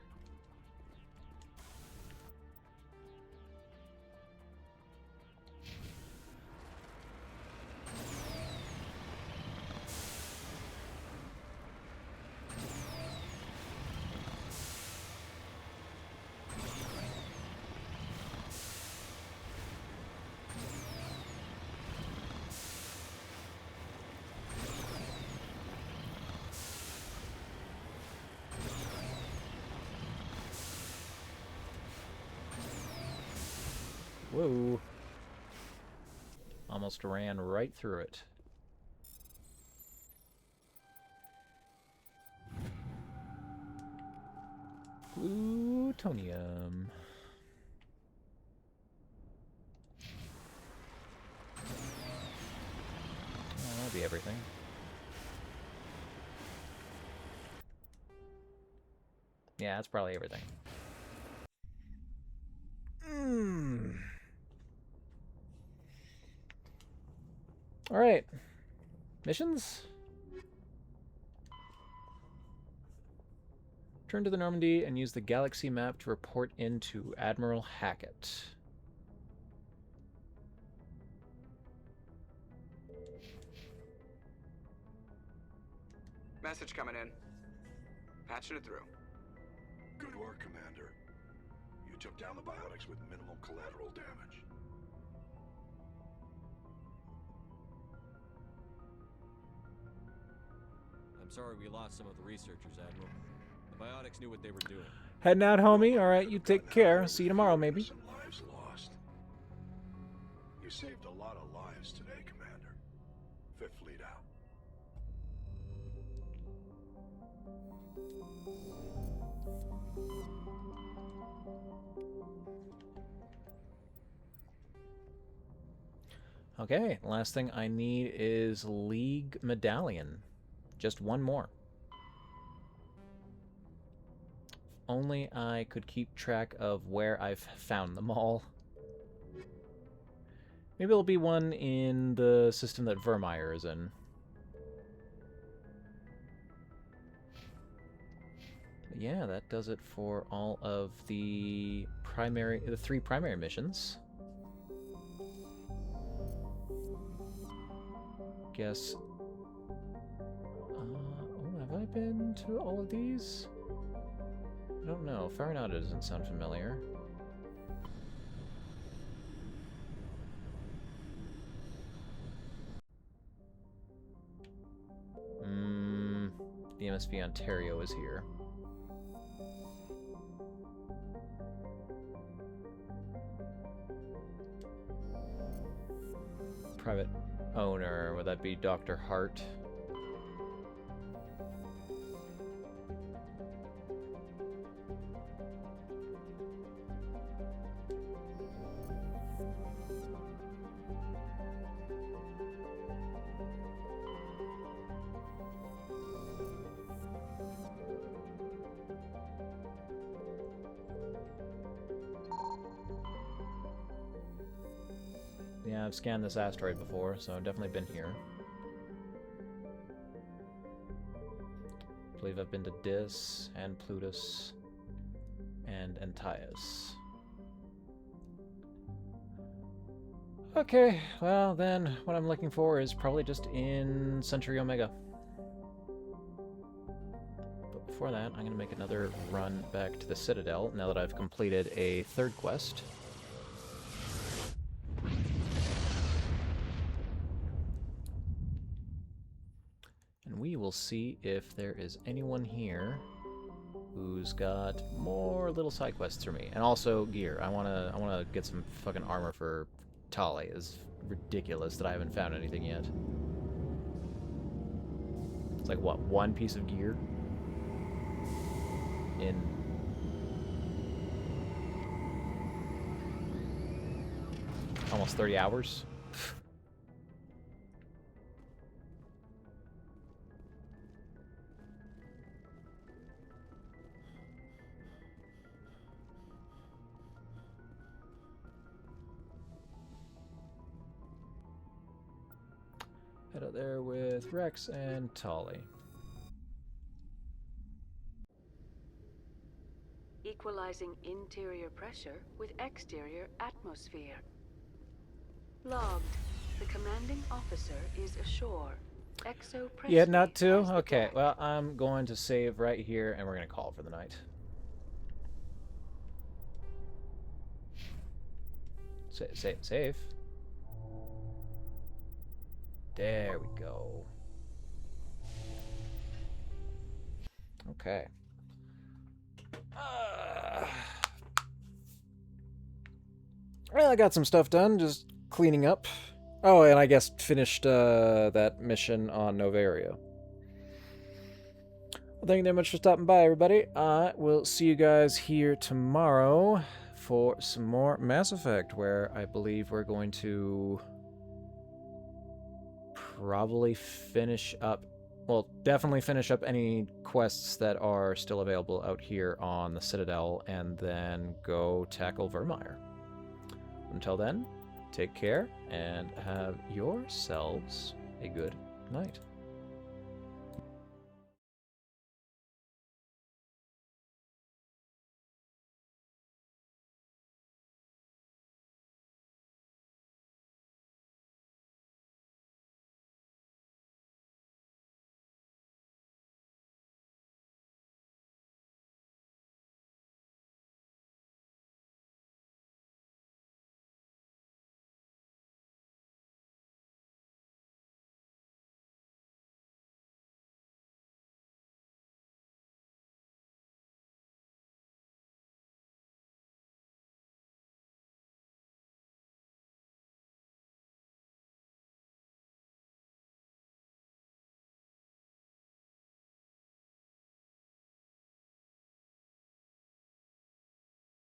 Whoa. Almost ran right through it. Plutonium. Oh, that'll be everything. Yeah, that's probably everything. Alright. Missions? Turn to the Normandy and use the galaxy map to report into Admiral Hackett. Message coming in. Patching it through. Good work, Commander. You took down the biotics with minimal collateral damage. I'm sorry we lost some of the researchers, Admiral. The biotics knew what they were doing. Heading out, homie. Alright, you take care. See you tomorrow, maybe. Some lives lost. You saved a lot of lives today, Commander. Fifth Fleet out. Okay, last thing I need is League Medallion. Just one more. Only I could keep track of where I've found them all. Maybe there'll be one in the system that Vermeer is in. But yeah, that does it for all of the three primary missions. Guess. Oh, have I been to all of these? I don't know. Farinata doesn't sound familiar. The MSV Ontario is here. Private owner, would that be Dr. Hart? Yeah, I've scanned this asteroid before, so I've definitely been here. I believe I've been to Dis, and Plutus, and Antaeus. Okay, well then, what I'm looking for is probably just in Century Omega. But before that, I'm going to make another run back to the Citadel, now that I've completed a third quest. We will see if there is anyone here who's got more little side quests for me, and also gear. I wanna get some fucking armor for Tali. It's ridiculous that I haven't found anything yet. It's like what, one piece of gear in almost 30 hours. Head out there with Rex and Tali. Equalizing interior pressure with exterior atmosphere. Logged. The commanding officer is ashore. Exo Yeah, not to? Okay, well, I'm going to save right here, and we're going to call for the night. Save. There we go. Okay. Well, I got some stuff done, just cleaning up. Oh, and I guess finished that mission on Novaria. Well, thank you very much for stopping by, everybody. I will see you guys here tomorrow for some more Mass Effect, where I believe we're going to probably finish up, well, definitely finish up any quests that are still available out here on the Citadel, and then go tackle Vermeer. Until then, take care, and have yourselves a good night.